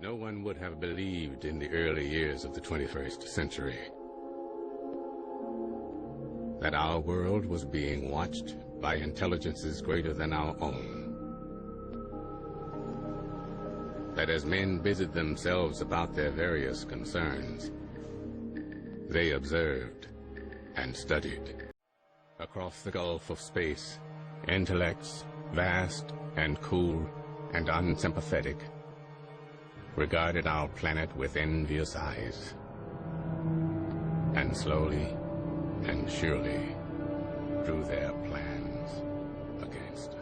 No one would have believed in the early years of the 21st century that our world was being watched by intelligences greater than our own. That as men busied themselves about their various concerns, they observed and studied. Across the gulf of space, intellects, vast and cool and unsympathetic, regarded our planet with envious eyes, and slowly and surely drew their plans against us.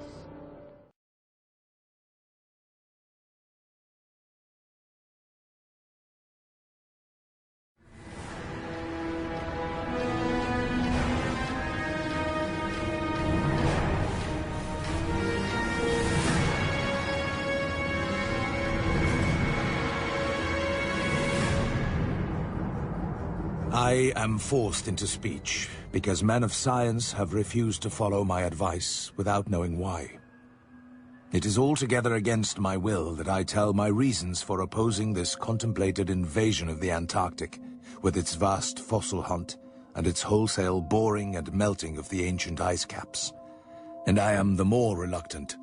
I am forced into speech because men of science have refused to follow my advice without knowing why. It is altogether against my will that I tell my reasons for opposing this contemplated invasion of the Antarctic, with its vast fossil hunt and its wholesale boring and melting of the ancient ice caps. And I am the more reluctant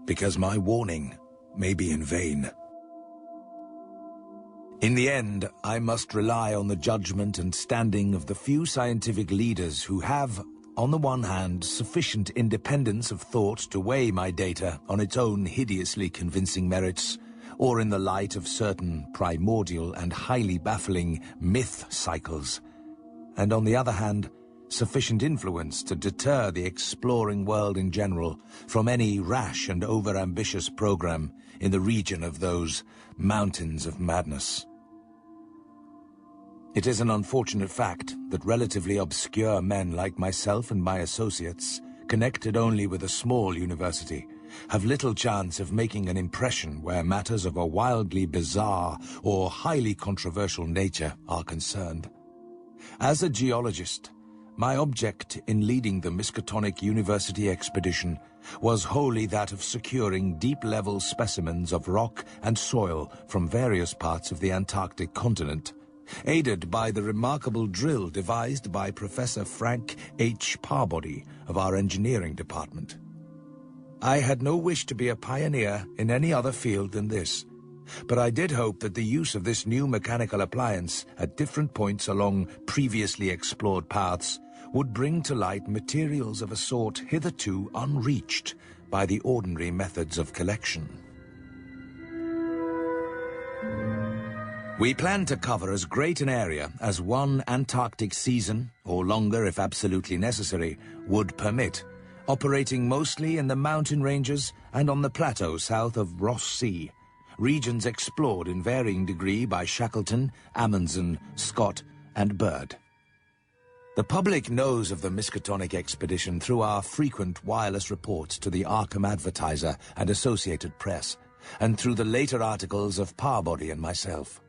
because my warning may be in vain. In the end, I must rely on the judgment and standing of the few scientific leaders who have, on the one hand, sufficient independence of thought to weigh my data on its own hideously convincing merits, or in the light of certain primordial and highly baffling myth cycles, and on the other hand, sufficient influence to deter the exploring world in general from any rash and over-ambitious program in the region of those mountains of madness. It is an unfortunate fact that relatively obscure men like myself and my associates, connected only with a small university, have little chance of making an impression where matters of a wildly bizarre or highly controversial nature are concerned. As a geologist, my object in leading the Miskatonic University expedition was wholly that of securing deep-level specimens of rock and soil from various parts of the Antarctic continent, aided by the remarkable drill devised by Professor Frank H. Parbody of our engineering department. I had no wish to be a pioneer in any other field than this, but I did hope that the use of this new mechanical appliance at different points along previously explored paths would bring to light materials of a sort hitherto unreached by the ordinary methods of collection. We planned to cover as great an area as one Antarctic season, or longer if absolutely necessary, would permit, operating mostly in the mountain ranges and on the plateau south of Ross Sea, regions explored in varying degree by Shackleton, Amundsen, Scott, and Byrd. The public knows of the Miskatonic expedition through our frequent wireless reports to the Arkham Advertiser and Associated Press, and through the later articles of Parbody and myself.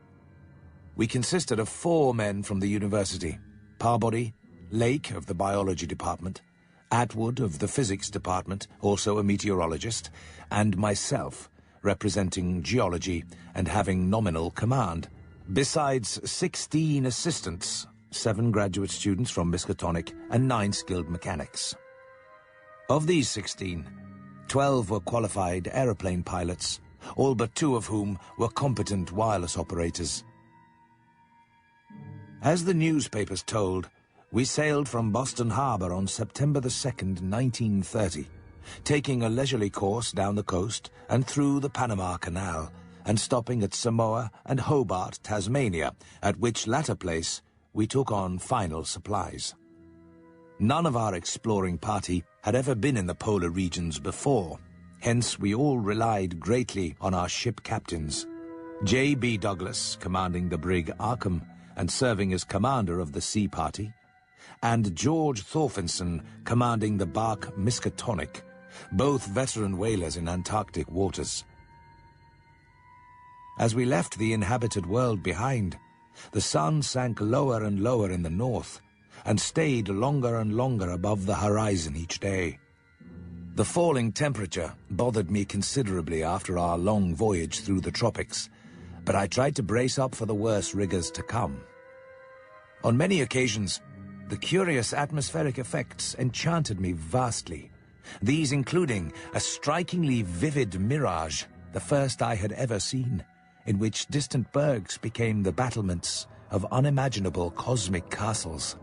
We consisted of 4 men from the university: Parbody, Lake of the biology department, Atwood of the physics department, also a meteorologist, and myself, representing geology and having nominal command, besides 16 assistants, 7 graduate students from Miskatonic, and 9 skilled mechanics. Of these 16, 12 were qualified aeroplane pilots, all but 2 of whom were competent wireless operators. As the newspapers told, we sailed from Boston Harbor on September the 2nd, 1930, taking a leisurely course down the coast and through the Panama Canal, and stopping at Samoa and Hobart, Tasmania, at which latter place we took on final supplies. None of our exploring party had ever been in the polar regions before, hence we all relied greatly on our ship captains. J.B. Douglas, commanding the brig Arkham and serving as commander of the sea party, and George Thorfinson, commanding the bark Miskatonic, both veteran whalers in Antarctic waters. As we left the inhabited world behind, the sun sank lower and lower in the north, and stayed longer and longer above the horizon each day. The falling temperature bothered me considerably after our long voyage through the tropics, but I tried to brace up for the worst rigors to come. On many occasions, the curious atmospheric effects enchanted me vastly, these including a strikingly vivid mirage, the first I had ever seen, in which distant bergs became the battlements of unimaginable cosmic castles.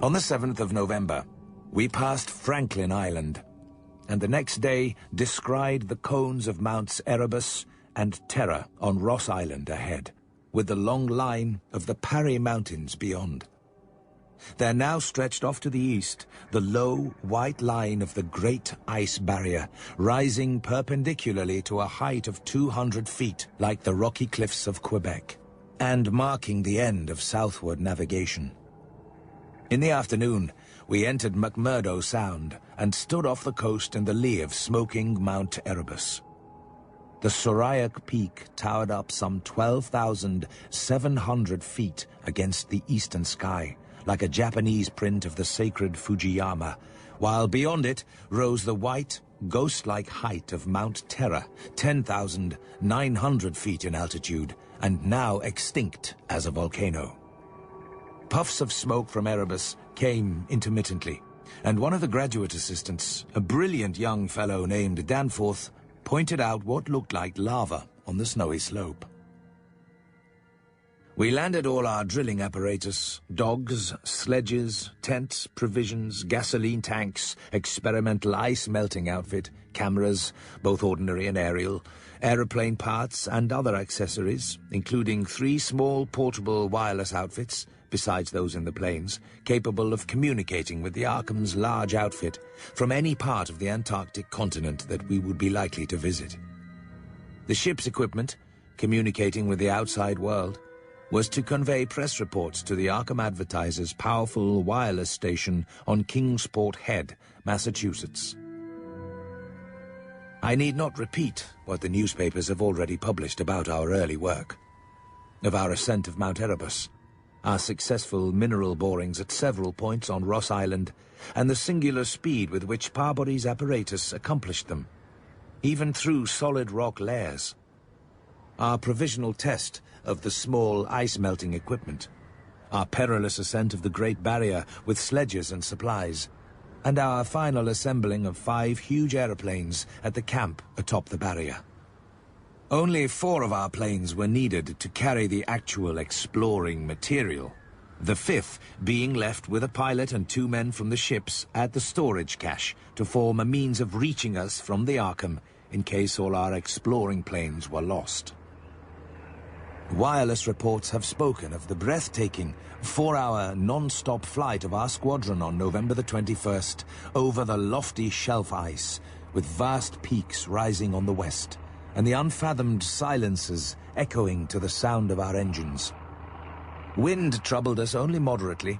On the 7th of November, we passed Franklin Island, and the next day descried the cones of Mounts Erebus and Terror on Ross Island ahead, with the long line of the Parry Mountains beyond. There now stretched off to the east the low, white line of the Great Ice Barrier, rising perpendicularly to a height of 200 feet, like the rocky cliffs of Quebec, and marking the end of southward navigation. In the afternoon, we entered McMurdo Sound and stood off the coast in the lee of smoking Mount Erebus. The Sorayok Peak towered up some 12,700 feet against the eastern sky, like a Japanese print of the sacred Fujiyama, while beyond it rose the white, ghost-like height of Mount Terror, 10,900 feet in altitude, and now extinct as a volcano. Puffs of smoke from Erebus came intermittently, and one of the graduate assistants, a brilliant young fellow named Danforth, pointed out what looked like lava on the snowy slope. We landed all our drilling apparatus, dogs, sledges, tents, provisions, gasoline tanks, experimental ice melting outfit, cameras, both ordinary and aerial, aeroplane parts and other accessories, including 3 small portable wireless outfits, besides those in the planes, capable of communicating with the Arkham's large outfit from any part of the Antarctic continent that we would be likely to visit. The ship's equipment, communicating with the outside world, was to convey press reports to the Arkham Advertiser's powerful wireless station on Kingsport Head, Massachusetts. I need not repeat what the newspapers have already published about our early work, of our ascent of Mount Erebus, our successful mineral borings at several points on Ross Island, and the singular speed with which Parbody's apparatus accomplished them, even through solid rock layers. Our provisional test of the small ice-melting equipment, our perilous ascent of the Great Barrier with sledges and supplies, and our final assembling of 5 huge aeroplanes at the camp atop the barrier. Only 4 of our planes were needed to carry the actual exploring material, the 5th being left with a pilot and 2 men from the ships at the storage cache to form a means of reaching us from the Arkham in case all our exploring planes were lost. Wireless reports have spoken of the breathtaking 4-hour non-stop flight of our squadron on November the 21st over the lofty shelf ice, with vast peaks rising on the west, and the unfathomed silences echoing to the sound of our engines. Wind troubled us only moderately,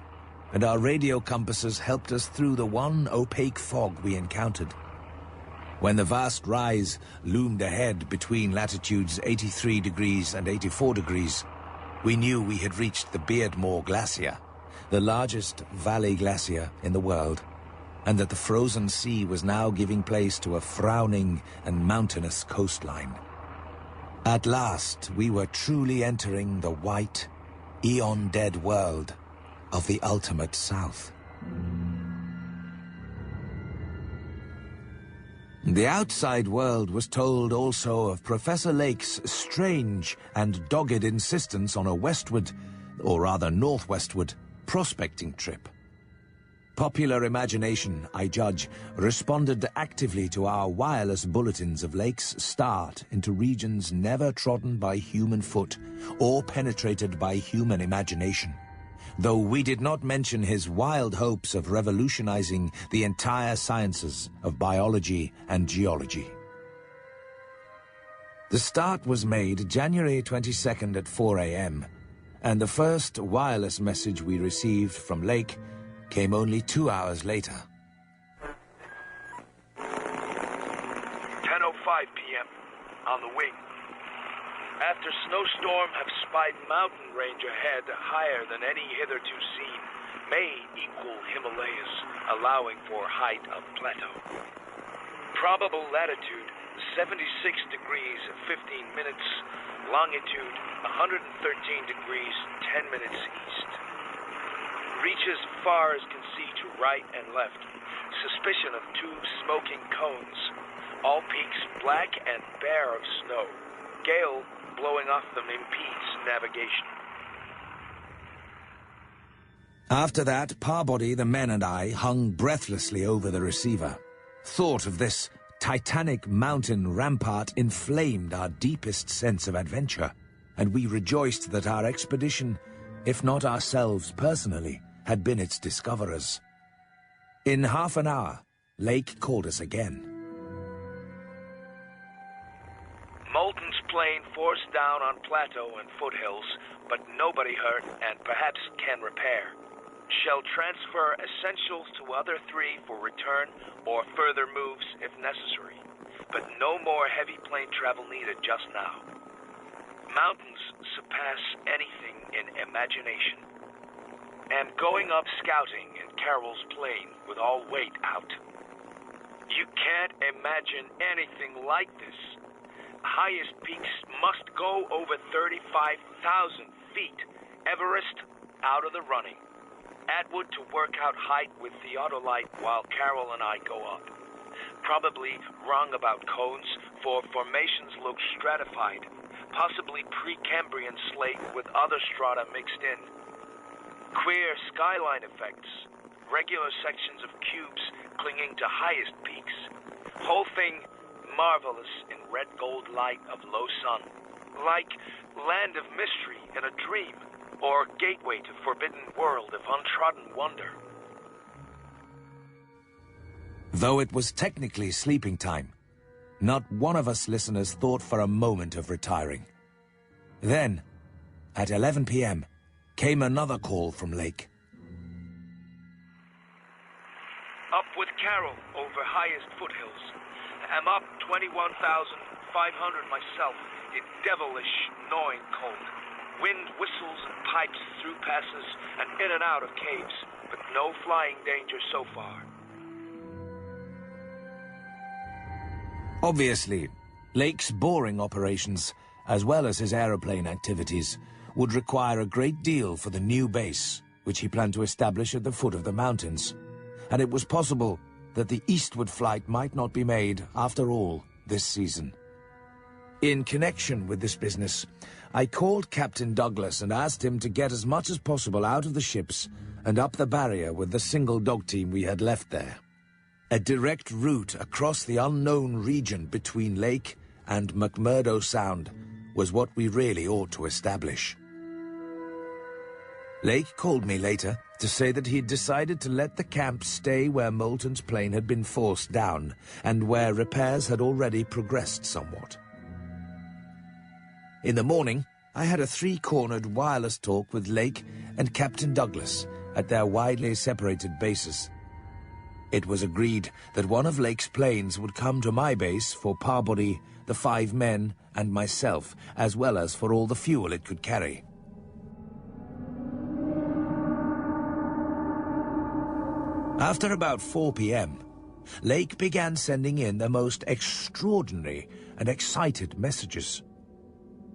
and our radio compasses helped us through the one opaque fog we encountered. When the vast rise loomed ahead between latitudes 83 degrees and 84 degrees, we knew we had reached the Beardmore Glacier, the largest valley glacier in the world, and that the frozen sea was now giving place to a frowning and mountainous coastline. At last, we were truly entering the white, eon-dead world of the ultimate South. The outside world was told also of Professor Lake's strange and dogged insistence on a westward, or rather northwestward, prospecting trip. Popular imagination, I judge, responded actively to our wireless bulletins of Lake's start into regions never trodden by human foot or penetrated by human imagination, though we did not mention his wild hopes of revolutionizing the entire sciences of biology and geology. The start was made January 22nd at 4 a.m., and the first wireless message we received from Lake came only 2 hours later. 10:05 p.m. On the wing. After snowstorm, have spied mountain range ahead higher than any hitherto seen. may equal Himalayas, allowing for height of plateau. Probable latitude 76 degrees 15 minutes, longitude 113 degrees 10 minutes east. Reaches far as can see to right and left. Suspicion of 2 smoking cones. All peaks black and bare of snow. Gale blowing off them impedes navigation. After that, Parbody, the men, and I hung breathlessly over the receiver. Thought of this titanic mountain rampart inflamed our deepest sense of adventure, and we rejoiced that our expedition, if not ourselves personally, had been its discoverers. In half an hour, Lake called us again. Moulton's plane forced down on plateau and foothills, but nobody hurt and perhaps can repair. Shall transfer essentials to other 3 for return or further moves if necessary, but no more heavy plane travel needed just now. Mountains surpass anything in imagination. And going up scouting in Carroll's plane with all weight out. You can't imagine anything like this. Highest peaks must go over 35,000 feet. Everest out of the running. Atwood to work out height with theodolite while Carroll and I go up. Probably wrong about cones, for formations look stratified. Possibly Precambrian slate with other strata mixed in. Queer skyline effects. Regular sections of cubes clinging to highest peaks. Whole thing marvelous in red gold light of low sun. Like land of mystery in a dream, or gateway to forbidden world of untrodden wonder. Though it was technically sleeping time, not one of us listeners thought for a moment of retiring. Then, at 11 p.m., came another call from Lake. Up with Carroll over highest foothills. I'm up 21,500 myself in devilish, gnawing cold. Wind whistles and pipes through passes and in and out of caves, but no flying danger so far. Obviously, Lake's boring operations, as well as his aeroplane activities, would require a great deal for the new base, which he planned to establish at the foot of the mountains. And it was possible that the eastward flight might not be made, after all, this season. In connection with this business, I called Captain Douglas and asked him to get as much as possible out of the ships and up the barrier with the single dog team we had left there. A direct route across the unknown region between Lake and McMurdo Sound was what we really ought to establish. Lake called me later to say that he'd decided to let the camp stay where Moulton's plane had been forced down and where repairs had already progressed somewhat. In the morning, I had a three-cornered wireless talk with Lake and Captain Douglas at their widely separated bases. It was agreed that one of Lake's planes would come to my base for Parbody, the 5 men, and myself, as well as for all the fuel it could carry. After about 4 p.m., Lake began sending in the most extraordinary and excited messages.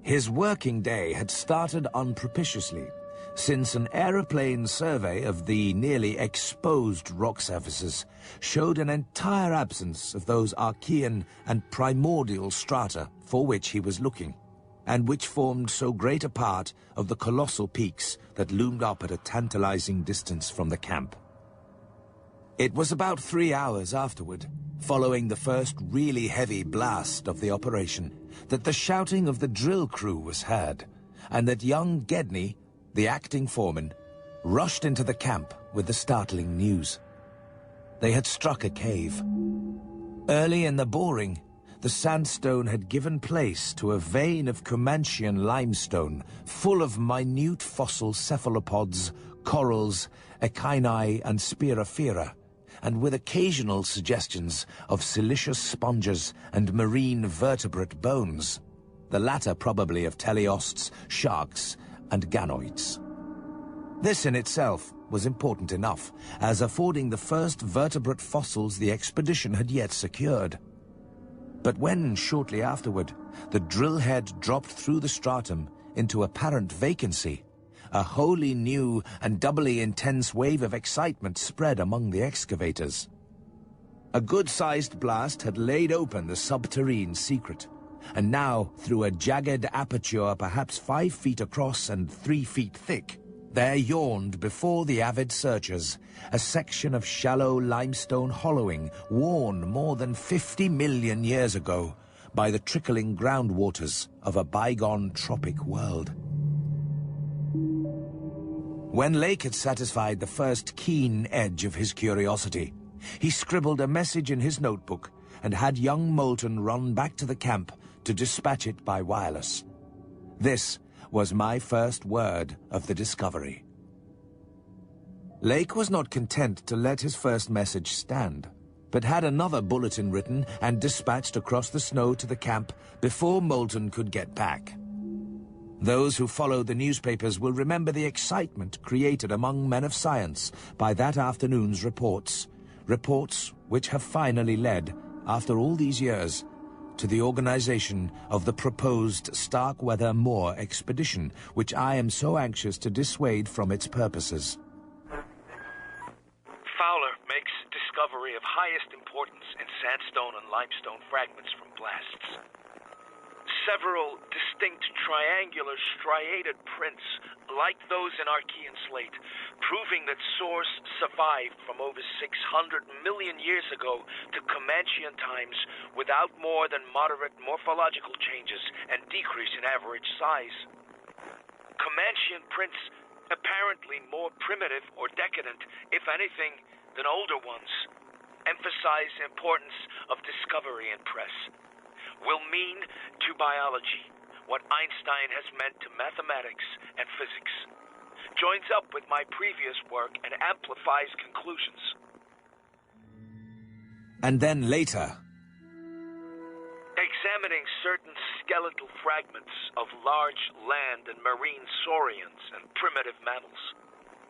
His working day had started unpropitiously, since an aeroplane survey of the nearly exposed rock surfaces showed an entire absence of those Archean and primordial strata for which he was looking, and which formed so great a part of the colossal peaks that loomed up at a tantalizing distance from the camp. It was about 3 hours afterward, following the first really heavy blast of the operation, that the shouting of the drill crew was heard, and that young Gedney, the acting foreman, rushed into the camp with the startling news. They had struck a cave. Early in the boring, the sandstone had given place to a vein of Comanchean limestone full of minute fossil cephalopods, corals, echini, and spirifera, and with occasional suggestions of siliceous sponges and marine vertebrate bones, the latter probably of teleosts, sharks, and ganoids. This in itself was important enough, as affording the first vertebrate fossils the expedition had yet secured. But when, shortly afterward, the drill head dropped through the stratum into apparent vacancy, a wholly new and doubly intense wave of excitement spread among the excavators. A good-sized blast had laid open the subterrane secret, and now, through a jagged aperture perhaps 5 feet across and 3 feet thick, there yawned before the avid searchers a section of shallow limestone hollowing worn more than 50 million years ago by the trickling groundwaters of a bygone tropic world. When Lake had satisfied the first keen edge of his curiosity, he scribbled a message in his notebook and had young Moulton run back to the camp to dispatch it by wireless. This was my first word of the discovery. Lake was not content to let his first message stand, but had another bulletin written and dispatched across the snow to the camp before Moulton could get back. Those who followed the newspapers will remember the excitement created among men of science by that afternoon's reports which have finally led, after all these years, to the organization of the proposed Starkweather Moor expedition, which I am so anxious to dissuade from its purposes. Fowler makes discovery of highest importance in sandstone and limestone fragments from blasts. Several distinct triangular striated prints, like those in Archean slate, proving that source survived from over 600 million years ago to Comanchean times without more than moderate morphological changes and decrease in average size. Comanchean prints apparently more primitive or decadent, if anything, than older ones, emphasize the importance of discovery and press. Will mean to biology what Einstein has meant to mathematics and physics. Joins up with my previous work and amplifies conclusions. And then later, examining certain skeletal fragments of large land and marine saurians and primitive mammals,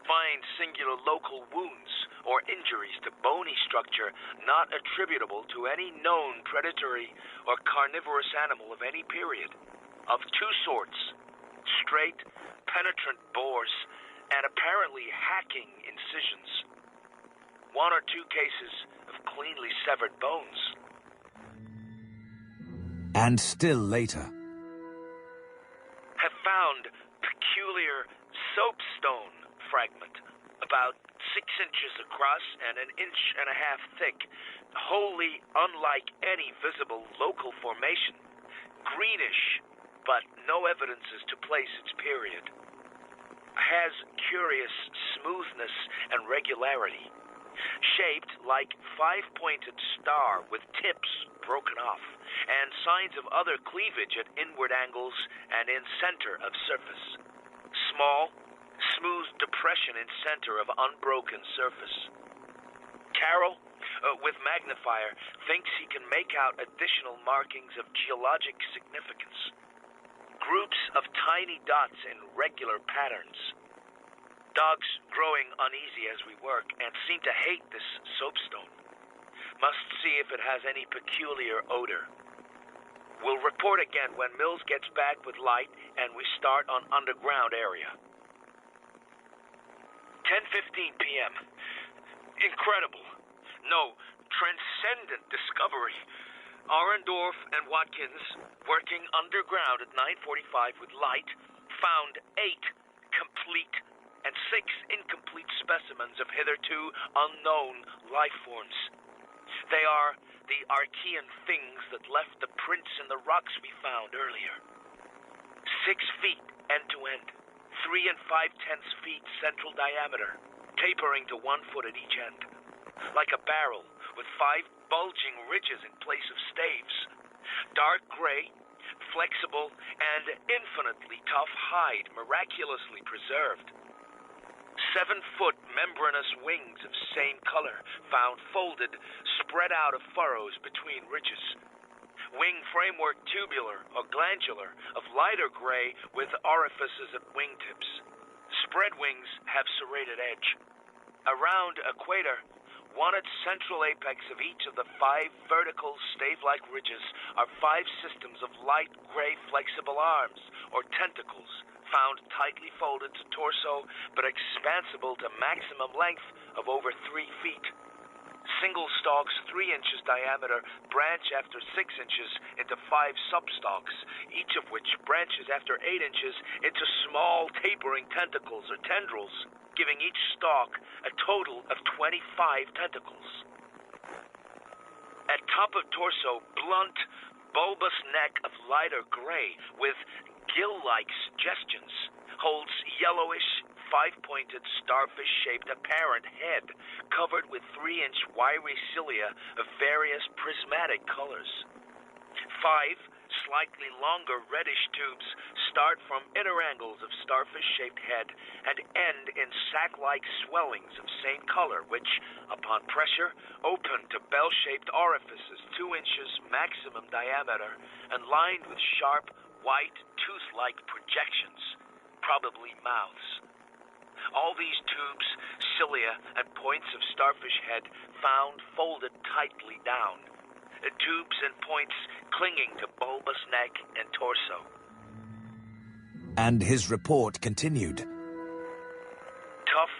find singular local wounds or injuries to bony structure not attributable to any known predatory or carnivorous animal of any period, of two sorts, straight, penetrant bores, and apparently hacking incisions. 1 or 2 cases of cleanly severed bones. And still later, have found peculiar soapstone fragment, about 6 inches across and 1.5 inches thick, wholly unlike any visible local formation. Greenish, but no evidences to place its period. Has curious smoothness and regularity. Shaped like 5-pointed star with tips broken off, and signs of other cleavage at inward angles and in center of surface. Small, smooth depression in center of unbroken surface. Carroll, with magnifier, thinks he can make out additional markings of geologic significance. Groups of tiny dots in regular patterns. Dogs growing uneasy as we work and seem to hate this soapstone. Must see if it has any peculiar odor. We'll report again when Mills gets back with light and we start on underground area. 10:15 p.m. Incredible. No, transcendent discovery. Arendorf and Watkins, working underground at 9:45 with light, found 8 complete and 6 incomplete specimens of hitherto unknown life forms. They are the Archean things that left the prints in the rocks we found earlier. 6 feet end to end, 3 5/10 feet central diameter, tapering to 1 foot at each end. Like a barrel, with 5 bulging ridges in place of staves. Dark gray, flexible, and infinitely tough hide miraculously preserved. 7-foot membranous wings of same color, found folded, spread out of furrows between ridges. Wing framework tubular or glandular, of lighter gray with orifices at wingtips. Spread wings have serrated edge. Around equator, one at central apex of each of the 5 vertical stave-like ridges are 5 systems of light gray flexible arms, or tentacles, found tightly folded to torso but expansible to maximum length of over 3 feet. Single stalks 3 inches diameter branch after 6 inches into 5 substalks, each of which branches after 8 inches into small tapering tentacles or tendrils, giving each stalk a total of 25 tentacles. At top of torso, blunt, bulbous neck of lighter gray with gill-like suggestions, holds yellowish, 5-pointed, starfish-shaped apparent head covered with 3-inch wiry cilia of various prismatic colors. 5 slightly longer reddish tubes start from inner angles of starfish-shaped head and end in sac-like swellings of same color which, upon pressure, open to bell-shaped orifices 2 inches maximum diameter and lined with sharp, white, tooth-like projections, probably mouths. All these tubes, cilia, and points of starfish head found folded tightly down. Tubes and points clinging to bulbous neck and torso. And his report continued. Tough,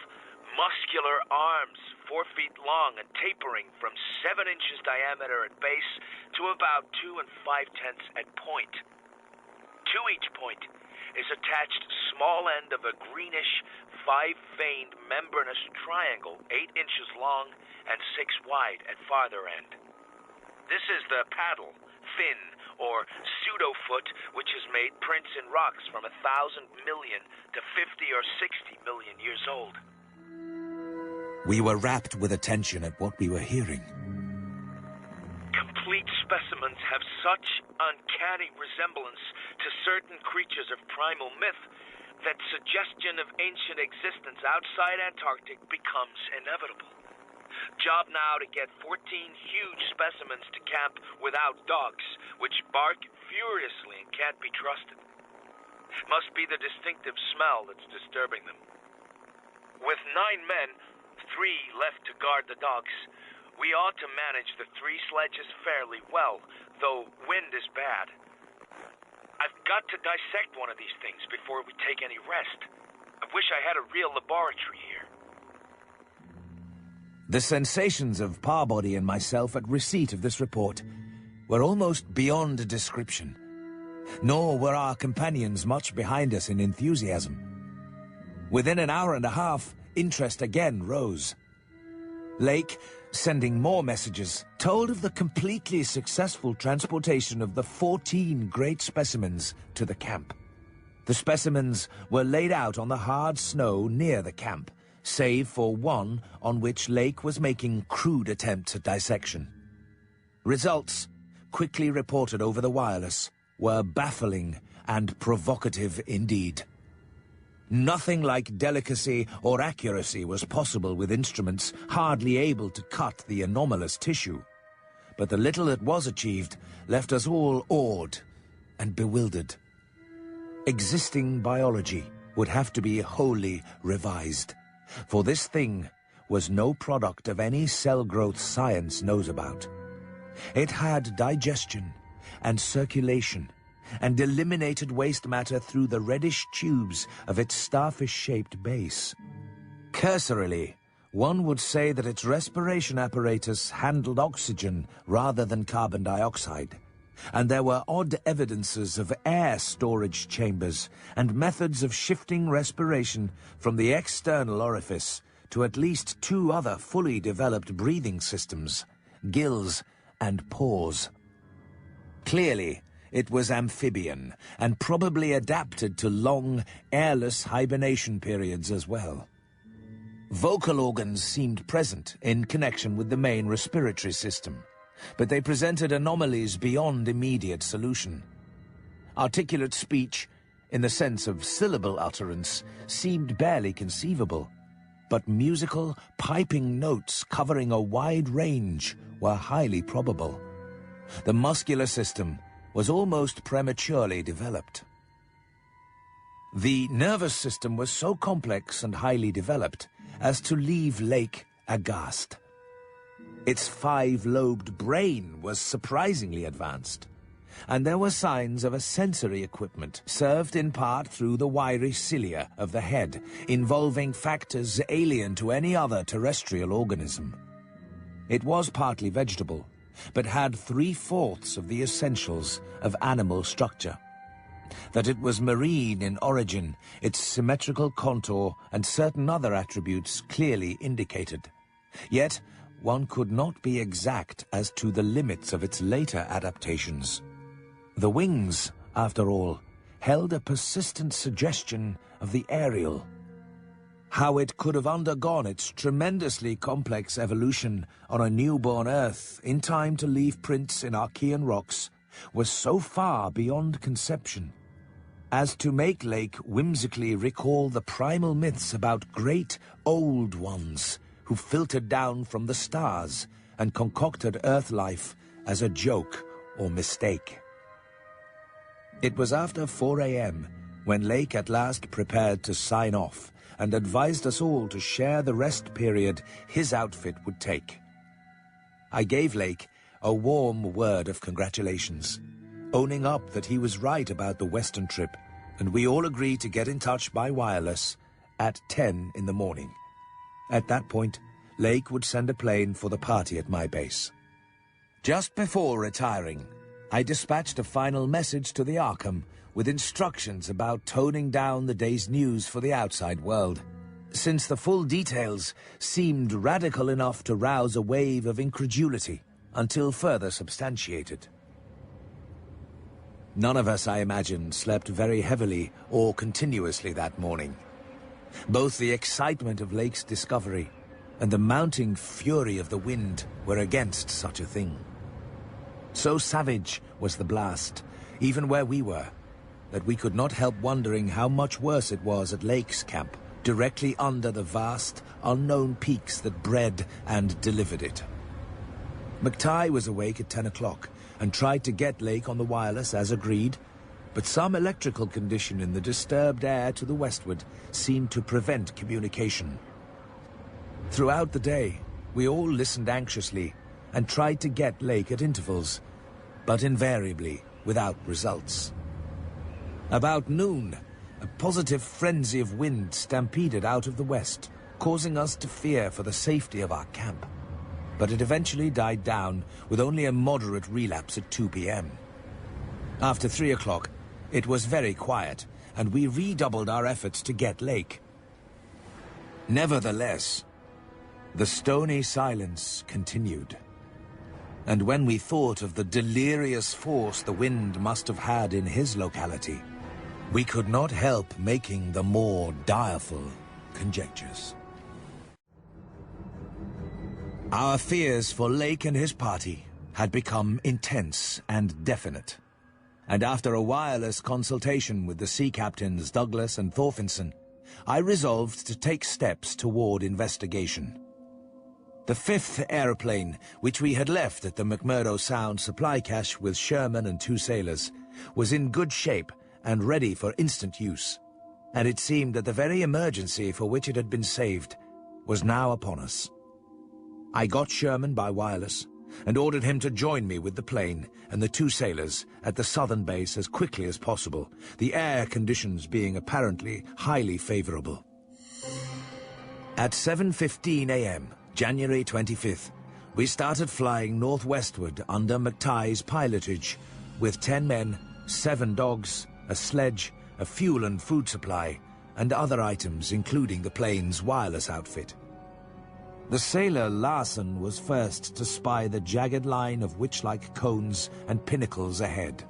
muscular arms, 4 feet long and tapering from 7 inches diameter at base to about 2 5/10 at point. To each point is attached small end of a greenish, 5-veined membranous triangle 8 inches long and 6 wide at farther end. This is the paddle, fin, or pseudo-foot, which has made prints in rocks from 1,000 million to 50 or 60 million years old. We were rapt with attention at what we were hearing. Complete specimens have such uncanny resemblance to certain creatures of primal myth that suggestion of ancient existence outside Antarctic becomes inevitable. Job now to get 14 huge specimens to camp without dogs, which bark furiously and can't be trusted. Must be the distinctive smell that's disturbing them. With 9 men, 3 left to guard the dogs, we ought to manage the 3 sledges fairly well, though wind is bad. I've got to dissect one of these things before we take any rest. I wish I had a real laboratory here. The sensations of Parbody and myself at receipt of this report were almost beyond description. Nor were our companions much behind us in enthusiasm. Within an hour and a half, interest again rose. Lake, sending more messages, told of the completely successful transportation of the 14 great specimens to the camp. The specimens were laid out on the hard snow near the camp, save for one on which Lake was making crude attempts at dissection. Results, quickly reported over the wireless, were baffling and provocative indeed. Nothing like delicacy or accuracy was possible with instruments hardly able to cut the anomalous tissue, but the little that was achieved left us all awed and bewildered. Existing biology would have to be wholly revised, for this thing was no product of any cell growth science knows about. It had digestion and circulation, and eliminated waste matter through the reddish tubes of its starfish-shaped base. Cursorily, one would say that its respiration apparatus handled oxygen rather than carbon dioxide, and there were odd evidences of air storage chambers and methods of shifting respiration from the external orifice to at least 2 other fully developed breathing systems, gills and pores. Clearly, it was amphibian, and probably adapted to long, airless hibernation periods as well. Vocal organs seemed present in connection with the main respiratory system, but they presented anomalies beyond immediate solution. Articulate speech, in the sense of syllable utterance, seemed barely conceivable, but musical, piping notes covering a wide range were highly probable. The muscular system was almost prematurely developed. The nervous system was so complex and highly developed as to leave Lake aghast. Its 5-lobed brain was surprisingly advanced, and there were signs of a sensory equipment served in part through the wiry cilia of the head, involving factors alien to any other terrestrial organism. It was partly vegetable, but had 3/4 of the essentials of animal structure. That it was marine in origin, its symmetrical contour and certain other attributes clearly indicated. Yet, one could not be exact as to the limits of its later adaptations. The wings, after all, held a persistent suggestion of the aerial. How it could have undergone its tremendously complex evolution on a newborn Earth in time to leave prints in Archean rocks was so far beyond conception as to make Lake whimsically recall the primal myths about great old ones who filtered down from the stars and concocted Earth life as a joke or mistake. It was after 4 a.m. when Lake at last prepared to sign off and advised us all to share the rest period his outfit would take. I gave Lake a warm word of congratulations, owning up that he was right about the western trip, and we all agreed to get in touch by wireless at 10 in the morning. At that point, Lake would send a plane for the party at my base. Just before retiring, I dispatched a final message to the Arkham with instructions about toning down the day's news for the outside world, since the full details seemed radical enough to rouse a wave of incredulity until further substantiated. None of us, I imagine, slept very heavily or continuously that morning. Both the excitement of Lake's discovery and the mounting fury of the wind were against such a thing. So savage was the blast, even where we were, that we could not help wondering how much worse it was at Lake's camp, directly under the vast, unknown peaks that bred and delivered it. McTighe was awake at 10 o'clock and tried to get Lake on the wireless as agreed, but some electrical condition in the disturbed air to the westward seemed to prevent communication. Throughout the day, we all listened anxiously and tried to get Lake at intervals, but invariably without results. About noon, a positive frenzy of wind stampeded out of the west, causing us to fear for the safety of our camp. But it eventually died down with only a moderate relapse at 2 p.m. After 3 o'clock, it was very quiet, and we redoubled our efforts to get Lake. Nevertheless, the stony silence continued. And when we thought of the delirious force the wind must have had in his locality, we could not help making the more direful conjectures. Our fears for Lake and his party had become intense and definite, and after a wireless consultation with the sea captains Douglas and Thorfinson, I resolved to take steps toward investigation. The 5th aeroplane, which we had left at the McMurdo Sound supply cache with Sherman and 2 sailors, was in good shape and ready for instant use, and it seemed that the very emergency for which it had been saved was now upon us. I got Sherman by wireless and ordered him to join me with the plane and the 2 sailors at the southern base as quickly as possible, the air conditions being apparently highly favorable. At 7:15 a.m., January 25th, we started flying northwestward under McTighe's pilotage with 10 men, 7 dogs, a sledge, a fuel and food supply, and other items including the plane's wireless outfit. The sailor Larson was first to spy the jagged line of witch-like cones and pinnacles ahead,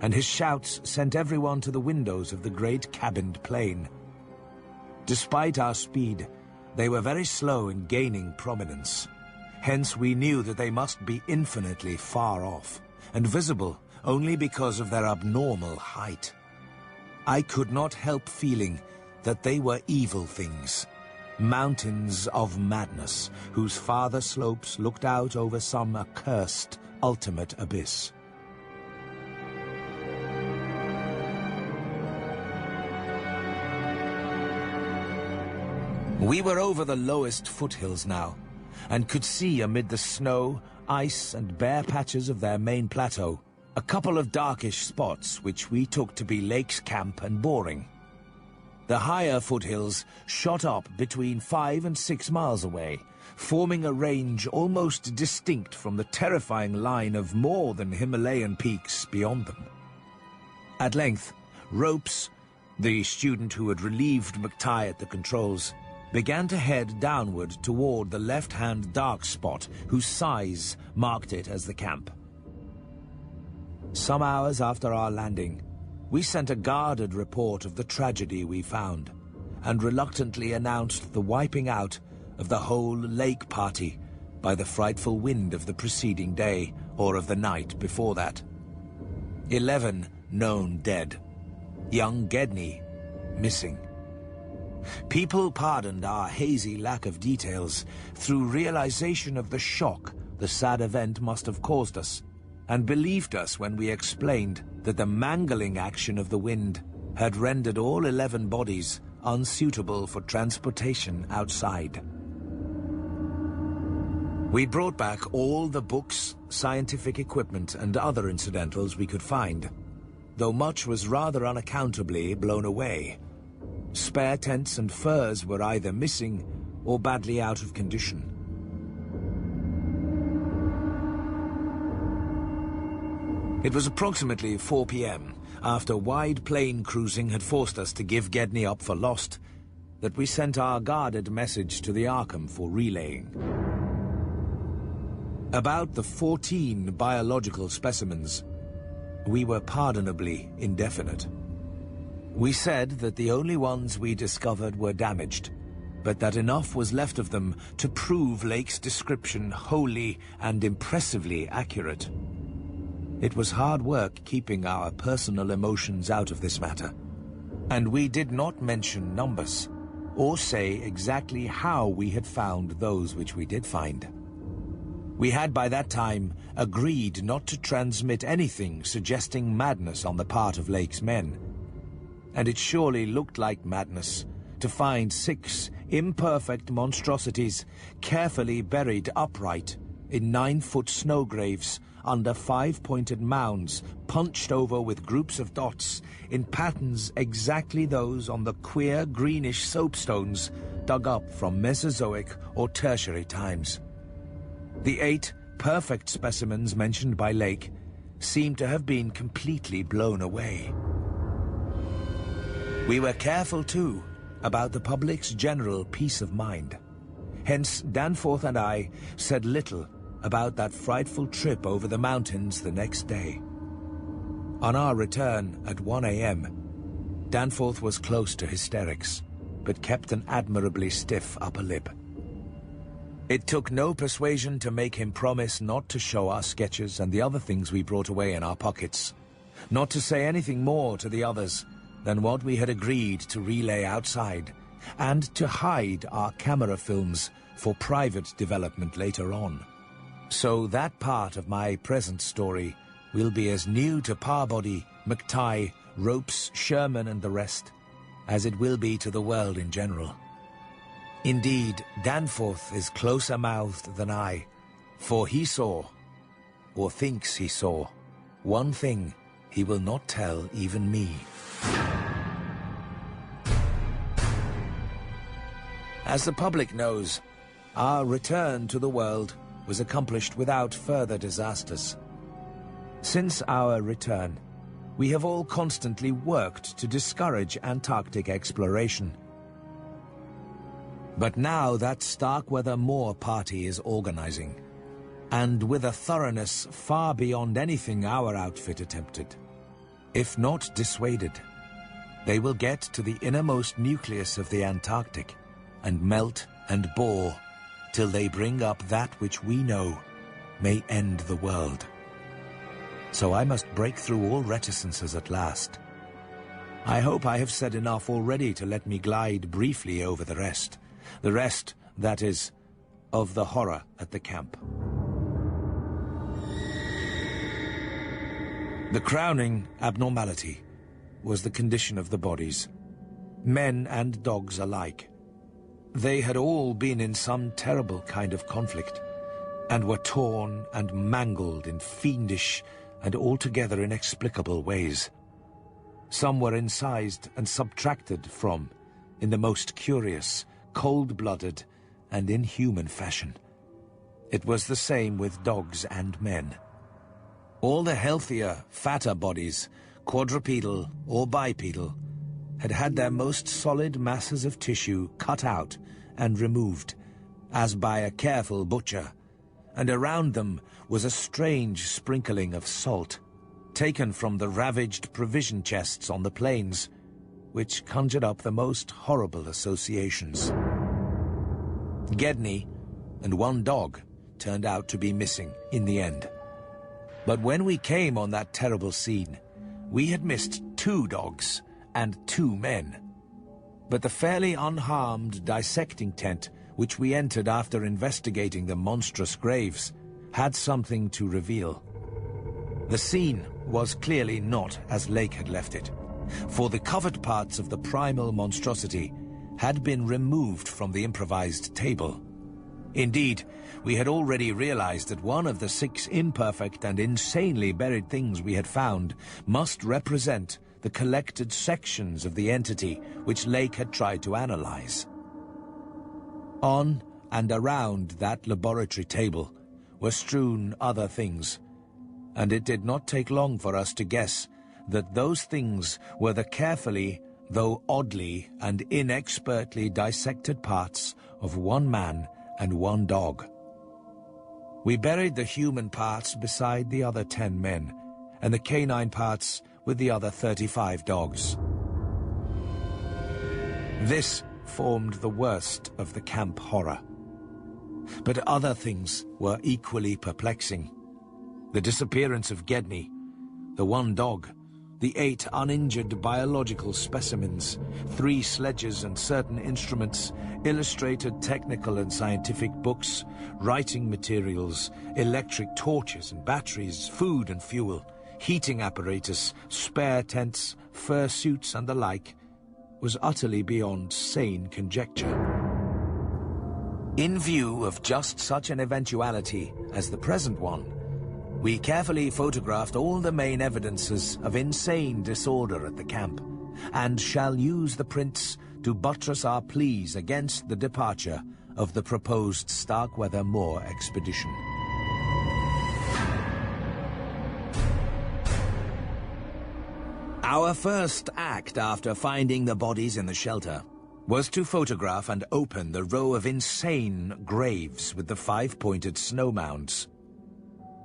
and his shouts sent everyone to the windows of the great cabined plane. Despite our speed, they were very slow in gaining prominence. Hence we knew that they must be infinitely far off, and visible only because of their abnormal height. I could not help feeling that they were evil things, mountains of madness, whose farther slopes looked out over some accursed ultimate abyss. We were over the lowest foothills now, and could see amid the snow, ice, and bare patches of their main plateau a couple of darkish spots which we took to be Lake's camp and Boring. The higher foothills shot up between 5 and 6 miles away, forming a range almost distinct from the terrifying line of more than Himalayan peaks beyond them. At length, Ropes, the student who had relieved McTighe at the controls, began to head downward toward the left-hand dark spot whose size marked it as the camp. Some hours after our landing, we sent a guarded report of the tragedy we found, and reluctantly announced the wiping out of the whole Lake party by the frightful wind of the preceding day, or of the night before that. 11 known dead. Young Gedney missing. People pardoned our hazy lack of details through realization of the shock the sad event must have caused us, and believed us when we explained that the mangling action of the wind had rendered all 11 bodies unsuitable for transportation outside. We brought back all the books, scientific equipment, and other incidentals we could find, though much was rather unaccountably blown away. Spare tents and furs were either missing or badly out of condition. It was approximately 4 p.m., after wide plain cruising had forced us to give Gedney up for lost, that we sent our guarded message to the Arkham for relaying. About the 14 biological specimens, we were pardonably indefinite. We said that the only ones we discovered were damaged, but that enough was left of them to prove Lake's description wholly and impressively accurate. It was hard work keeping our personal emotions out of this matter, and we did not mention numbers, or say exactly how we had found those which we did find. We had by that time agreed not to transmit anything suggesting madness on the part of Lake's men, and it surely looked like madness to find 6 imperfect monstrosities carefully buried upright in 9-foot snow graves under 5-pointed mounds punched over with groups of dots in patterns exactly those on the queer greenish soapstones dug up from Mesozoic or Tertiary times. The 8 perfect specimens mentioned by Lake seemed to have been completely blown away. We were careful, too, about the public's general peace of mind. Hence, Danforth and I said little about that frightful trip over the mountains the next day. On our return at 1 a.m., Danforth was close to hysterics, but kept an admirably stiff upper lip. It took no persuasion to make him promise not to show our sketches and the other things we brought away in our pockets, not to say anything more to the others than what we had agreed to relay outside, and to hide our camera films for private development later on. So that part of my present story will be as new to Parbody, McTighe, Ropes, Sherman, and the rest as it will be to the world in general. Indeed, Danforth is closer-mouthed than I, for he saw, or thinks he saw, one thing he will not tell even me. As the public knows, our return to the world was accomplished without further disasters. Since our return, we have all constantly worked to discourage Antarctic exploration. But now that Starkweather Moor party is organizing, and with a thoroughness far beyond anything our outfit attempted. If not dissuaded, they will get to the innermost nucleus of the Antarctic and melt and bore till they bring up that which we know may end the world. So I must break through all reticences at last. I hope I have said enough already to let me glide briefly over the rest, that is, of the horror at the camp. The crowning abnormality was the condition of the bodies, men and dogs alike. They had all been in some terrible kind of conflict, and were torn and mangled in fiendish and altogether inexplicable ways. Some were incised and subtracted from in the most curious, cold-blooded, and inhuman fashion. It was the same with dogs and men. All the healthier, fatter bodies, quadrupedal or bipedal, had had their most solid masses of tissue cut out and removed, as by a careful butcher, and around them was a strange sprinkling of salt, taken from the ravaged provision chests on the plains, which conjured up the most horrible associations. Gedney and one dog turned out to be missing in the end. But when we came on that terrible scene, we had missed 2 dogs and 2 men. But the fairly unharmed dissecting tent, which we entered after investigating the monstrous graves, had something to reveal. The scene was clearly not as Lake had left it, for the covered parts of the primal monstrosity had been removed from the improvised table. Indeed, we had already realized that one of the 6 imperfect and insanely buried things we had found must represent the collected sections of the entity which Lake had tried to analyze. On and around that laboratory table were strewn other things, and it did not take long for us to guess that those things were the carefully, though oddly and inexpertly dissected parts of 1 man and 1 dog. We buried the human parts beside the other 10 men, and the canine parts with the other 35 dogs. This formed the worst of the camp horror. But other things were equally perplexing. The disappearance of Gedney, the 1 dog, the 8 uninjured biological specimens, 3 sledges and certain instruments, illustrated technical and scientific books, writing materials, electric torches and batteries, food and fuel, heating apparatus, spare tents, fursuits and the like, was utterly beyond sane conjecture. In view of just such an eventuality as the present one, we carefully photographed all the main evidences of insane disorder at the camp, and shall use the prints to buttress our pleas against the departure of the proposed Starkweather Moor expedition. Our first act after finding the bodies in the shelter was to photograph and open the row of insane graves with the 5-pointed snow mounds.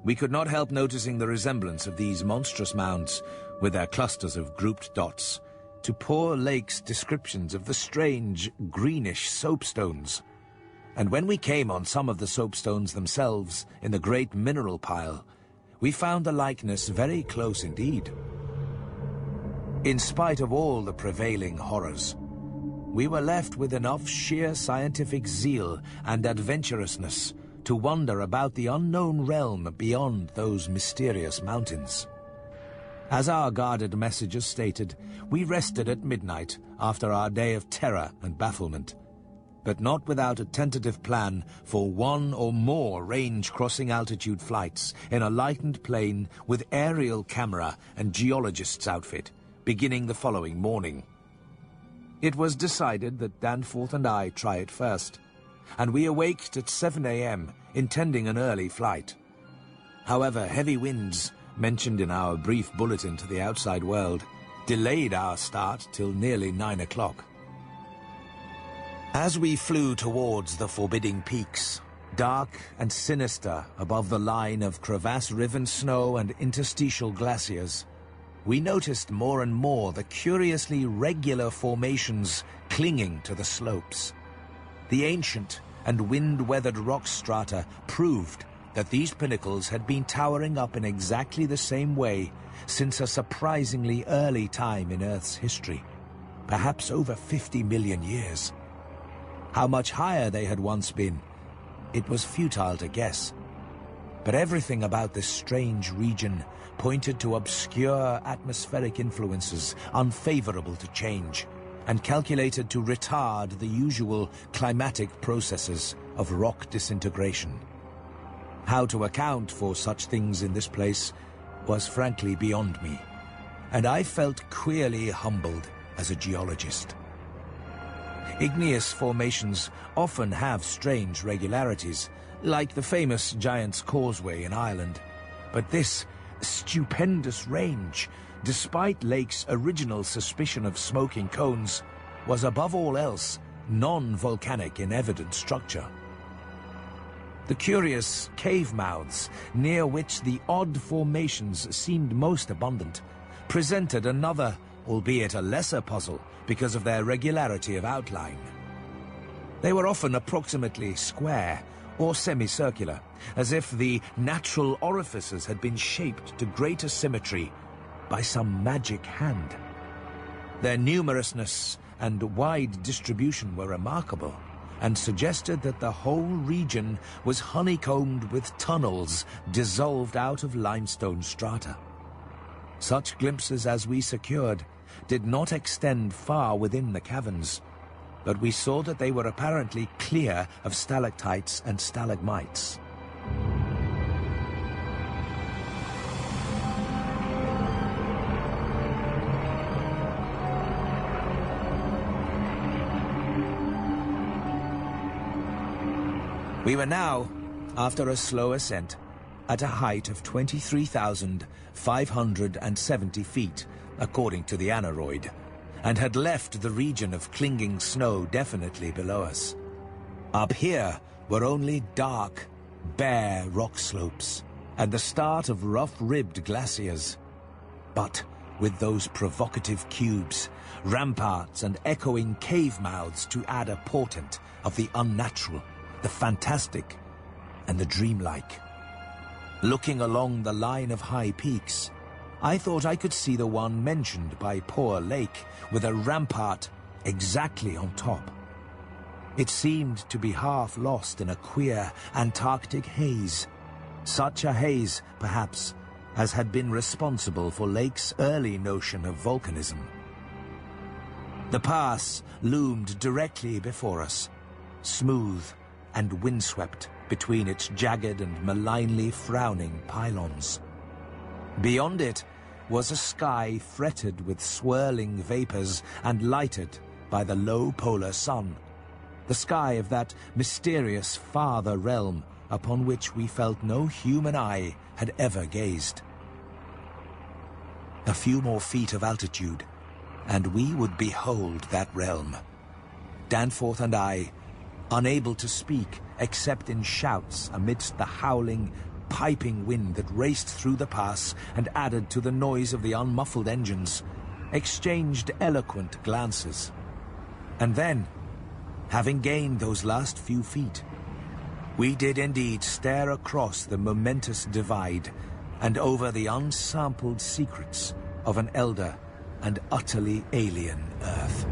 We could not help noticing the resemblance of these monstrous mounds, with their clusters of grouped dots, to poor Lake's descriptions of the strange, greenish soapstones. And when we came on some of the soapstones themselves in the great mineral pile, we found the likeness very close indeed. In spite of all the prevailing horrors, we were left with enough sheer scientific zeal and adventurousness to wander about the unknown realm beyond those mysterious mountains. As our guarded messages stated, we rested at midnight after our day of terror and bafflement, but not without a tentative plan for 1 or more range-crossing altitude flights in a lightened plane with aerial camera and geologist's outfit, beginning the following morning. It was decided that Danforth and I try it first, and we awaked at 7 a.m., intending an early flight. However, heavy winds, mentioned in our brief bulletin to the outside world, delayed our start till nearly 9 o'clock. As we flew towards the forbidding peaks, dark and sinister above the line of crevasse-riven snow and interstitial glaciers, we noticed more and more the curiously regular formations clinging to the slopes. The ancient and wind-weathered rock strata proved that these pinnacles had been towering up in exactly the same way since a surprisingly early time in Earth's history, perhaps over 50 million years. How much higher they had once been, it was futile to guess. But everything about this strange region pointed to obscure atmospheric influences unfavorable to change, and calculated to retard the usual climatic processes of rock disintegration. How to account for such things in this place was frankly beyond me, and I felt queerly humbled as a geologist. Igneous formations often have strange regularities, like the famous Giant's Causeway in Ireland, but this stupendous range, despite Lake's original suspicion of smoking cones, was above all else non-volcanic in evident structure. The curious cave mouths, near which the odd formations seemed most abundant, presented another, albeit a lesser puzzle, because of their regularity of outline. They were often approximately square or semicircular, as if the natural orifices had been shaped to greater symmetry by some magic hand. Their numerousness and wide distribution were remarkable, and suggested that the whole region was honeycombed with tunnels dissolved out of limestone strata. Such glimpses as we secured did not extend far within the caverns, but we saw that they were apparently clear of stalactites and stalagmites. We were now, after a slow ascent, at a height of 23,570 feet, according to the aneroid, and had left the region of clinging snow definitely below us. Up here were only dark, bare rock slopes, and the start of rough-ribbed glaciers. But with those provocative cubes, ramparts, and echoing cave mouths to add a portent of the unnatural, the fantastic, and the dreamlike. Looking along the line of high peaks, I thought I could see the one mentioned by poor Lake, with a rampart exactly on top. It seemed to be half lost in a queer Antarctic haze. Such a haze, perhaps, as had been responsible for Lake's early notion of volcanism. The pass loomed directly before us, smooth and windswept between its jagged and malignly frowning pylons. Beyond it was a sky fretted with swirling vapors and lighted by the low polar sun, the sky of that mysterious farther realm upon which we felt no human eye had ever gazed. A few more feet of altitude, and we would behold that realm. Danforth and I, unable to speak except in shouts amidst the howling, piping wind that raced through the pass and added to the noise of the unmuffled engines, exchanged eloquent glances. And then, having gained those last few feet, we did indeed stare across the momentous divide and over the unsampled secrets of an elder and utterly alien Earth.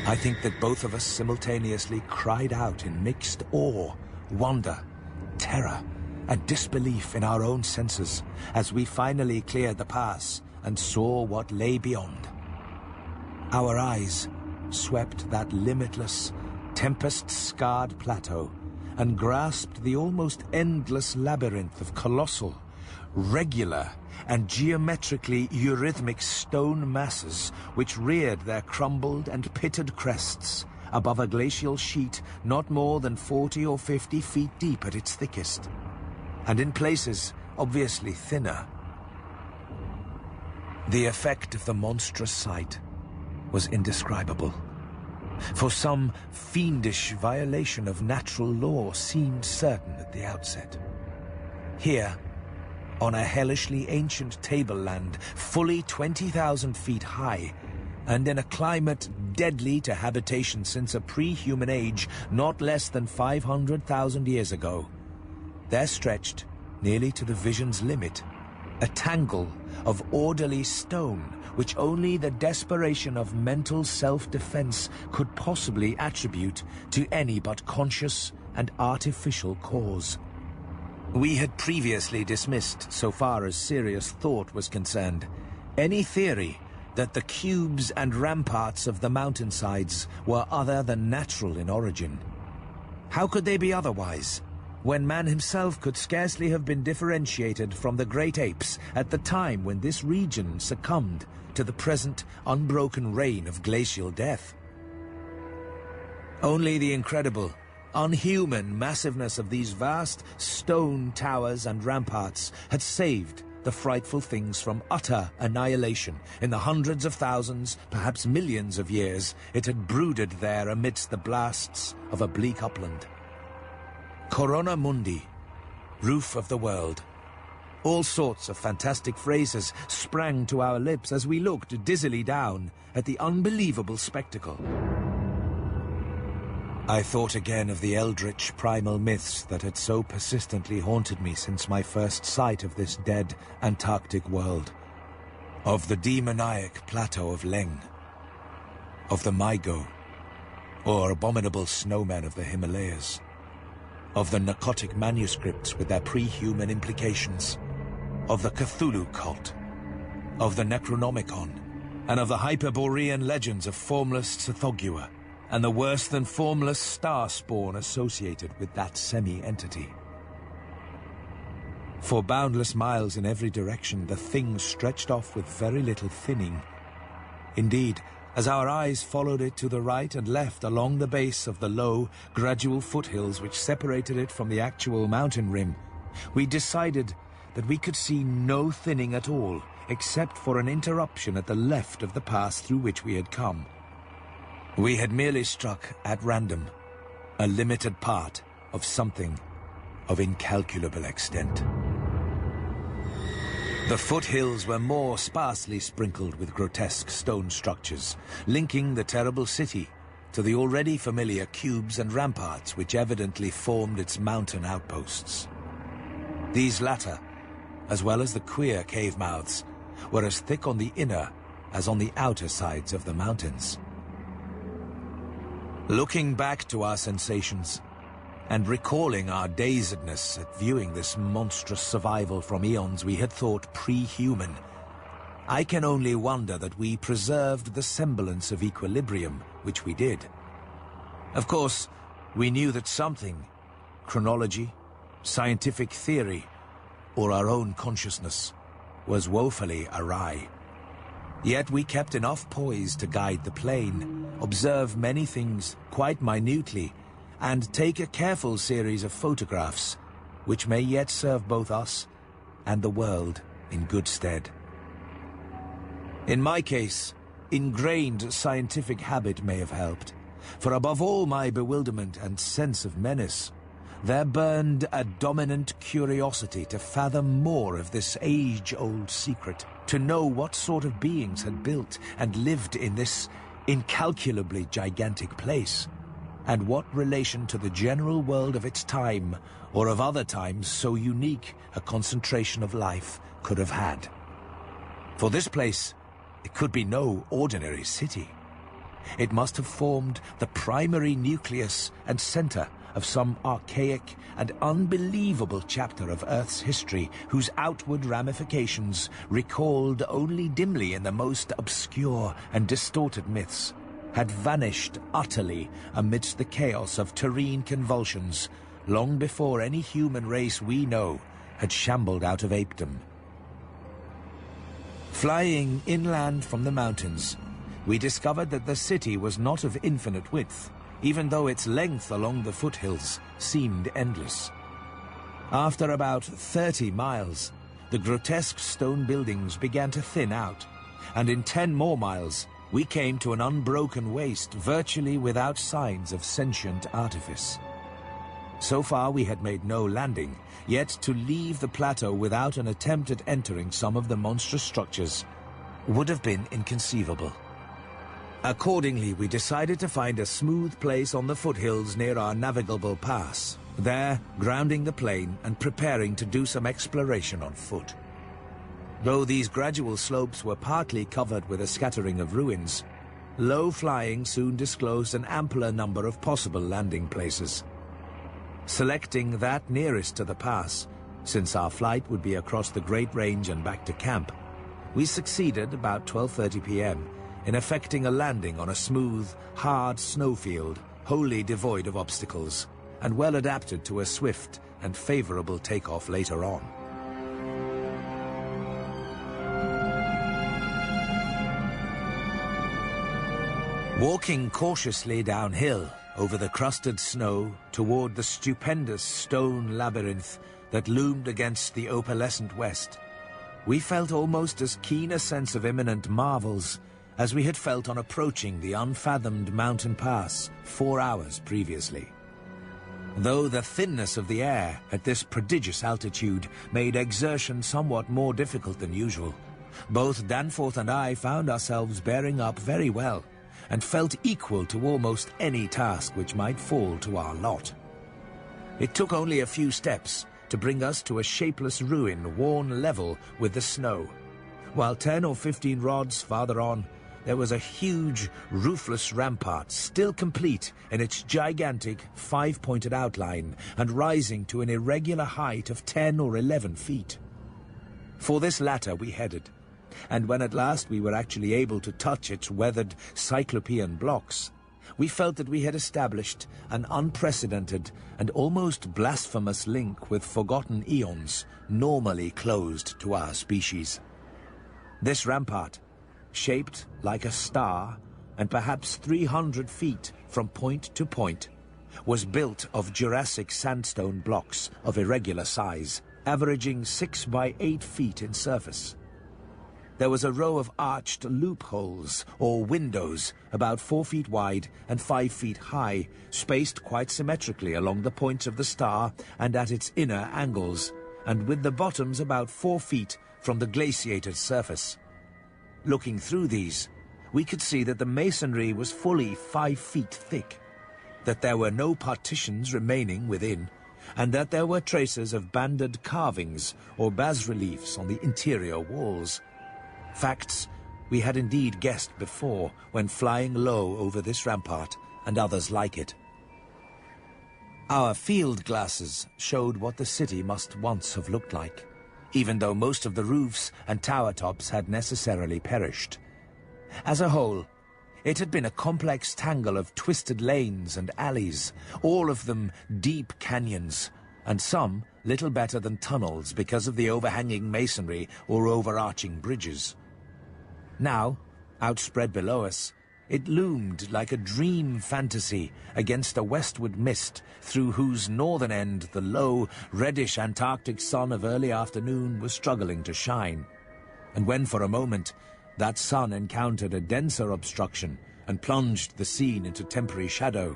I think that both of us simultaneously cried out in mixed awe, wonder, terror, and disbelief in our own senses as we finally cleared the pass and saw what lay beyond. Our eyes swept that limitless, tempest-scarred plateau and grasped the almost endless labyrinth of colossal, regular, and geometrically eurythmic stone masses which reared their crumbled and pitted crests above a glacial sheet not more than 40 or 50 feet deep at its thickest, and in places obviously thinner. The effect of the monstrous sight was indescribable, for some fiendish violation of natural law seemed certain at the outset. Here, on a hellishly ancient tableland fully 20,000 feet high, and in a climate deadly to habitation since a pre-human age not less than 500,000 years ago, there stretched, nearly to the vision's limit, a tangle of orderly stone which only the desperation of mental self-defense could possibly attribute to any but conscious and artificial cause. We had previously dismissed, so far as serious thought was concerned, any theory that the cubes and ramparts of the mountainsides were other than natural in origin. How could they be otherwise, when man himself could scarcely have been differentiated from the great apes at the time when this region succumbed to the present unbroken reign of glacial death? Only the incredible, unhuman massiveness of these vast stone towers and ramparts had saved the frightful things from utter annihilation in the hundreds of thousands, perhaps millions of years it had brooded there amidst the blasts of a bleak upland. Corona Mundi, roof of the world. All sorts of fantastic phrases sprang to our lips as we looked dizzily down at the unbelievable spectacle. I thought again of the eldritch primal myths that had so persistently haunted me since my first sight of this dead Antarctic world. Of the demoniac plateau of Leng. Of the Maigo, or abominable snowmen of the Himalayas. Of the narcotic manuscripts with their pre-human implications. Of the Cthulhu cult. Of the Necronomicon. And of the Hyperborean legends of formless Tsathoggua, and the worse-than-formless star spawn associated with that semi-entity. For boundless miles in every direction, the thing stretched off with very little thinning. Indeed, as our eyes followed it to the right and left along the base of the low, gradual foothills which separated it from the actual mountain rim, we decided that we could see no thinning at all, except for an interruption at the left of the pass through which we had come. We had merely struck, at random, a limited part of something of incalculable extent. The foothills were more sparsely sprinkled with grotesque stone structures, linking the terrible city to the already familiar cubes and ramparts which evidently formed its mountain outposts. These latter, as well as the queer cave mouths, were as thick on the inner as on the outer sides of the mountains. Looking back to our sensations, and recalling our dazedness at viewing this monstrous survival from eons we had thought pre-human, I can only wonder that we preserved the semblance of equilibrium, which we did. Of course, we knew that something, chronology, scientific theory, or our own consciousness, was woefully awry. Yet we kept enough poise to guide the plane, observe many things quite minutely, and take a careful series of photographs, which may yet serve both us and the world in good stead. In my case, ingrained scientific habit may have helped, for above all my bewilderment and sense of menace, there burned a dominant curiosity to fathom more of this age-old secret, to know what sort of beings had built and lived in this incalculably gigantic place, and what relation to the general world of its time, or of other times so unique a concentration of life could have had. For this place, it could be no ordinary city. It must have formed the primary nucleus and center of some archaic and unbelievable chapter of Earth's history whose outward ramifications, recalled only dimly in the most obscure and distorted myths, had vanished utterly amidst the chaos of terrene convulsions long before any human race we know had shambled out of apedom. Flying inland from the mountains, we discovered that the city was not of infinite width, even though its length along the foothills seemed endless. After about 30 miles, the grotesque stone buildings began to thin out, and in 10 more miles, we came to an unbroken waste virtually without signs of sentient artifice. So far we had made no landing, yet to leave the plateau without an attempt at entering some of the monstrous structures would have been inconceivable. Accordingly, we decided to find a smooth place on the foothills near our navigable pass, there grounding the plane and preparing to do some exploration on foot. Though these gradual slopes were partly covered with a scattering of ruins, low flying soon disclosed an ampler number of possible landing places. Selecting that nearest to the pass, since our flight would be across the Great Range and back to camp, We succeeded about 12:30 p.m. in effecting a landing on a smooth, hard snowfield, wholly devoid of obstacles, and well adapted to a swift and favorable takeoff later on. Walking cautiously downhill over the crusted snow toward the stupendous stone labyrinth that loomed against the opalescent west, we felt almost as keen a sense of imminent marvels as we had felt on approaching the unfathomed mountain pass 4 hours previously. Though the thinness of the air at this prodigious altitude made exertion somewhat more difficult than usual, both Danforth and I found ourselves bearing up very well, and felt equal to almost any task which might fall to our lot. It took only a few steps to bring us to a shapeless ruin worn level with the snow, while 10 or 15 rods farther on, there was a huge, roofless rampart, still complete in its gigantic, 5-pointed outline and rising to an irregular height of 10 or 11 feet. For this latter we headed, and when at last we were actually able to touch its weathered cyclopean blocks, we felt that we had established an unprecedented and almost blasphemous link with forgotten eons normally closed to our species. This rampart, shaped like a star and perhaps 300 feet from point to point, was built of Jurassic sandstone blocks of irregular size, averaging 6 by 8 feet in surface. There was a row of arched loopholes, or windows, about 4 feet wide and 5 feet high, spaced quite symmetrically along the points of the star and at its inner angles, and with the bottoms about 4 feet from the glaciated surface. Looking through these, we could see that the masonry was fully 5 feet thick, that there were no partitions remaining within, and that there were traces of banded carvings or bas-reliefs on the interior walls. Facts we had indeed guessed before when flying low over this rampart and others like it. Our field glasses showed what the city must once have looked like, even though most of the roofs and tower tops had necessarily perished. As a whole, it had been a complex tangle of twisted lanes and alleys, all of them deep canyons, and some little better than tunnels because of the overhanging masonry or overarching bridges. Now, outspread below us, it loomed like a dream fantasy against a westward mist through whose northern end the low, reddish Antarctic sun of early afternoon was struggling to shine. And when for a moment that sun encountered a denser obstruction and plunged the scene into temporary shadow,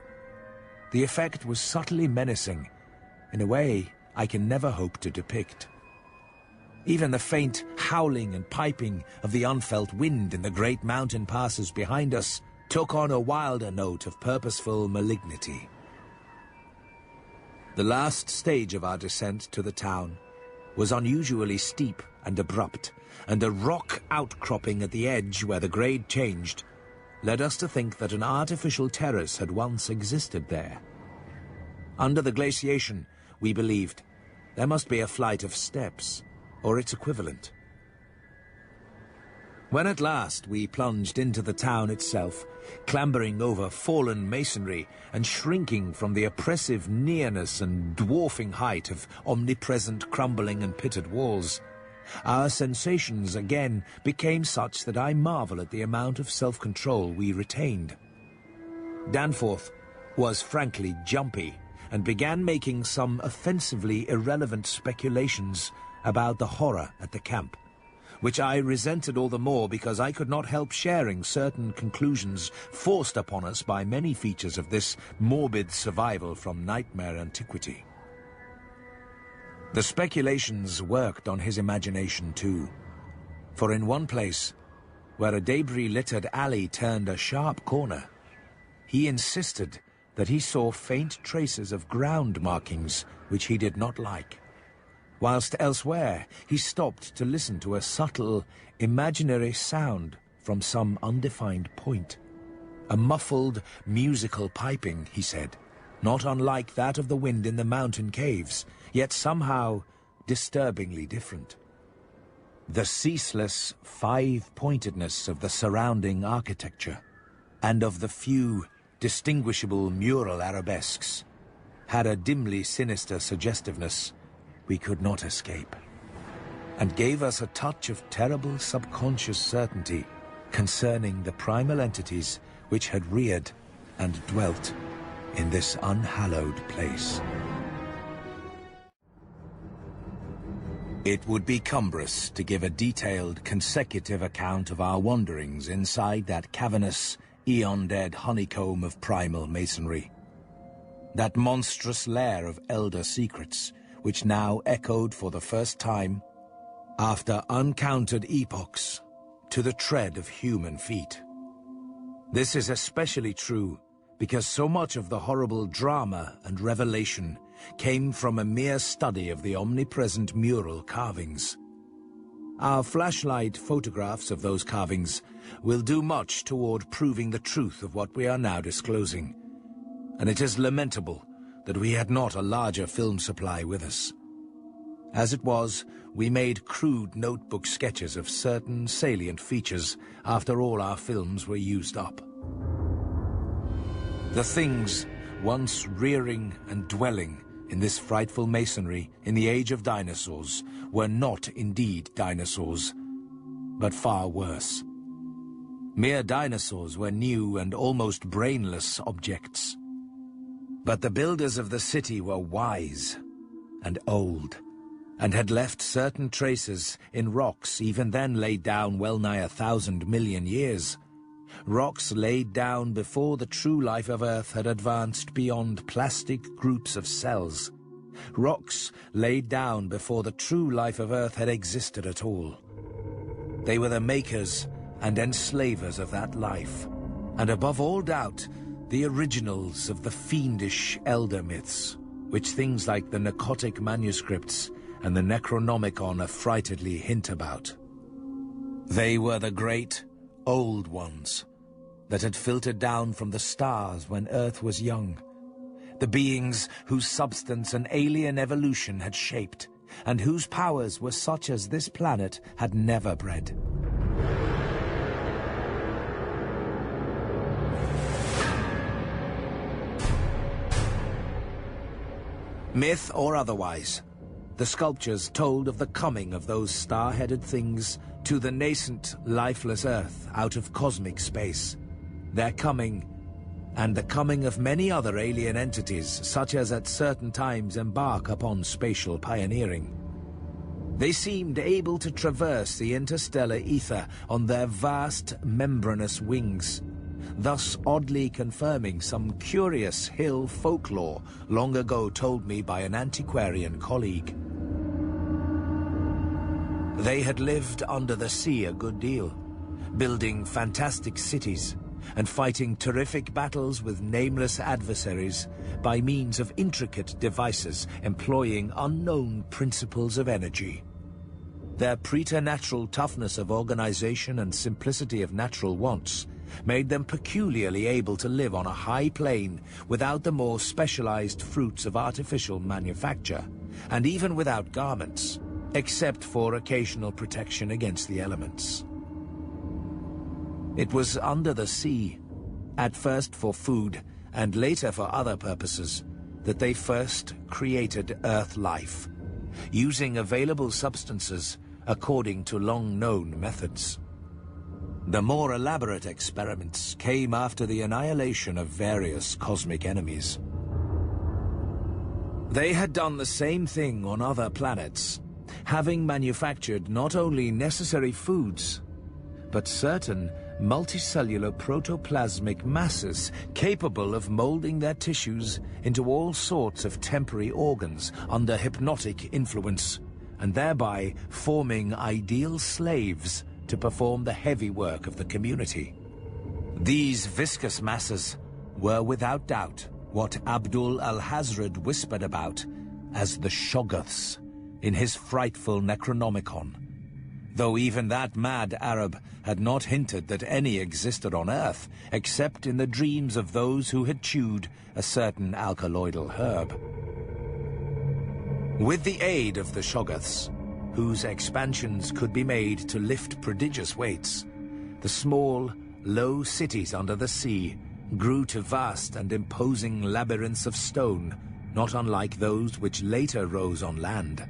the effect was subtly menacing, in a way I can never hope to depict. Even the faint howling and piping of the unfelt wind in the great mountain passes behind us took on a wilder note of purposeful malignity. The last stage of our descent to the town was unusually steep and abrupt, and a rock outcropping at the edge where the grade changed led us to think that an artificial terrace had once existed there. Under the glaciation, we believed, there must be a flight of steps, or its equivalent. When at last we plunged into the town itself, clambering over fallen masonry and shrinking from the oppressive nearness and dwarfing height of omnipresent crumbling and pitted walls, our sensations again became such that I marvel at the amount of self-control we retained. Danforth was frankly jumpy and began making some offensively irrelevant speculations about the horror at the camp, which I resented all the more because I could not help sharing certain conclusions forced upon us by many features of this morbid survival from nightmare antiquity. The speculations worked on his imagination too, for in one place, where a debris-littered alley turned a sharp corner, he insisted that he saw faint traces of ground markings which he did not like, whilst elsewhere he stopped to listen to a subtle, imaginary sound from some undefined point. A muffled, musical piping, he said, not unlike that of the wind in the mountain caves, yet somehow disturbingly different. The ceaseless five-pointedness of the surrounding architecture, and of the few distinguishable mural arabesques, had a dimly sinister suggestiveness we could not escape, and gave us a touch of terrible subconscious certainty concerning the primal entities which had reared and dwelt in this unhallowed place. It would be cumbrous to give a detailed, consecutive account of our wanderings inside that cavernous, eon-dead honeycomb of primal masonry. That monstrous lair of elder secrets, which now echoed for the first time, after uncounted epochs, to the tread of human feet. This is especially true because so much of the horrible drama and revelation came from a mere study of the omnipresent mural carvings. Our flashlight photographs of those carvings will do much toward proving the truth of what we are now disclosing, and it is lamentable that we had not a larger film supply with us. As it was, we made crude notebook sketches of certain salient features after all our films were used up. The things once rearing and dwelling in this frightful masonry in the age of dinosaurs were not indeed dinosaurs, but far worse. Mere dinosaurs were new and almost brainless objects. But the builders of the city were wise and old, and had left certain traces in rocks even then laid down well nigh 1,000 million years. Rocks laid down before the true life of Earth had advanced beyond plastic groups of cells. Rocks laid down before the true life of Earth had existed at all. They were the makers and enslavers of that life, and above all doubt, the originals of the fiendish elder myths, which things like the Narcotic manuscripts and the Necronomicon affrightedly hint about. They were the great, old ones that had filtered down from the stars when Earth was young, the beings whose substance an alien evolution had shaped, and whose powers were such as this planet had never bred. Myth or otherwise, the sculptures told of the coming of those star-headed things to the nascent, lifeless Earth out of cosmic space. Their coming, and the coming of many other alien entities, such as at certain times embark upon spatial pioneering. They seemed able to traverse the interstellar ether on their vast, membranous wings, thus oddly confirming some curious hill folklore long ago told me by an antiquarian colleague. They had lived under the sea a good deal, building fantastic cities and fighting terrific battles with nameless adversaries by means of intricate devices employing unknown principles of energy. Their preternatural toughness of organization and simplicity of natural wants made them peculiarly able to live on a high plane without the more specialized fruits of artificial manufacture, and even without garments, except for occasional protection against the elements. It was under the sea, at first for food and later for other purposes, that they first created Earth life, using available substances according to long-known methods. The more elaborate experiments came after the annihilation of various cosmic enemies. They had done the same thing on other planets, having manufactured not only necessary foods, but certain multicellular protoplasmic masses capable of molding their tissues into all sorts of temporary organs under hypnotic influence, and thereby forming ideal slaves to perform the heavy work of the community. These viscous masses were without doubt what Abdul al-Hazred whispered about as the Shoggoths in his frightful Necronomicon, though even that mad Arab had not hinted that any existed on Earth except in the dreams of those who had chewed a certain alkaloidal herb. With the aid of the Shoggoths, whose expansions could be made to lift prodigious weights, the small, low cities under the sea grew to vast and imposing labyrinths of stone, not unlike those which later rose on land.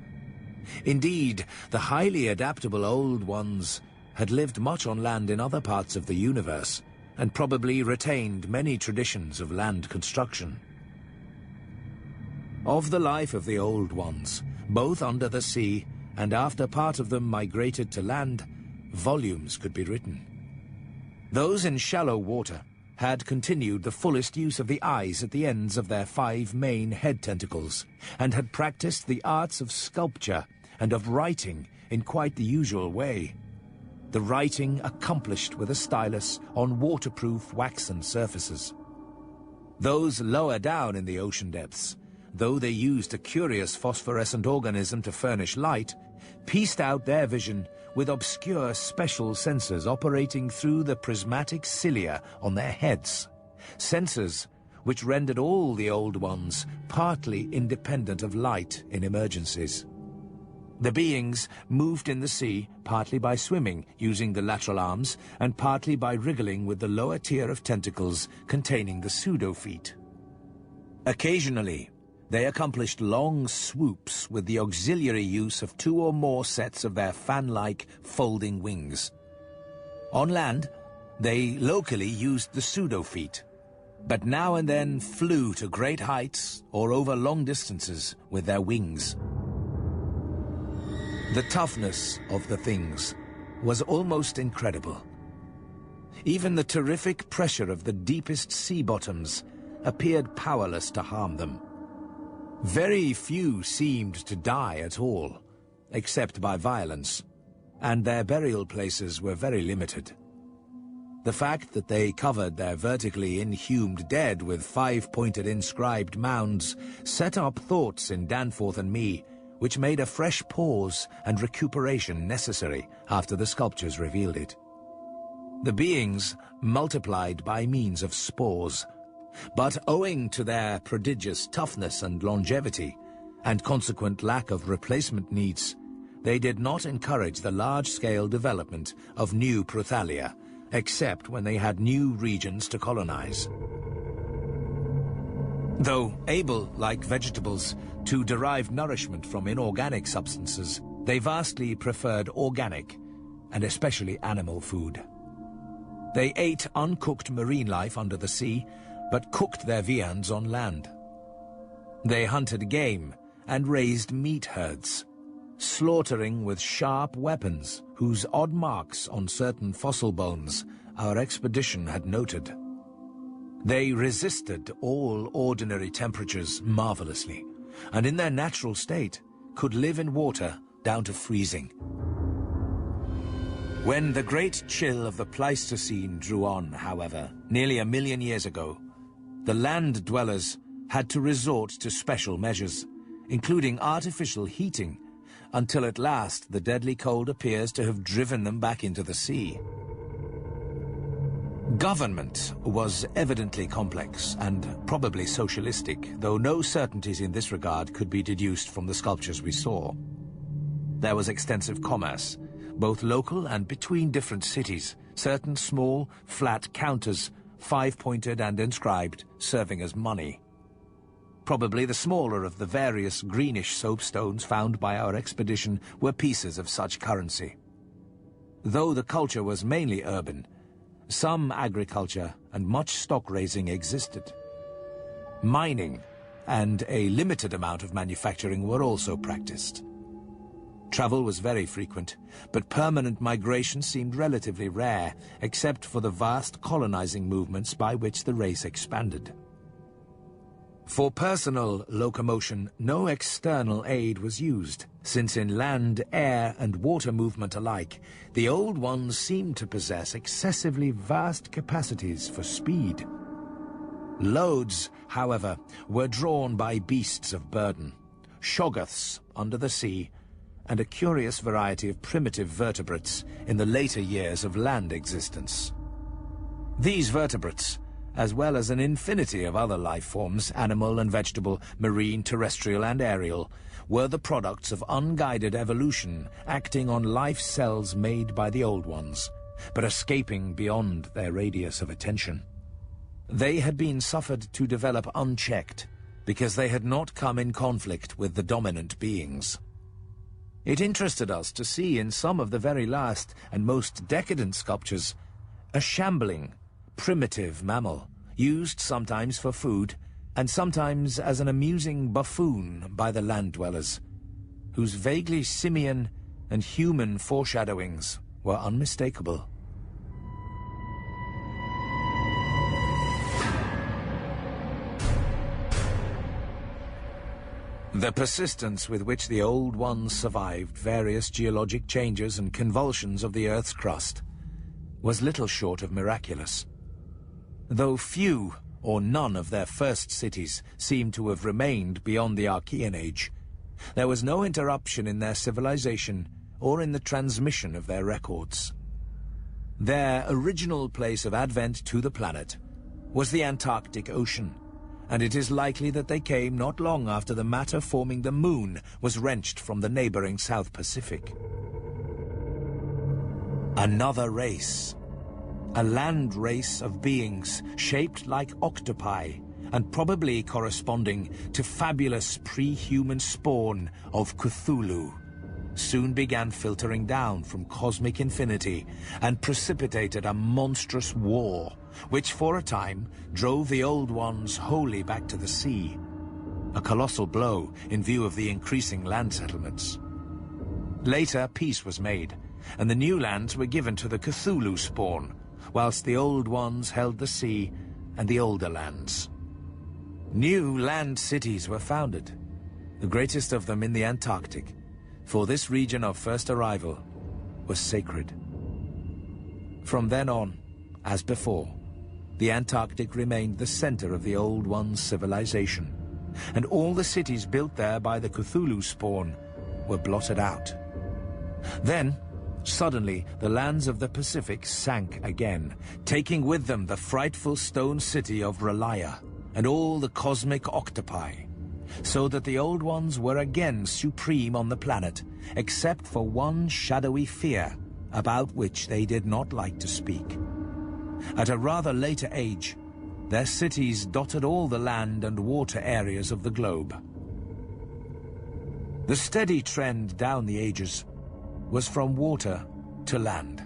Indeed, the highly adaptable Old Ones had lived much on land in other parts of the universe, and probably retained many traditions of land construction. Of the life of the Old Ones, both under the sea and after part of them migrated to land, volumes could be written. Those in shallow water had continued the fullest use of the eyes at the ends of their 5 main head tentacles, and had practiced the arts of sculpture and of writing in quite the usual way. The writing accomplished with a stylus on waterproof waxen surfaces. Those lower down in the ocean depths, though they used a curious phosphorescent organism to furnish light, pieced out their vision with obscure special sensors operating through the prismatic cilia on their heads, sensors which rendered all the Old Ones partly independent of light in emergencies. The beings moved in the sea partly by swimming using the lateral arms and partly by wriggling with the lower tier of tentacles containing the pseudo-feet. Occasionally, they accomplished long swoops with the auxiliary use of 2 or more sets of their fan-like folding wings. On land, they locally used the pseudo-feet, but now and then flew to great heights or over long distances with their wings. The toughness of the things was almost incredible. Even the terrific pressure of the deepest sea bottoms appeared powerless to harm them. Very few seemed to die at all, except by violence, and their burial places were very limited. The fact that they covered their vertically inhumed dead with 5-pointed inscribed mounds set up thoughts in Danforth and me, which made a fresh pause and recuperation necessary after the sculptures revealed it. The beings multiplied by means of spores, but owing to their prodigious toughness and longevity, and consequent lack of replacement needs, they did not encourage the large-scale development of new Prothalia, except when they had new regions to colonize. Though able, like vegetables, to derive nourishment from inorganic substances, they vastly preferred organic, and especially animal food. They ate uncooked marine life under the sea, but cooked their viands on land. They hunted game and raised meat herds, slaughtering with sharp weapons whose odd marks on certain fossil bones our expedition had noted. They resisted all ordinary temperatures marvelously, and in their natural state could live in water down to freezing. When the great chill of the Pleistocene drew on, however, nearly 1 million years ago, the land dwellers had to resort to special measures, including artificial heating, until at last the deadly cold appears to have driven them back into the sea. Government was evidently complex and probably socialistic, though no certainties in this regard could be deduced from the sculptures we saw. There was extensive commerce, both local and between different cities, certain small, flat counters, 5-pointed and inscribed, serving as money. Probably the smaller of the various greenish soapstones found by our expedition were pieces of such currency. Though the culture was mainly urban, some agriculture and much stock raising existed. Mining and a limited amount of manufacturing were also practiced. Travel was very frequent, but permanent migration seemed relatively rare, except for the vast colonizing movements by which the race expanded. For personal locomotion, no external aid was used, since in land, air, and water movement alike, the Old Ones seemed to possess excessively vast capacities for speed. Loads, however, were drawn by beasts of burden, shoggoths under the sea, and a curious variety of primitive vertebrates in the later years of land existence. These vertebrates, as well as an infinity of other life forms, animal and vegetable, marine, terrestrial and aerial, were the products of unguided evolution acting on life cells made by the Old Ones, but escaping beyond their radius of attention. They had been suffered to develop unchecked because they had not come in conflict with the dominant beings. It interested us to see in some of the very last and most decadent sculptures a shambling, primitive mammal, used sometimes for food and sometimes as an amusing buffoon by the land dwellers, whose vaguely simian and human foreshadowings were unmistakable. The persistence with which the Old Ones survived various geologic changes and convulsions of the Earth's crust was little short of miraculous. Though few or none of their first cities seemed to have remained beyond the Archean Age, there was no interruption in their civilization or in the transmission of their records. Their original place of advent to the planet was the Antarctic Ocean, and it is likely that they came not long after the matter forming the Moon was wrenched from the neighboring South Pacific. Another race. A land race of beings shaped like octopi and probably corresponding to fabulous pre-human spawn of Cthulhu, soon began filtering down from cosmic infinity and precipitated a monstrous war, which for a time drove the Old Ones wholly back to the sea. A colossal blow in view of the increasing land settlements. Later, peace was made, and the new lands were given to the Cthulhu spawn, whilst the Old Ones held the sea and the older lands. New land cities were founded, the greatest of them in the Antarctic, for this region of first arrival was sacred. From then on, as before, the Antarctic remained the center of the Old Ones' civilization, and all the cities built there by the Cthulhu spawn were blotted out. Then, suddenly, the lands of the Pacific sank again, taking with them the frightful stone city of Relaya and all the cosmic octopi, so that the Old Ones were again supreme on the planet, except for one shadowy fear about which they did not like to speak. At a rather later age, their cities dotted all the land and water areas of the globe. The steady trend down the ages was from water to land,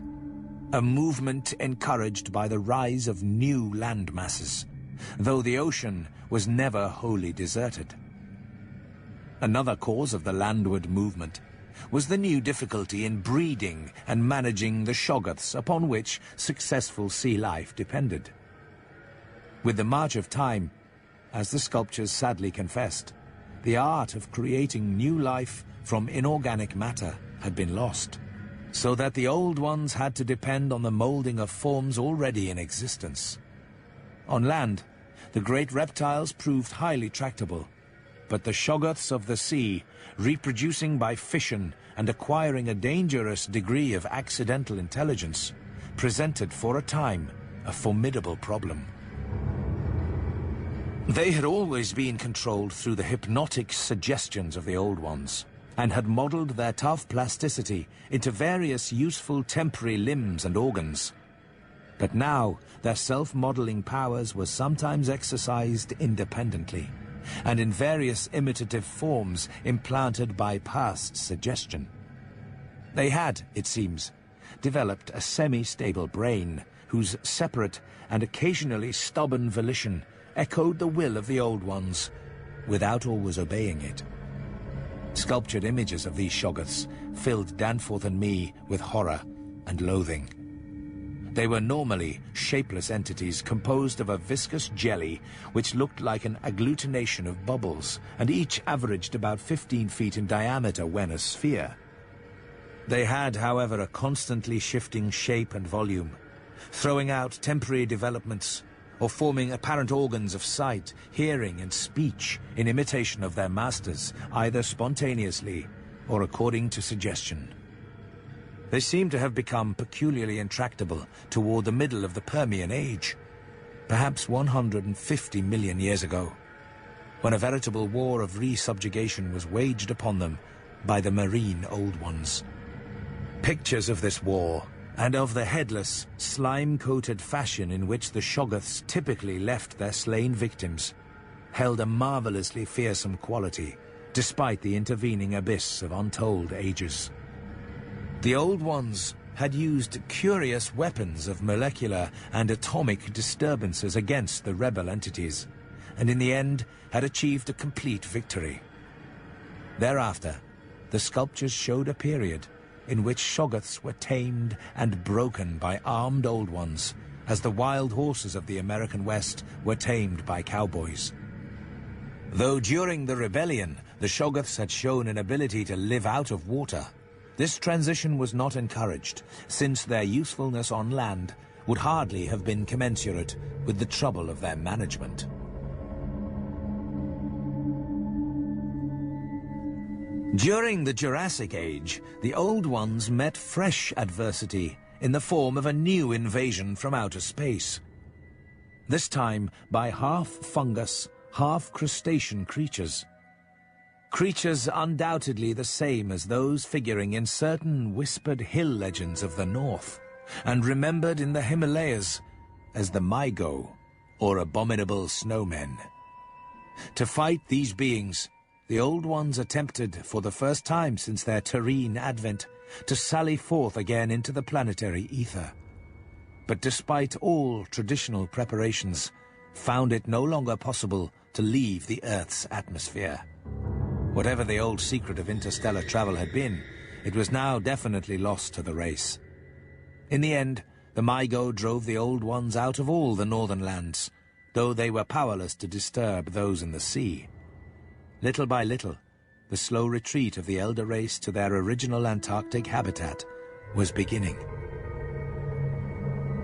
a movement encouraged by the rise of new land masses, though the ocean was never wholly deserted. Another cause of the landward movement was the new difficulty in breeding and managing the shoggoths upon which successful sea life depended. With the march of time, as the sculptures sadly confessed, the art of creating new life from inorganic matter had been lost, so that the Old Ones had to depend on the molding of forms already in existence. On land, the great reptiles proved highly tractable, but the shoggoths of the sea, reproducing by fission and acquiring a dangerous degree of accidental intelligence, presented for a time a formidable problem. They had always been controlled through the hypnotic suggestions of the Old Ones, and had modeled their tough plasticity into various useful temporary limbs and organs. But now their self-modeling powers were sometimes exercised independently, and in various imitative forms implanted by past suggestion. They had, it seems, developed a semi-stable brain whose separate and occasionally stubborn volition echoed the will of the Old Ones, without always obeying it. Sculptured images of these shoggoths filled Danforth and me with horror and loathing. They were normally shapeless entities composed of a viscous jelly which looked like an agglutination of bubbles, and each averaged about 15 feet in diameter when a sphere. They had, however, a constantly shifting shape and volume, throwing out temporary developments, or forming apparent organs of sight, hearing, and speech in imitation of their masters, either spontaneously or according to suggestion. They seem to have become peculiarly intractable toward the middle of the Permian Age. perhaps 150 million years ago, when a veritable war of resubjugation was waged upon them by the marine Old Ones. Pictures of this war, and of the headless, slime-coated fashion in which the Shoggoths typically left their slain victims, held a marvelously fearsome quality, despite the intervening abyss of untold ages. The Old Ones had used curious weapons of molecular and atomic disturbances against the rebel entities, and in the end had achieved a complete victory. Thereafter, the sculptures showed a period in which Shoggoths were tamed and broken by armed Old Ones, as the wild horses of the American West were tamed by cowboys. Though during the rebellion, the Shoggoths had shown an ability to live out of water, this transition was not encouraged, since their usefulness on land would hardly have been commensurate with the trouble of their management. During the Jurassic Age, the Old Ones met fresh adversity in the form of a new invasion from outer space. This time by half fungus, half crustacean creatures. Creatures undoubtedly the same as those figuring in certain whispered hill legends of the north, and remembered in the Himalayas as the Mygo, or abominable snowmen. To fight these beings, the Old Ones attempted, for the first time since their terrene advent, to sally forth again into the planetary ether. But despite all traditional preparations, found it no longer possible to leave the Earth's atmosphere. Whatever the old secret of interstellar travel had been, it was now definitely lost to the race. In the end, the Mygo drove the Old Ones out of all the northern lands, though they were powerless to disturb those in the sea. Little by little, the slow retreat of the elder race to their original Antarctic habitat was beginning.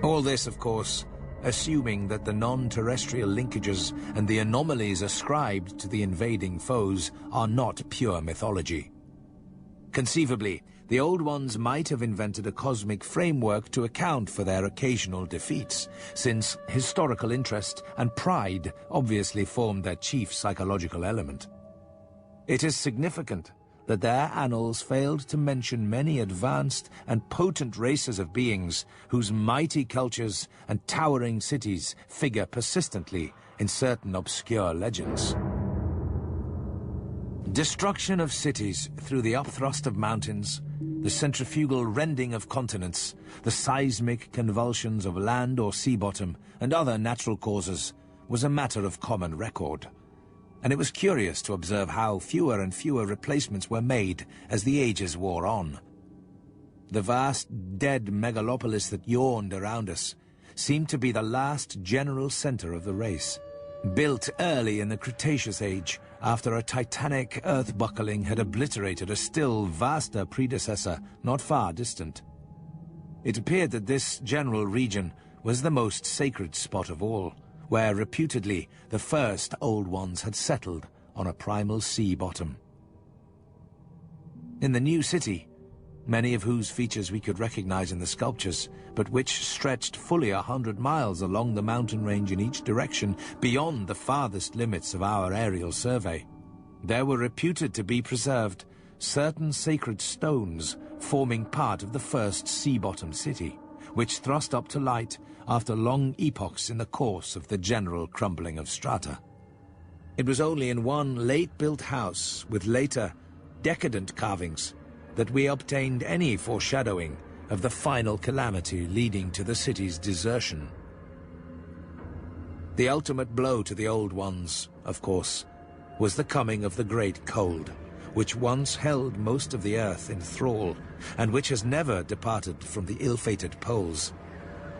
All this, of course, assuming that the non-terrestrial linkages and the anomalies ascribed to the invading foes are not pure mythology. Conceivably, the Old Ones might have invented a cosmic framework to account for their occasional defeats, since historical interest and pride obviously formed their chief psychological element. It is significant that their annals failed to mention many advanced and potent races of beings whose mighty cultures and towering cities figure persistently in certain obscure legends. Destruction of cities through the upthrust of mountains, the centrifugal rending of continents, the seismic convulsions of land or sea bottom, and other natural causes was a matter of common record. And it was curious to observe how fewer and fewer replacements were made as the ages wore on. The vast, dead megalopolis that yawned around us seemed to be the last general center of the race, built early in the Cretaceous Age after a titanic earth-buckling had obliterated a still vaster predecessor not far distant. It appeared that this general region was the most sacred spot of all, where reputedly the first Old Ones had settled on a primal sea bottom. In the new city, many of whose features we could recognize in the sculptures, but which stretched fully 100 miles along the mountain range in each direction beyond the farthest limits of our aerial survey, there were reputed to be preserved certain sacred stones forming part of the first sea-bottom city, which thrust up to light after long epochs in the course of the general crumbling of strata. It was only in one late-built house with later, decadent carvings that we obtained any foreshadowing of the final calamity leading to the city's desertion. The ultimate blow to the Old Ones, of course, was the coming of the Great Cold, which once held most of the Earth in thrall, and which has never departed from the ill-fated poles.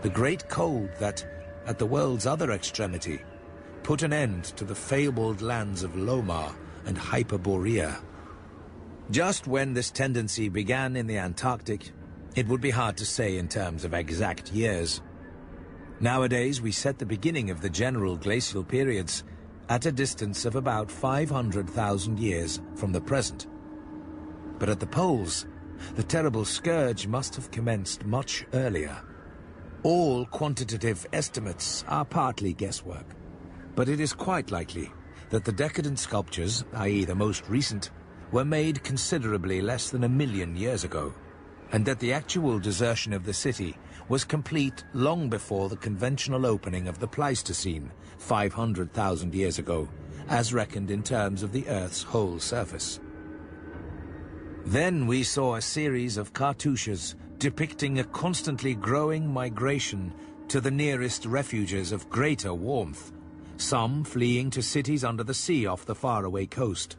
The Great Cold that, at the world's other extremity, put an end to the fabled lands of Lomar and Hyperborea. Just when this tendency began in the Antarctic, it would be hard to say in terms of exact years. Nowadays, we set the beginning of the general glacial periods at a distance of about 500,000 years from the present. But at the poles, the terrible scourge must have commenced much earlier. All quantitative estimates are partly guesswork, but it is quite likely that the decadent sculptures, i.e. the most recent, were made considerably less than 1 million years ago, and that the actual desertion of the city was complete long before the conventional opening of the Pleistocene, 500,000 years ago, as reckoned in terms of the Earth's whole surface. Then we saw a series of cartouches depicting a constantly growing migration to the nearest refuges of greater warmth, some fleeing to cities under the sea off the faraway coast,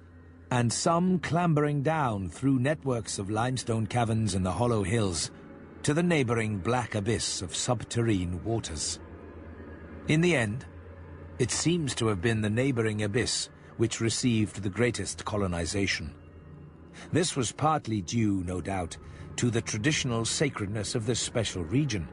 and some clambering down through networks of limestone caverns in the hollow hills to the neighboring black abyss of subterrane waters. In the end, it seems to have been the neighboring abyss which received the greatest colonization. This was partly due, no doubt, to the traditional sacredness of this special region,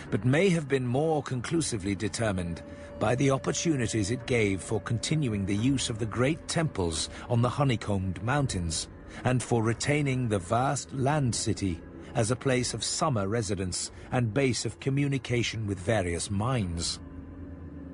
but may have been more conclusively determined by the opportunities it gave for continuing the use of the great temples on the honeycombed mountains, and for retaining the vast land city as a place of summer residence and base of communication with various mines.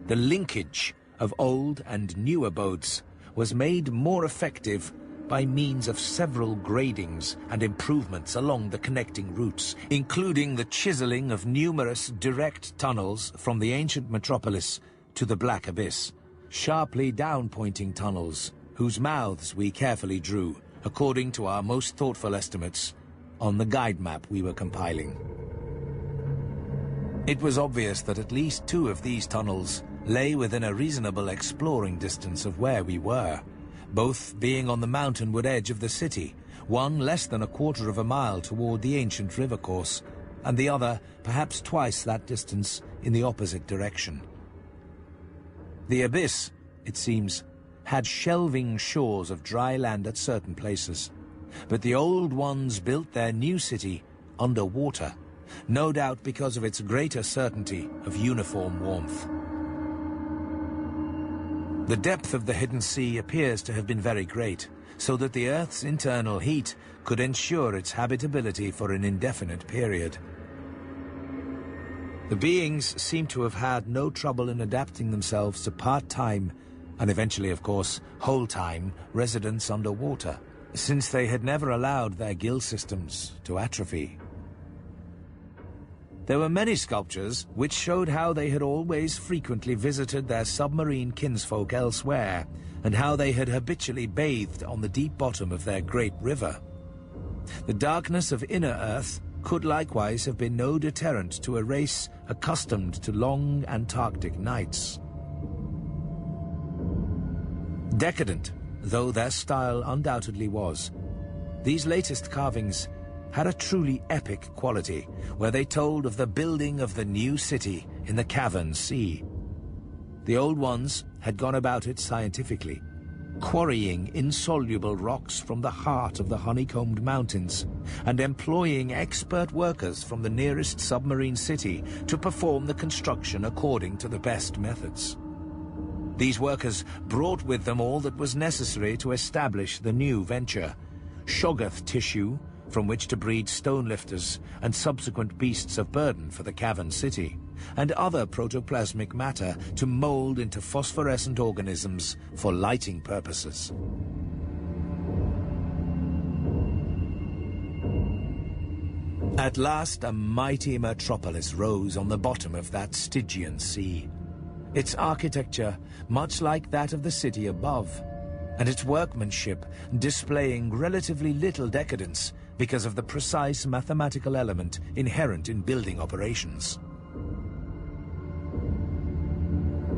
The linkage of old and new abodes was made more effective by means of several gradings and improvements along the connecting routes, including the chiseling of numerous direct tunnels from the ancient metropolis to the Black Abyss, sharply down-pointing tunnels whose mouths we carefully drew, according to our most thoughtful estimates, on the guide map we were compiling. It was obvious that at least 2 of these tunnels lay within a reasonable exploring distance of where we were, both being on the mountainward edge of the city, one less than 1/4 of a mile toward the ancient river course, and the other perhaps twice that distance in the opposite direction. The abyss, it seems, had shelving shores of dry land at certain places, but the old ones built their new city underwater, no doubt because of its greater certainty of uniform warmth. The depth of the hidden sea appears to have been very great, so that the Earth's internal heat could ensure its habitability for an indefinite period. The beings seem to have had no trouble in adapting themselves to part-time, and eventually, of course, whole-time residence underwater, since they had never allowed their gill systems to atrophy. There were many sculptures which showed how they had always frequently visited their submarine kinsfolk elsewhere, and how they had habitually bathed on the deep bottom of their great river. The darkness of inner Earth could likewise have been no deterrent to a race accustomed to long Antarctic nights. Decadent though their style undoubtedly was, these latest carvings had a truly epic quality, where they told of the building of the new city in the cavern sea. The old ones had gone about it scientifically, quarrying insoluble rocks from the heart of the honeycombed mountains, and employing expert workers from the nearest submarine city to perform the construction according to the best methods. These workers brought with them all that was necessary to establish the new venture: shoggoth tissue, from which to breed stone lifters and subsequent beasts of burden for the cavern city, and other protoplasmic matter to mold into phosphorescent organisms for lighting purposes. At last, a mighty metropolis rose on the bottom of that Stygian sea, its architecture much like that of the city above, and its workmanship displaying relatively little decadence because of the precise mathematical element inherent in building operations.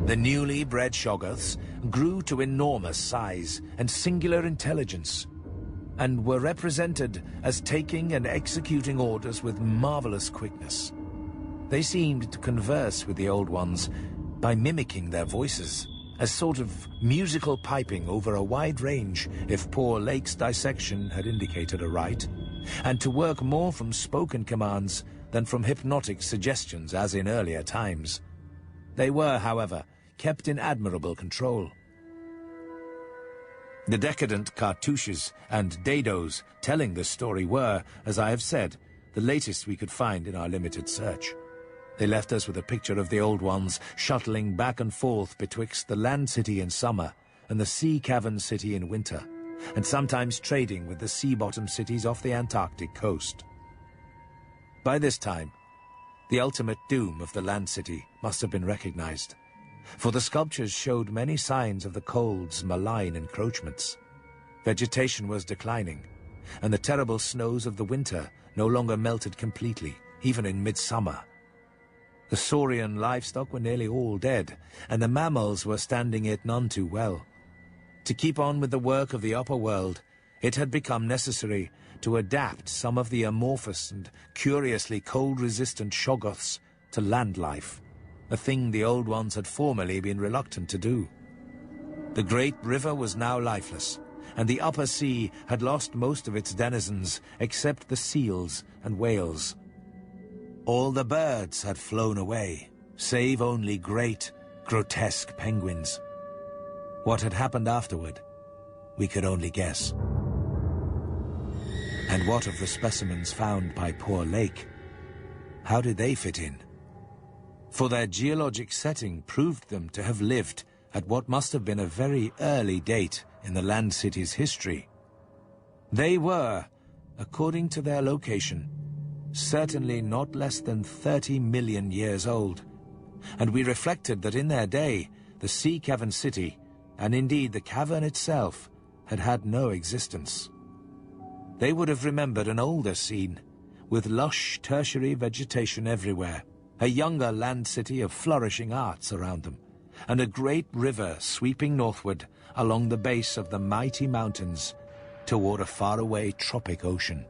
The newly bred shoggoths grew to enormous size and singular intelligence, and were represented as taking and executing orders with marvelous quickness. They seemed to converse with the old ones by mimicking their voices, a sort of musical piping over a wide range, if poor Lake's dissection had indicated aright, and to work more from spoken commands than from hypnotic suggestions as in earlier times. They were, however, kept in admirable control. The decadent cartouches and dados telling this story were, as I have said, the latest we could find in our limited search. They left us with a picture of the Old Ones shuttling back and forth betwixt the land city in summer and the sea cavern city in winter, and sometimes trading with the sea-bottom cities off the Antarctic coast. By this time, the ultimate doom of the land city must have been recognized, for the sculptures showed many signs of the cold's malign encroachments. Vegetation was declining, and the terrible snows of the winter no longer melted completely, even in midsummer. The saurian livestock were nearly all dead, and the mammals were standing it none too well. To keep on with the work of the upper world, it had become necessary to adapt some of the amorphous and curiously cold-resistant shoggoths to land life, a thing the Old Ones had formerly been reluctant to do. The great river was now lifeless, and the upper sea had lost most of its denizens except the seals and whales. All the birds had flown away, save only great, grotesque penguins. What had happened afterward, we could only guess. And what of the specimens found by Poor Lake? How did they fit in? For their geologic setting proved them to have lived at what must have been a very early date in the land city's history. They were, according to their location, certainly not less than 30 million years old, and we reflected that in their day, the sea cavern city, and indeed the cavern itself, had had no existence. They would have remembered an older scene, with lush tertiary vegetation everywhere, a younger land city of flourishing arts around them, and a great river sweeping northward along the base of the mighty mountains toward a faraway tropic ocean.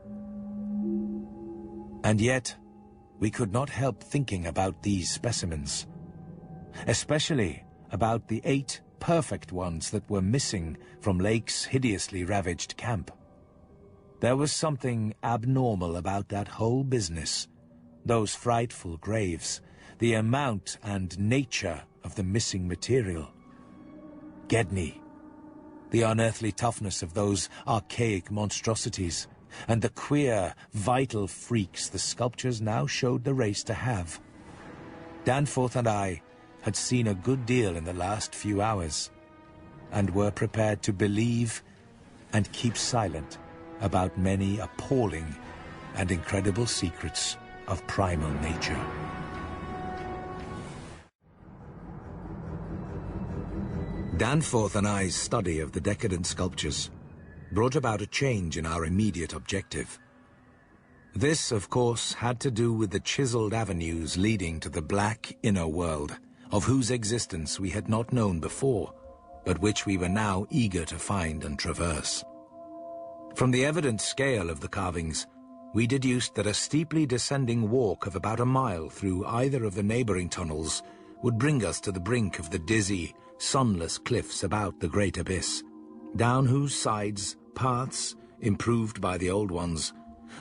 And yet, we could not help thinking about these specimens, especially about the 8 perfect ones that were missing from Lake's hideously ravaged camp. There was something abnormal about that whole business, those frightful graves, the amount and nature of the missing material. Gedney, the unearthly toughness of those archaic monstrosities, and the queer, vital freaks the sculptures now showed the race to have. Danforth and I had seen a good deal in the last few hours, and were prepared to believe and keep silent about many appalling and incredible secrets of primal nature. Danforth and I's study of the decadent sculptures brought about a change in our immediate objective. This, of course, had to do with the chiseled avenues leading to the black inner world, of whose existence we had not known before, but which we were now eager to find and traverse. From the evident scale of the carvings, we deduced that a steeply descending walk of about a mile through either of the neighboring tunnels would bring us to the brink of the dizzy, sunless cliffs about the great abyss, down whose sides paths, improved by the Old Ones,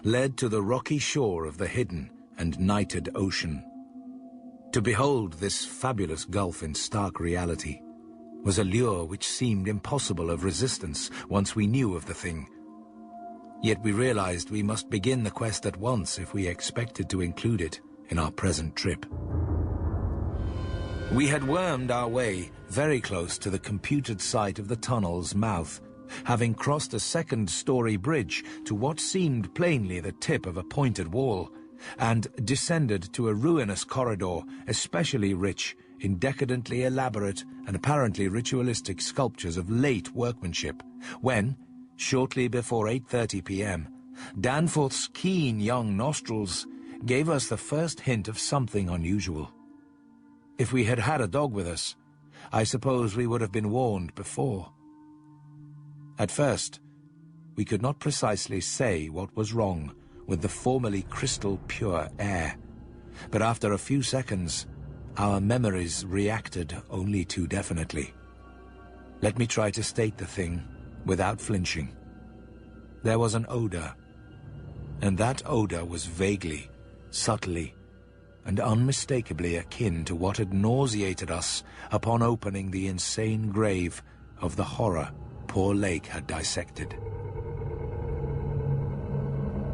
led to the rocky shore of the hidden and nighted ocean. To behold this fabulous gulf in stark reality was a lure which seemed impossible of resistance once we knew of the thing. Yet we realized we must begin the quest at once if we expected to include it in our present trip. We had wormed our way very close to the computed site of the tunnel's mouth, having crossed a second-story bridge to what seemed plainly the tip of a pointed wall, and descended to a ruinous corridor especially rich in decadently elaborate and apparently ritualistic sculptures of late workmanship, when, shortly before 8:30 p.m., Danforth's keen young nostrils gave us the first hint of something unusual. If we had had a dog with us, I suppose we would have been warned before. At first, we could not precisely say what was wrong with the formerly crystal-pure air, but after a few seconds, our memories reacted only too definitely. Let me try to state the thing without flinching. There was an odor, and that odor was vaguely, subtly, and unmistakably akin to what had nauseated us upon opening the insane grave of the horror Poor Lake had dissected.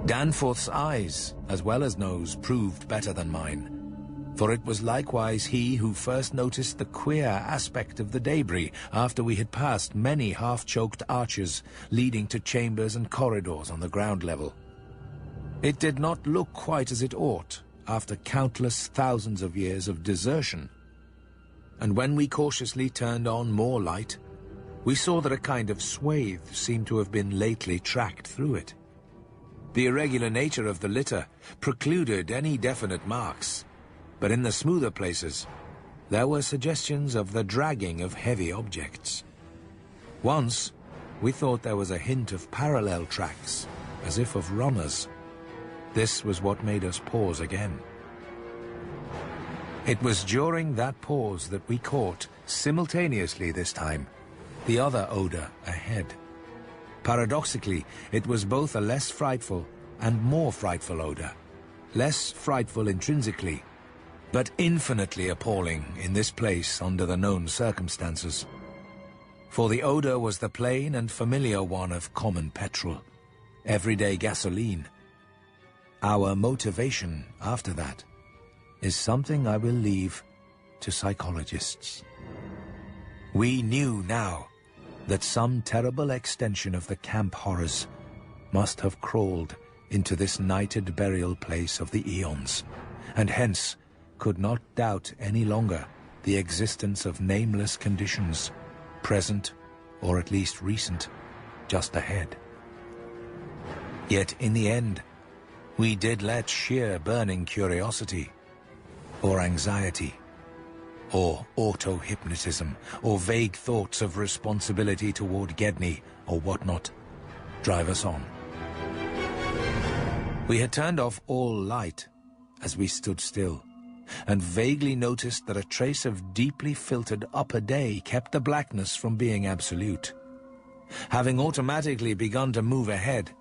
Danforth's eyes, as well as nose, proved better than mine. For it was likewise he who first noticed the queer aspect of the debris after we had passed many half-choked arches leading to chambers and corridors on the ground level. It did not look quite as it ought after countless thousands of years of desertion. And when we cautiously turned on more light, we saw that a kind of swathe seemed to have been lately tracked through it. The irregular nature of the litter precluded any definite marks, but in the smoother places, there were suggestions of the dragging of heavy objects. Once, we thought there was a hint of parallel tracks, as if of runners. This was what made us pause again. It was during that pause that we caught, simultaneously this time, the other odor ahead. Paradoxically, it was both a less frightful and more frightful odor. Less frightful intrinsically, but infinitely appalling in this place under the known circumstances. For the odor was the plain and familiar one of common petrol, everyday gasoline. Our motivation after that is something I will leave to psychologists. We knew now that some terrible extension of the camp horrors must have crawled into this nighted burial place of the eons, and hence could not doubt any longer the existence of nameless conditions, present, or at least recent, just ahead. Yet in the end, we did let sheer burning curiosity, or anxiety, or auto-hypnotism, or vague thoughts of responsibility toward Gedney, or whatnot, drive us on. We had turned off all light as we stood still, and vaguely noticed that a trace of deeply filtered upper day kept the blackness from being absolute. Having automatically begun to move ahead,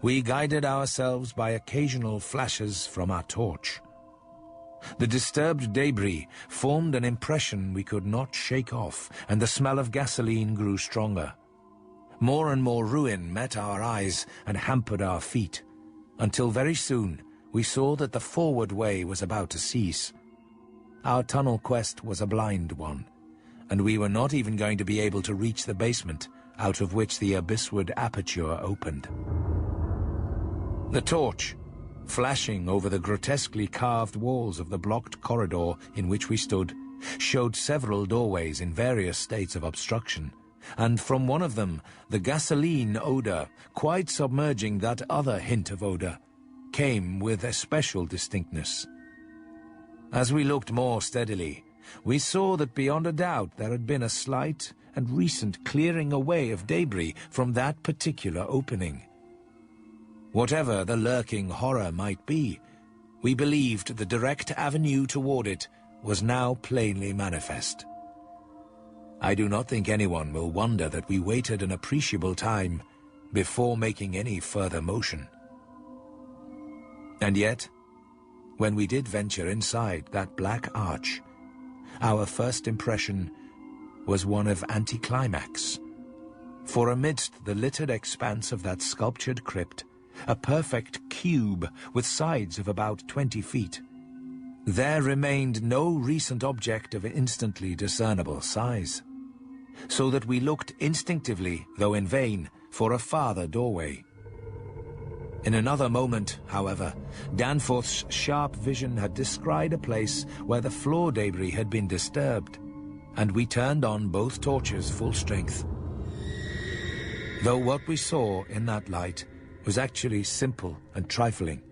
we guided ourselves by occasional flashes from our torch. The disturbed debris formed an impression we could not shake off, and the smell of gasoline grew stronger. More and more ruin met our eyes and hampered our feet, until very soon we saw that the forward way was about to cease. Our tunnel quest was a blind one, and we were not even going to be able to reach the basement out of which the abyssward aperture opened. The torch, flashing over the grotesquely carved walls of the blocked corridor in which we stood, showed several doorways in various states of obstruction, and from one of them the gasoline odor, quite submerging that other hint of odor, came with especial distinctness. As we looked more steadily, we saw that beyond a doubt there had been a slight and recent clearing away of debris from that particular opening. Whatever the lurking horror might be, we believed the direct avenue toward it was now plainly manifest. I do not think anyone will wonder that we waited an appreciable time before making any further motion. And yet, when we did venture inside that black arch, our first impression was one of anticlimax. For amidst the littered expanse of that sculptured crypt, a perfect cube with sides of about 20 feet, there remained no recent object of instantly discernible size, so that we looked instinctively, though in vain, for a farther doorway. In another moment, however, Danforth's sharp vision had descried a place where the floor debris had been disturbed, and we turned on both torches full strength. Though what we saw in that light was actually simple and trifling,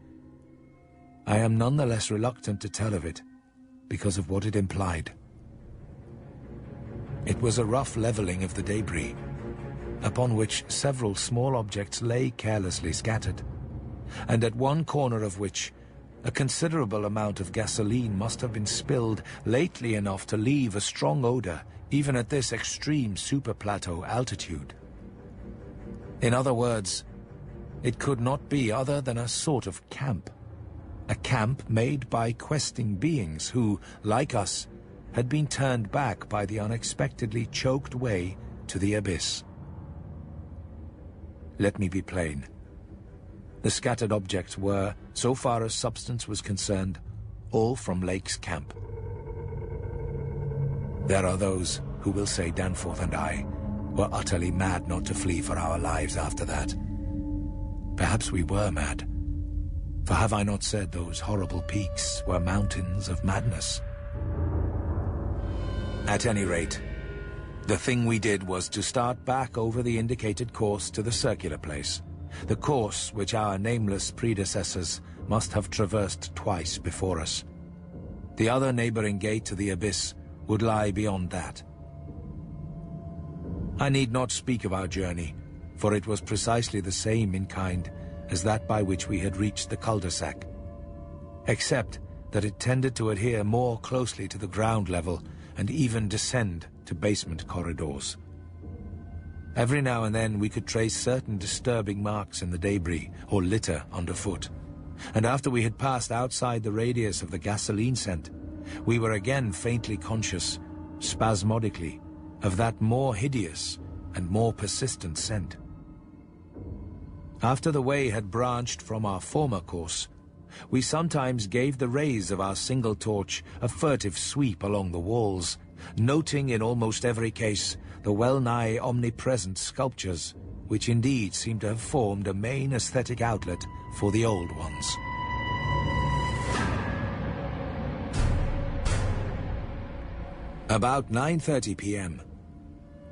I am nonetheless reluctant to tell of it because of what it implied. It was a rough leveling of the debris, upon which several small objects lay carelessly scattered, and at one corner of which a considerable amount of gasoline must have been spilled lately enough to leave a strong odor even at this extreme superplateau altitude. In other words, it could not be other than a sort of camp. A camp made by questing beings who, like us, had been turned back by the unexpectedly choked way to the abyss. Let me be plain. The scattered objects were, so far as substance was concerned, all from Lake's camp. There are those who will say Danforth and I were utterly mad not to flee for our lives after that. Perhaps we were mad, for have I not said those horrible peaks were mountains of madness? At any rate, the thing we did was to start back over the indicated course to the circular place, the course which our nameless predecessors must have traversed twice before us. The other neighboring gate to the abyss would lie beyond that. I need not speak of our journey, for it was precisely the same in kind as that by which we had reached the cul-de-sac, except that it tended to adhere more closely to the ground level and even descend to basement corridors. Every now and then we could trace certain disturbing marks in the debris or litter underfoot, and after we had passed outside the radius of the gasoline scent, we were again faintly conscious, spasmodically, of that more hideous and more persistent scent. After the way had branched from our former course, we sometimes gave the rays of our single torch a furtive sweep along the walls, noting in almost every case the well-nigh omnipresent sculptures, which indeed seemed to have formed a main aesthetic outlet for the old ones. About 9:30 p.m.,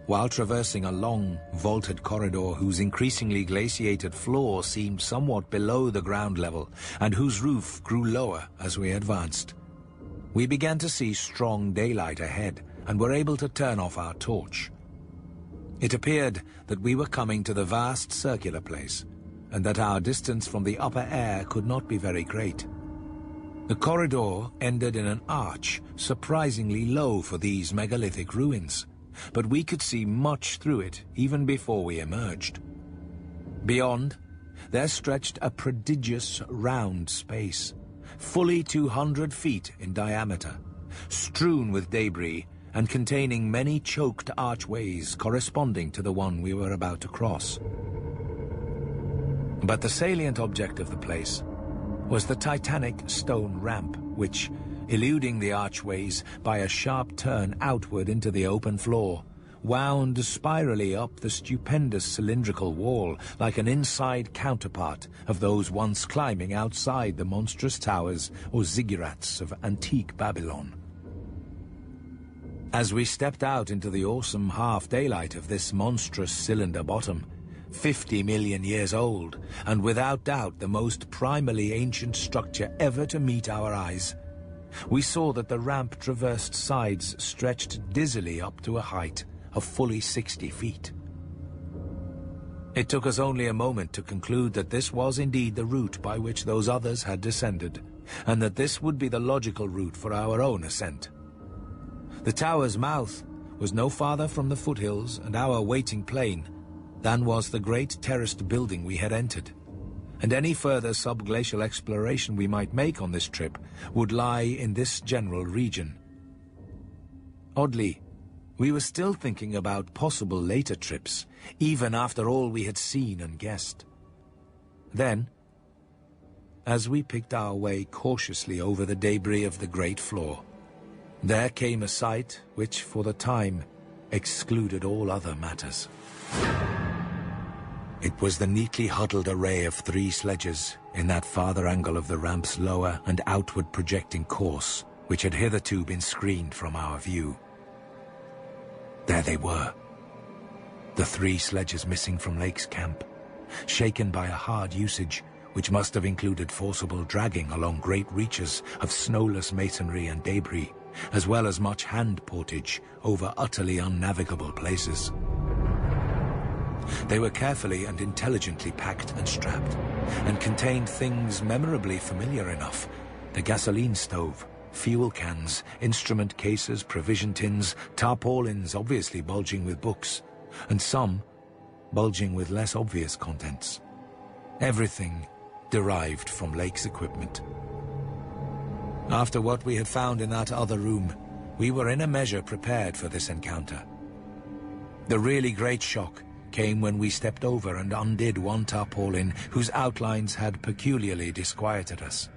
while traversing a long, vaulted corridor whose increasingly glaciated floor seemed somewhat below the ground level and whose roof grew lower as we advanced, we began to see strong daylight ahead and were able to turn off our torch. It appeared that we were coming to the vast circular place, and that our distance from the upper air could not be very great. The corridor ended in an arch, surprisingly low for these megalithic ruins, but we could see much through it even before we emerged. Beyond, there stretched a prodigious round space, fully 200 feet in diameter, strewn with debris and containing many choked archways corresponding to the one we were about to cross. But the salient object of the place was the titanic stone ramp, which, eluding the archways by a sharp turn outward into the open floor, wound spirally up the stupendous cylindrical wall like an inside counterpart of those once climbing outside the monstrous towers or ziggurats of antique Babylon. As we stepped out into the awesome half-daylight of this monstrous cylinder bottom, 50 million years old, and without doubt the most primally ancient structure ever to meet our eyes, we saw that the ramp traversed sides stretched dizzily up to a height of fully 60 feet. It took us only a moment to conclude that this was indeed the route by which those others had descended, and that this would be the logical route for our own ascent. The tower's mouth was no farther from the foothills and our waiting plane than was the great terraced building we had entered, and any further subglacial exploration we might make on this trip would lie in this general region. Oddly, we were still thinking about possible later trips, even after all we had seen and guessed. Then, as we picked our way cautiously over the debris of the great floor, there came a sight which, for the time, excluded all other matters. It was the neatly huddled array of 3 sledges in that farther angle of the ramp's lower and outward projecting course, which had hitherto been screened from our view. There they were, the 3 sledges missing from Lake's camp, shaken by a hard usage which must have included forcible dragging along great reaches of snowless masonry and debris, as well as much hand portage over utterly unnavigable places. They were carefully and intelligently packed and strapped, and contained things memorably familiar enough: the gasoline stove, fuel cans, instrument cases, provision tins, tarpaulins obviously bulging with books, and some bulging with less obvious contents. Everything derived from Lake's equipment. After what we had found in that other room, we were in a measure prepared for this encounter. The really great shock came when we stepped over and undid one tarpaulin whose outlines had peculiarly disquieted us.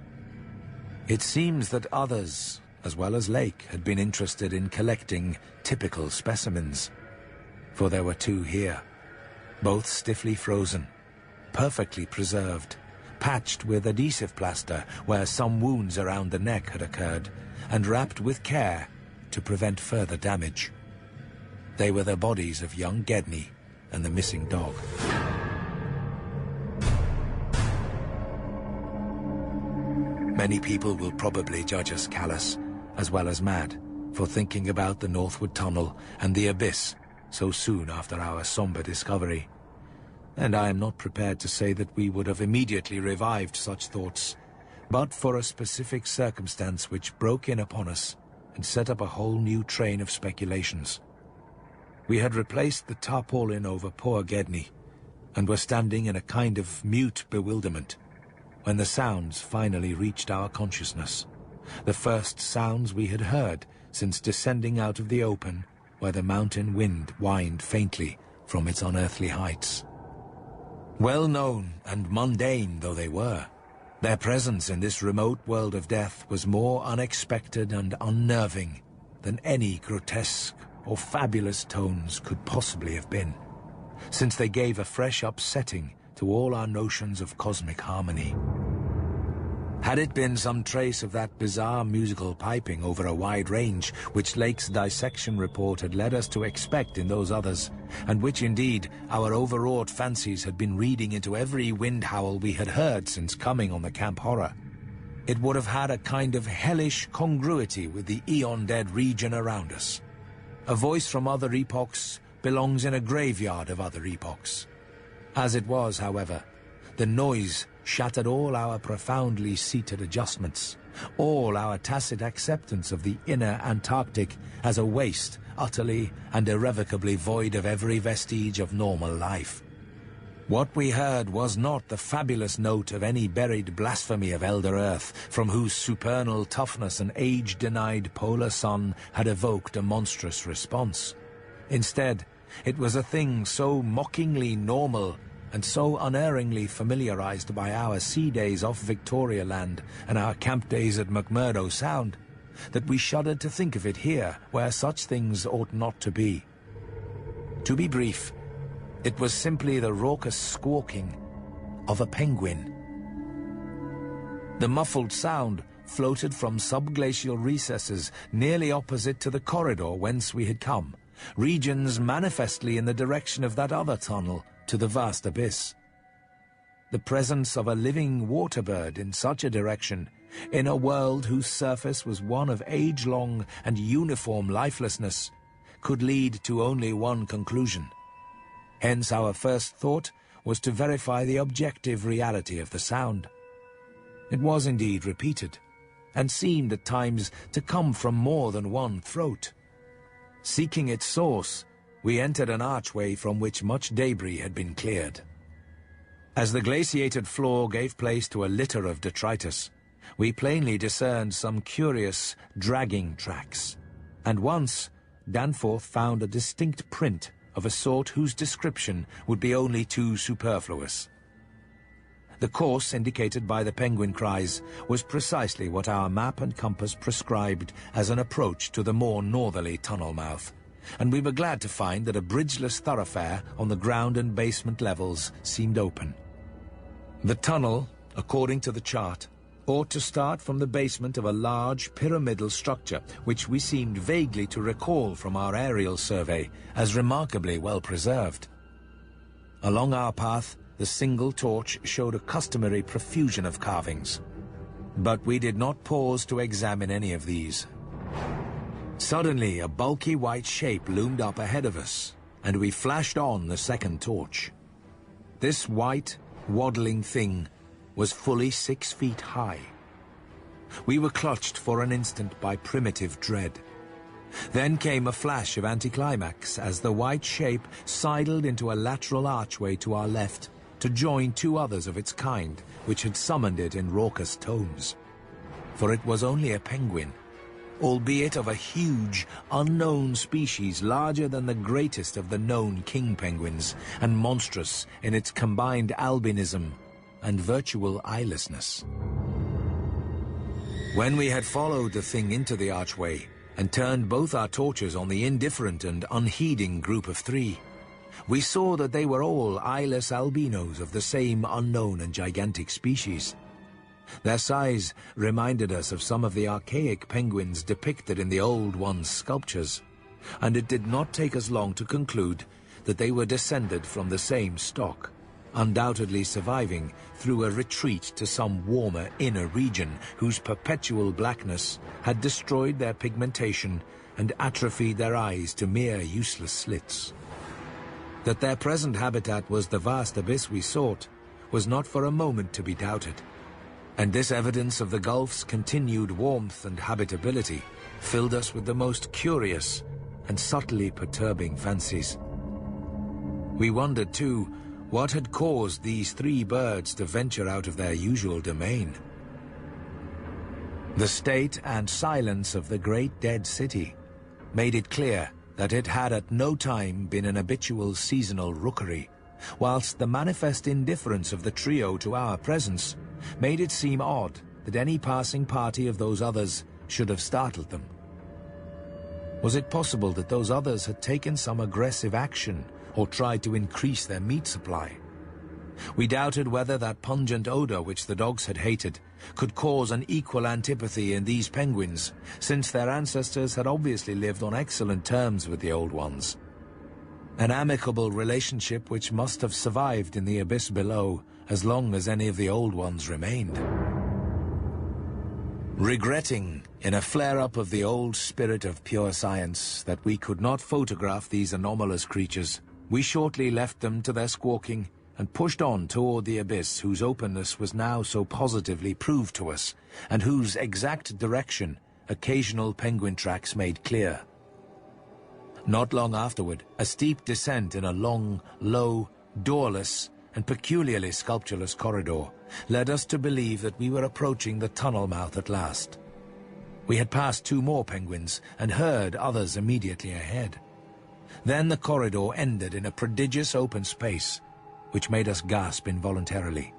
It seems that others, as well as Lake, had been interested in collecting typical specimens. For there were two here, both stiffly frozen, perfectly preserved, patched with adhesive plaster where some wounds around the neck had occurred, and wrapped with care to prevent further damage. They were the bodies of young Gedney and the missing dog. Many people will probably judge us callous, as well as mad, for thinking about the Northward Tunnel and the abyss so soon after our somber discovery. And I am not prepared to say that we would have immediately revived such thoughts, but for a specific circumstance which broke in upon us and set up a whole new train of speculations. We had replaced the tarpaulin over poor Gedney, and were standing in a kind of mute bewilderment, when the sounds finally reached our consciousness. The first sounds we had heard since descending out of the open where the mountain wind whined faintly from its unearthly heights. Well known and mundane though they were, their presence in this remote world of death was more unexpected and unnerving than any grotesque or fabulous tones could possibly have been, since they gave a fresh upsetting to all our notions of cosmic harmony. Had it been some trace of that bizarre musical piping over a wide range which Lake's dissection report had led us to expect in those others, and which indeed our overwrought fancies had been reading into every wind howl we had heard since coming on the Camp Horror, it would have had a kind of hellish congruity with the eon-dead region around us. A voice from other epochs belongs in a graveyard of other epochs. As it was, however, the noise shattered all our profoundly seated adjustments, all our tacit acceptance of the inner Antarctic as a waste utterly and irrevocably void of every vestige of normal life. What we heard was not the fabulous note of any buried blasphemy of Elder Earth, from whose supernal toughness an age-denied polar sun had evoked a monstrous response. Instead, it was a thing so mockingly normal and so unerringly familiarized by our sea days off Victoria Land and our camp days at McMurdo Sound, that we shuddered to think of it here, where such things ought not to be. To be brief, it was simply the raucous squawking of a penguin. The muffled sound floated from subglacial recesses nearly opposite to the corridor whence we had come, regions manifestly in the direction of that other tunnel to the vast abyss. The presence of a living waterbird in such a direction, in a world whose surface was one of age-long and uniform lifelessness, could lead to only one conclusion. Hence our first thought was to verify the objective reality of the sound. It was indeed repeated, and seemed at times to come from more than one throat. Seeking its source, we entered an archway from which much debris had been cleared. As the glaciated floor gave place to a litter of detritus, we plainly discerned some curious dragging tracks, and once Danforth found a distinct print of a sort whose description would be only too superfluous. The course indicated by the penguin cries was precisely what our map and compass prescribed as an approach to the more northerly tunnel mouth, and we were glad to find that a bridgeless thoroughfare on the ground and basement levels seemed open. The tunnel, according to the chart, ought to start from the basement of a large pyramidal structure, which we seemed vaguely to recall from our aerial survey as remarkably well preserved. Along our path, the single torch showed a customary profusion of carvings, but we did not pause to examine any of these. Suddenly, a bulky white shape loomed up ahead of us, and we flashed on the second torch. This white, waddling thing was fully 6 feet high. We were clutched for an instant by primitive dread. Then came a flash of anticlimax as the white shape sidled into a lateral archway to our left to join two others of its kind, which had summoned it in raucous tones. For it was only a penguin, albeit of a huge, unknown species larger than the greatest of the known king penguins, and monstrous in its combined albinism and virtual eyelessness. When we had followed the thing into the archway and turned both our torches on the indifferent and unheeding group of three, we saw that they were all eyeless albinos of the same unknown and gigantic species. Their size reminded us of some of the archaic penguins depicted in the Old One's sculptures, and it did not take us long to conclude that they were descended from the same stock, undoubtedly surviving through a retreat to some warmer inner region whose perpetual blackness had destroyed their pigmentation and atrophied their eyes to mere useless slits. That their present habitat was the vast abyss we sought was not for a moment to be doubted, and this evidence of the gulf's continued warmth and habitability filled us with the most curious and subtly perturbing fancies. We wondered, too, what had caused these three birds to venture out of their usual domain. The state and silence of the great dead city made it clear that it had at no time been an habitual seasonal rookery, whilst the manifest indifference of the trio to our presence made it seem odd that any passing party of those others should have startled them. Was it possible that those others had taken some aggressive action or tried to increase their meat supply? We doubted whether that pungent odor which the dogs had hated could cause an equal antipathy in these penguins, since their ancestors had obviously lived on excellent terms with the Old Ones. An amicable relationship which must have survived in the abyss below as long as any of the Old Ones remained. Regretting, in a flare-up of the old spirit of pure science, that we could not photograph these anomalous creatures, we shortly left them to their squawking and pushed on toward the abyss whose openness was now so positively proved to us, and whose exact direction occasional penguin tracks made clear. Not long afterward, a steep descent in a long, low, doorless, and peculiarly sculptureless corridor led us to believe that we were approaching the tunnel mouth at last. We had passed two more penguins and heard others immediately ahead. Then the corridor ended in a prodigious open space, which made us gasp involuntarily.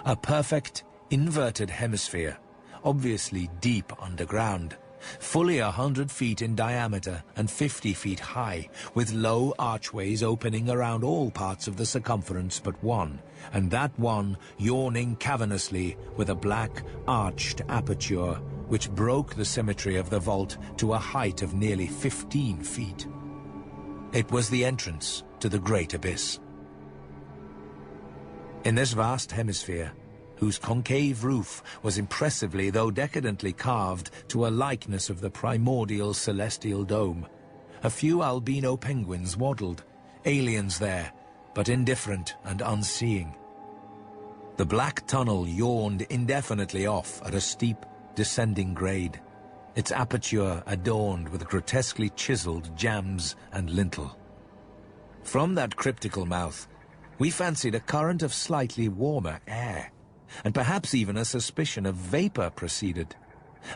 A perfect, inverted hemisphere, obviously deep underground, fully 100 feet in diameter and 50 feet high, with low archways opening around all parts of the circumference but one, and that one yawning cavernously with a black, arched aperture which broke the symmetry of the vault to a height of nearly 15 feet. It was the entrance to the great abyss. In this vast hemisphere, whose concave roof was impressively though decadently carved to a likeness of the primordial celestial dome, a few albino penguins waddled, aliens there, but indifferent and unseeing. The black tunnel yawned indefinitely off at a steep, descending grade, its aperture adorned with grotesquely chiseled jambs and lintel. From that cryptical mouth, we fancied a current of slightly warmer air, and perhaps even a suspicion of vapor proceeded,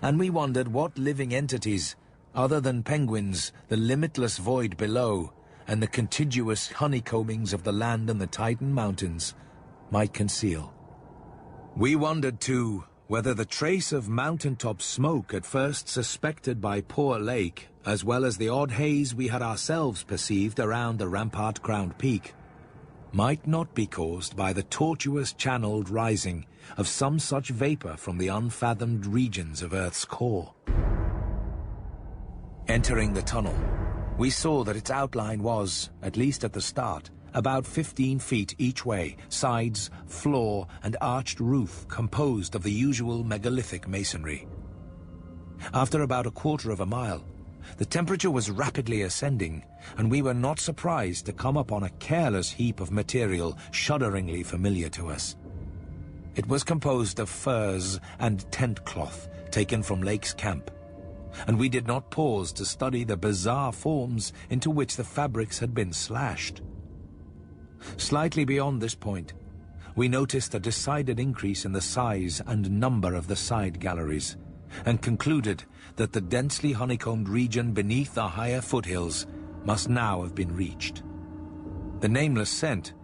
and we wondered what living entities, other than penguins, the limitless void below, and the contiguous honeycombings of the land and the Titan Mountains, might conceal. We wondered, too, whether the trace of mountaintop smoke at first suspected by Poor Lake, as well as the odd haze we had ourselves perceived around the rampart-crowned peak, might not be caused by the tortuous channeled rising of some such vapor from the unfathomed regions of Earth's core. Entering the tunnel, we saw that its outline was, at least at the start, about 15 feet each way, sides, floor, and arched roof composed of the usual megalithic masonry. After about a quarter of a mile, the temperature was rapidly ascending, and we were not surprised to come upon a careless heap of material shudderingly familiar to us. It was composed of furs and tent cloth taken from Lake's camp, and we did not pause to study the bizarre forms into which the fabrics had been slashed. Slightly beyond this point, we noticed a decided increase in the size and number of the side galleries, and concluded that the densely honeycombed region beneath the higher foothills must now have been reached. The nameless scent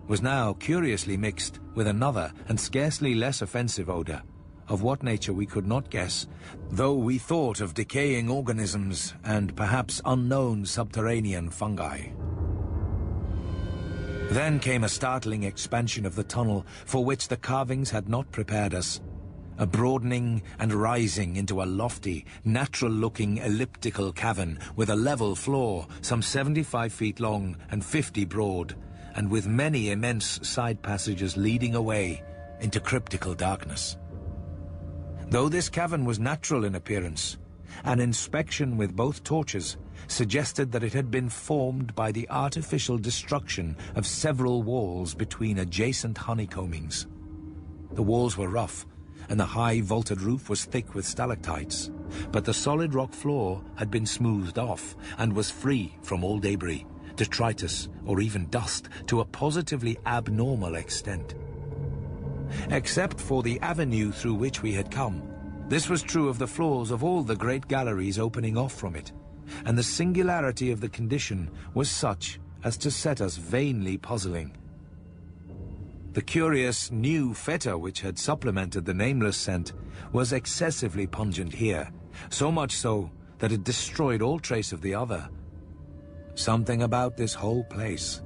was now curiously mixed with another and scarcely less offensive odor, of what nature we could not guess, though we thought of decaying organisms and perhaps unknown subterranean fungi. Then came a startling expansion of the tunnel for which the carvings had not prepared us. A broadening and rising into a lofty, natural-looking elliptical cavern with a level floor some 75 feet long and 50 broad, and with many immense side passages leading away into cryptical darkness. Though this cavern was natural in appearance, an inspection with both torches suggested that it had been formed by the artificial destruction of several walls between adjacent honeycombings. The walls were rough, and the high vaulted roof was thick with stalactites, but the solid rock floor had been smoothed off and was free from all debris, detritus, or even dust to a positively abnormal extent. Except for the avenue through which we had come, this was true of the floors of all the great galleries opening off from it, and the singularity of the condition was such as to set us vainly puzzling. The curious new fetor which had supplemented the nameless scent was excessively pungent here, so much so that it destroyed all trace of the other. Something about this whole place,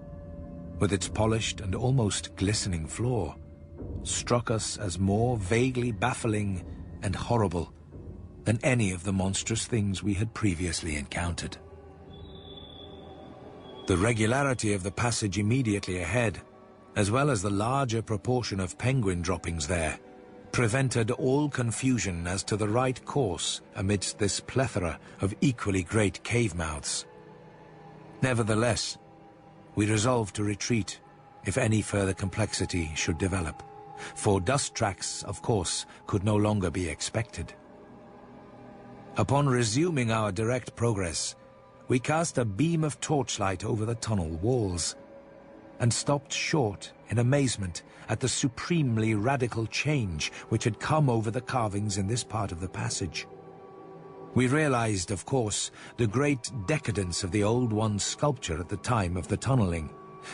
with its polished and almost glistening floor, struck us as more vaguely baffling and horrible than any of the monstrous things we had previously encountered. The regularity of the passage immediately ahead, as well as the larger proportion of penguin droppings there, prevented all confusion as to the right course amidst this plethora of equally great cave mouths. Nevertheless, we resolved to retreat if any further complexity should develop, for dust tracks, of course, could no longer be expected. Upon resuming our direct progress, we cast a beam of torchlight over the tunnel walls and stopped short in amazement at the supremely radical change which had come over the carvings in this part of the passage. We realized, of course, the great decadence of the Old One's sculpture at the time of the tunneling,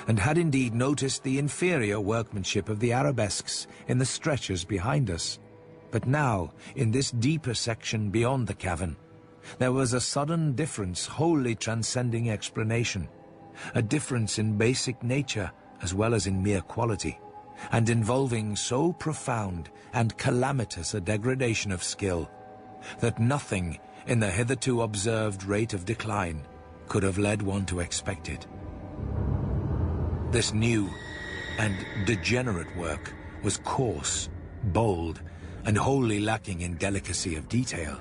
and had indeed noticed the inferior workmanship of the arabesques in the stretchers behind us. But now, in this deeper section beyond the cavern, there was a sudden difference wholly transcending explanation, a difference in basic nature as well as in mere quality, and involving so profound and calamitous a degradation of skill that nothing in the hitherto observed rate of decline could have led one to expect it. This new and degenerate work was coarse, bold, and wholly lacking in delicacy of detail.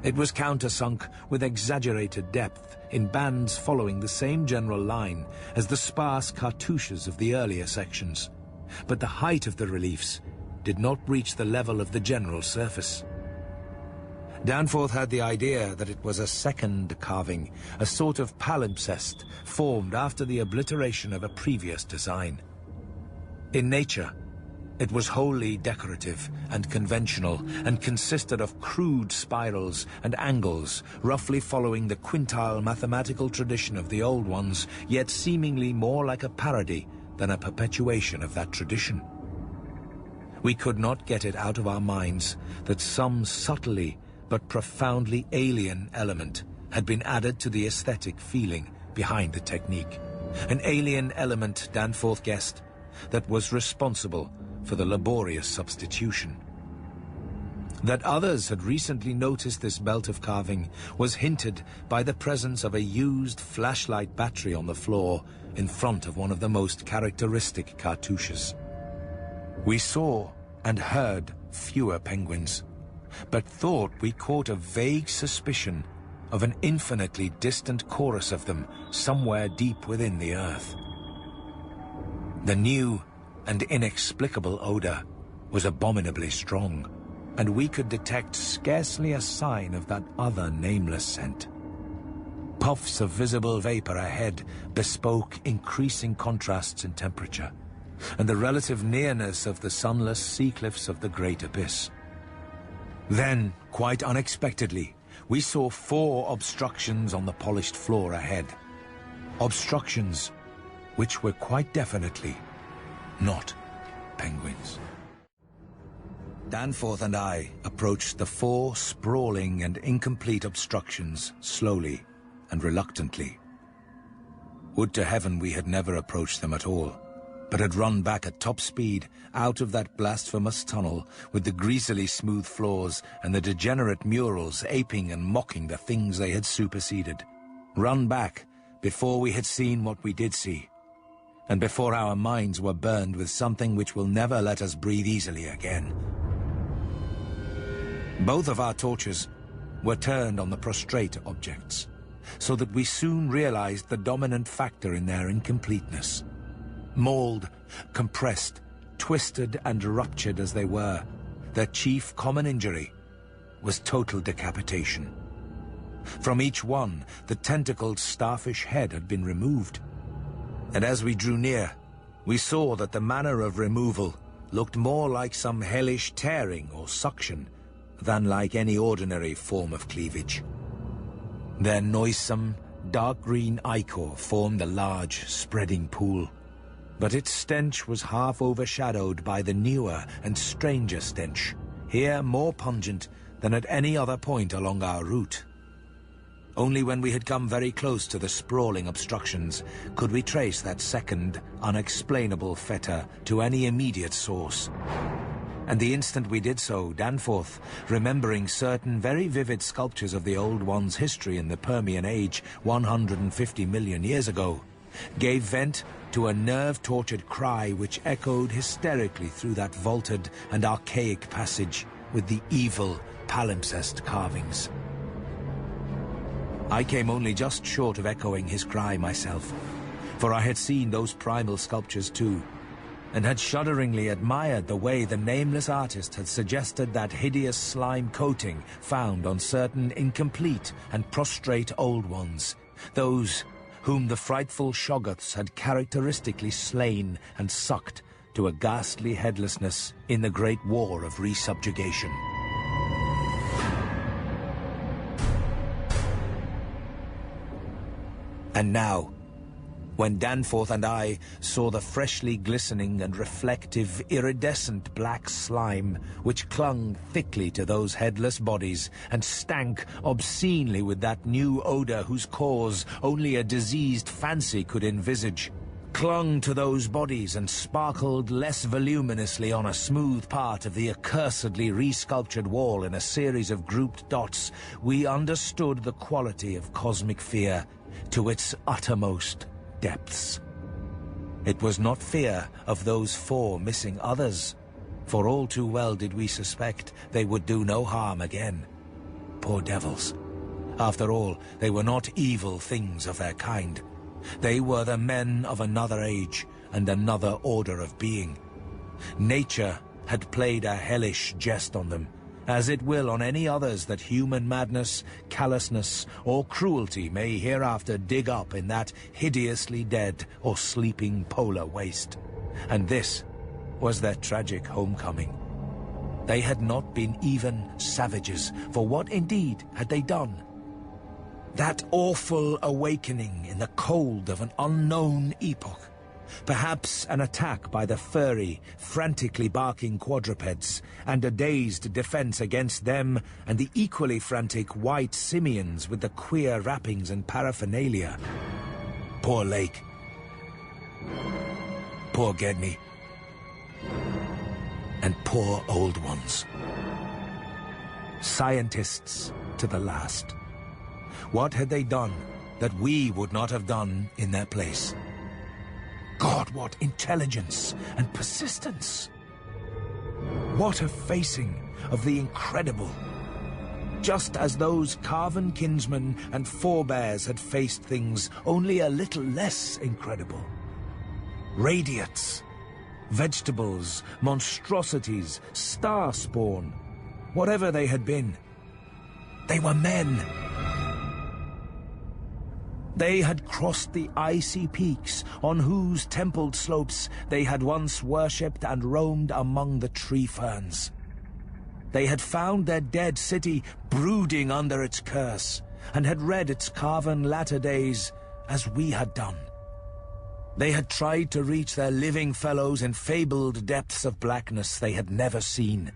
It was countersunk with exaggerated depth in bands following the same general line as the sparse cartouches of the earlier sections, but the height of the reliefs did not reach the level of the general surface. Danforth had the idea that it was a second carving, a sort of palimpsest formed after the obliteration of a previous design. In nature, it was wholly decorative and conventional and consisted of crude spirals and angles, roughly following the quintile mathematical tradition of the old ones, yet seemingly more like a parody than a perpetuation of that tradition. We could not get it out of our minds that some subtly but profoundly alien element had been added to the aesthetic feeling behind the technique. An alien element, Danforth guessed, that was responsible for the laborious substitution. That others had recently noticed this belt of carving was hinted by the presence of a used flashlight battery on the floor in front of one of the most characteristic cartouches. We saw and heard fewer penguins, but thought we caught a vague suspicion of an infinitely distant chorus of them somewhere deep within the earth. The new and inexplicable odor was abominably strong, and we could detect scarcely a sign of that other nameless scent. Puffs of visible vapor ahead bespoke increasing contrasts in temperature, and the relative nearness of the sunless sea cliffs of the great abyss. Then, quite unexpectedly, we saw 4 obstructions on the polished floor ahead. Obstructions which were quite definitely not penguins. Danforth and I approached the 4 sprawling and incomplete obstructions slowly and reluctantly. Would to heaven we had never approached them at all, but had run back at top speed out of that blasphemous tunnel with the greasily smooth floors and the degenerate murals aping and mocking the things they had superseded. Run back before we had seen what we did see, and before our minds were burned with something which will never let us breathe easily again. Both of our torches were turned on the prostrate objects, so that we soon realized the dominant factor in their incompleteness. Mauled, compressed, twisted and ruptured as they were, their chief common injury was total decapitation. From each one, the tentacled starfish head had been removed. And as we drew near, we saw that the manner of removal looked more like some hellish tearing or suction than like any ordinary form of cleavage. Their noisome, dark green ichor formed a large, spreading pool, but its stench was half overshadowed by the newer and stranger stench, here more pungent than at any other point along our route. Only when we had come very close to the sprawling obstructions could we trace that second, unexplainable fetor to any immediate source. And the instant we did so, Danforth, remembering certain very vivid sculptures of the Old One's history in the Permian Age 150 million years ago, gave vent to a nerve-tortured cry which echoed hysterically through that vaulted and archaic passage with the evil palimpsest carvings. I came only just short of echoing his cry myself, for I had seen those primal sculptures too, and had shudderingly admired the way the nameless artist had suggested that hideous slime coating found on certain incomplete and prostrate Old Ones, those whom the frightful Shoggoths had characteristically slain and sucked to a ghastly headlessness in the Great War of Resubjugation. And now, when Danforth and I saw the freshly glistening and reflective, iridescent black slime which clung thickly to those headless bodies and stank obscenely with that new odor whose cause only a diseased fancy could envisage, clung to those bodies and sparkled less voluminously on a smooth part of the accursedly resculptured wall in a series of grouped dots, we understood the quality of cosmic fear to its uttermost depths. It was not fear of those 4 missing others, for all too well did we suspect they would do no harm again. Poor devils. After all, they were not evil things of their kind. They were the men of another age and another order of being. Nature had played a hellish jest on them, as it will on any others that human madness, callousness, or cruelty may hereafter dig up in that hideously dead or sleeping polar waste. And this was their tragic homecoming. They had not been even savages, for what indeed had they done? That awful awakening in the cold of an unknown epoch. Perhaps an attack by the furry, frantically barking quadrupeds, and a dazed defense against them and the equally frantic white simians with the queer wrappings and paraphernalia. Poor Lake. Poor Gedney. And poor Old Ones. Scientists to the last. What had they done that we would not have done in their place? God, what intelligence and persistence! What a facing of the incredible! Just as those carven kinsmen and forebears had faced things only a little less incredible. Radiates, vegetables, monstrosities, star spawn, whatever they had been, they were men. They had crossed the icy peaks on whose templed slopes they had once worshipped and roamed among the tree ferns. They had found their dead city brooding under its curse, and had read its carven latter days as we had done. They had tried to reach their living fellows in fabled depths of blackness they had never seen,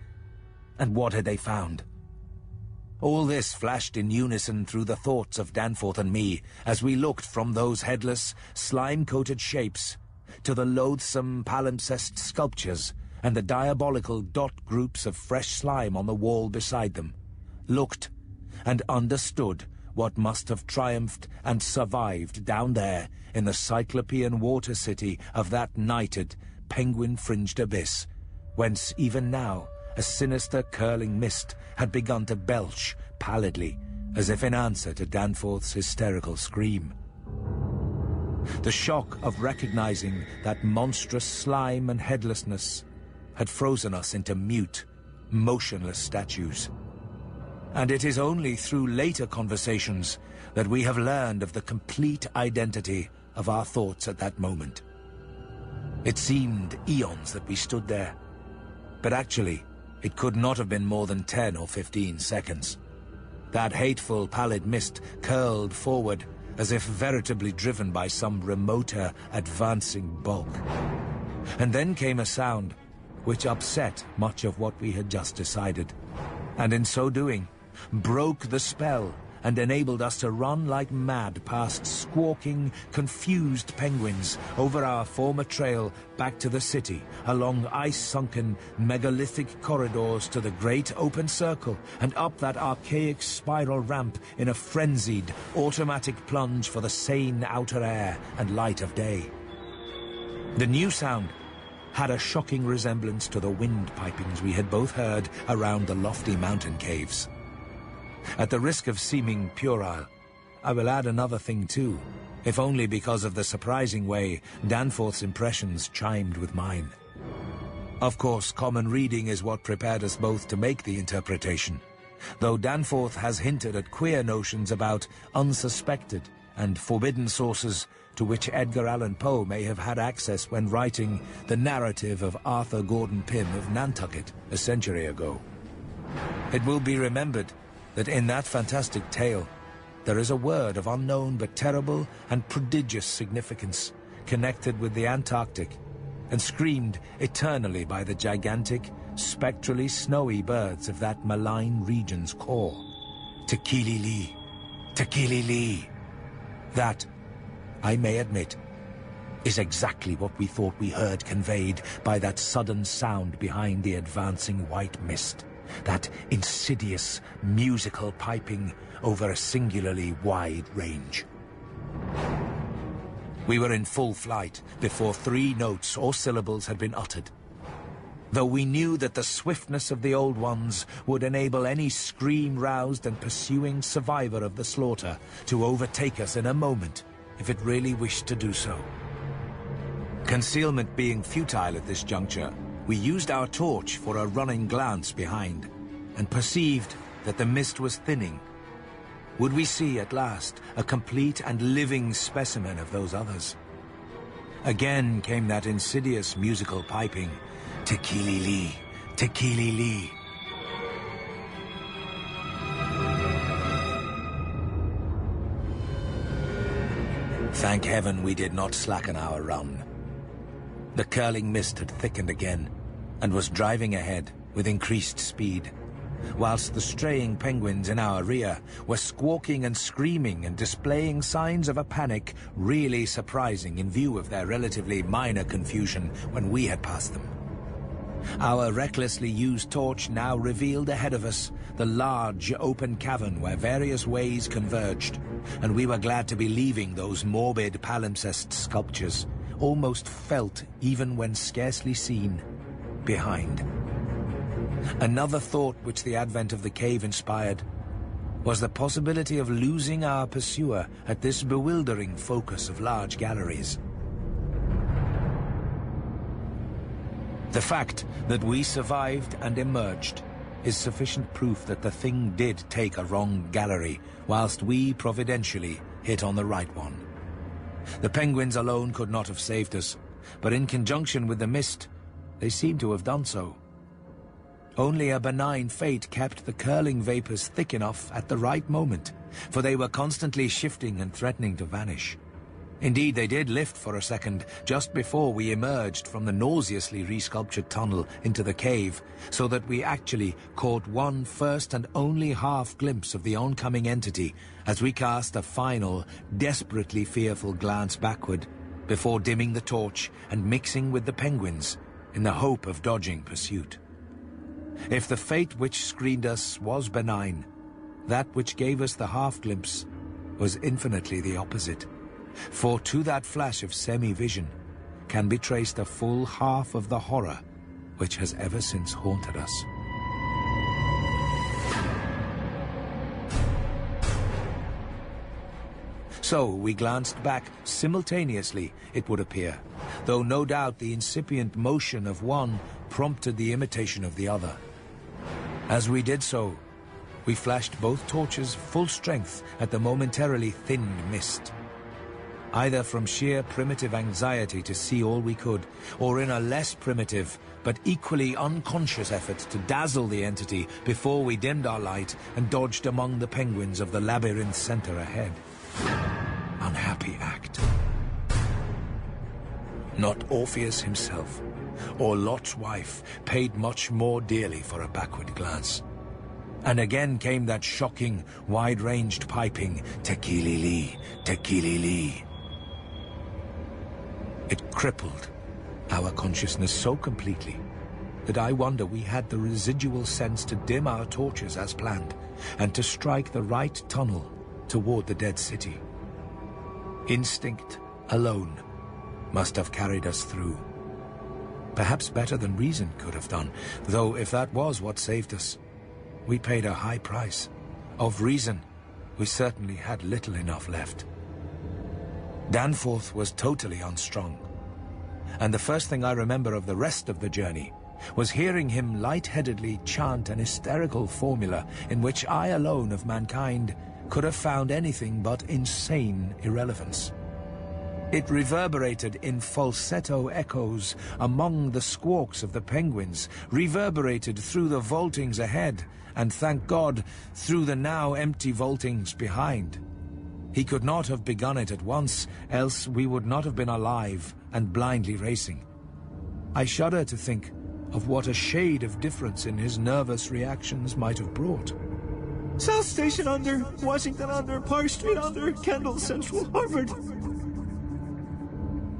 And what had they found? All this flashed in unison through the thoughts of Danforth and me as we looked from those headless, slime-coated shapes to the loathsome palimpsest sculptures and the diabolical dot groups of fresh slime on the wall beside them, looked and understood what must have triumphed and survived down there in the Cyclopean water city of that nighted, penguin-fringed abyss, whence even now a sinister curling mist had begun to belch pallidly, as if in answer to Danforth's hysterical scream. The shock of recognizing that monstrous slime and headlessness had frozen us into mute, motionless statues. And it is only through later conversations that we have learned of the complete identity of our thoughts at that moment. It seemed eons that we stood there, but actually, it could not have been more than 10 or 15 seconds. That hateful pallid mist curled forward as if veritably driven by some remoter, advancing bulk. And then came a sound which upset much of what we had just decided, and in so doing, broke the spell and enabled us to run like mad past squawking, confused penguins over our former trail back to the city, along ice-sunken, megalithic corridors to the great open circle, and up that archaic spiral ramp in a frenzied, automatic plunge for the sane outer air and light of day. The new sound had a shocking resemblance to the wind pipings we had both heard around the lofty mountain caves. At the risk of seeming puerile, I will add another thing too, if only because of the surprising way Danforth's impressions chimed with mine. Of course, common reading is what prepared us both to make the interpretation, though Danforth has hinted at queer notions about unsuspected and forbidden sources to which Edgar Allan Poe may have had access when writing the narrative of Arthur Gordon Pym of Nantucket a century ago. It will be remembered that in that fantastic tale, there is a word of unknown but terrible and prodigious significance connected with the Antarctic and screamed eternally by the gigantic, spectrally snowy birds of that malign region's core. Tekili-li, Tekili-li. That, I may admit, is exactly what we thought we heard conveyed by that sudden sound behind the advancing white mist. That insidious, musical piping over a singularly wide range. We were in full flight before 3 notes or syllables had been uttered. Though we knew that the swiftness of the Old Ones would enable any scream-roused and pursuing survivor of the slaughter to overtake us in a moment, if it really wished to do so. Concealment being futile at this juncture, we used our torch for a running glance behind, and perceived that the mist was thinning. Would we see at last a complete and living specimen of those others? Again came that insidious musical piping, Tekili-li, Tekili-li. Thank heaven we did not slacken our run. The curling mist had thickened again, and was driving ahead with increased speed, whilst the straying penguins in our rear were squawking and screaming and displaying signs of a panic really surprising in view of their relatively minor confusion when we had passed them. Our recklessly used torch now revealed ahead of us the large open cavern where various ways converged, and we were glad to be leaving those morbid palimpsest sculptures, almost felt even when scarcely seen, behind. Another thought which the advent of the cave inspired was the possibility of losing our pursuer at this bewildering focus of large galleries. The fact that we survived and emerged is sufficient proof that the thing did take a wrong gallery, whilst we providentially hit on the right one. The penguins alone could not have saved us, but in conjunction with the mist, they seemed to have done so. Only a benign fate kept the curling vapors thick enough at the right moment, for they were constantly shifting and threatening to vanish. Indeed, they did lift for a second, just before we emerged from the nauseously resculptured tunnel into the cave, so that we actually caught one first and only half glimpse of the oncoming entity as we cast a final, desperately fearful glance backward, before dimming the torch and mixing with the penguins in the hope of dodging pursuit. If the fate which screened us was benign, that which gave us the half-glimpse was infinitely the opposite. For to that flash of semi-vision can be traced a full half of the horror which has ever since haunted us. So we glanced back simultaneously, it would appear, though no doubt the incipient motion of one prompted the imitation of the other. As we did so, we flashed both torches full strength at the momentarily thinned mist. Either from sheer primitive anxiety to see all we could, or in a less primitive but equally unconscious effort to dazzle the entity before we dimmed our light and dodged among the penguins of the labyrinth center ahead. Unhappy act. Not Orpheus himself, or Lot's wife, paid much more dearly for a backward glance. And again came that shocking, wide-ranged piping, "Tekili-li, Tekili-li." It crippled our consciousness so completely that I wonder we had the residual sense to dim our torches as planned and to strike the right tunnel toward the dead city. Instinct alone must have carried us through. Perhaps better than reason could have done, though if that was what saved us, we paid a high price. Of reason, we certainly had little enough left. Danforth was totally unstrung, and the first thing I remember of the rest of the journey was hearing him lightheadedly chant an hysterical formula in which I alone of mankind could have found anything but insane irrelevance. It reverberated in falsetto echoes among the squawks of the penguins, reverberated through the vaultings ahead, and thank God, through the now empty vaultings behind. He could not have begun it at once, else we would not have been alive and blindly racing. I shudder to think of what a shade of difference in his nervous reactions might have brought. South Station under, Washington under, Park Street under, Kendall Central, Harvard.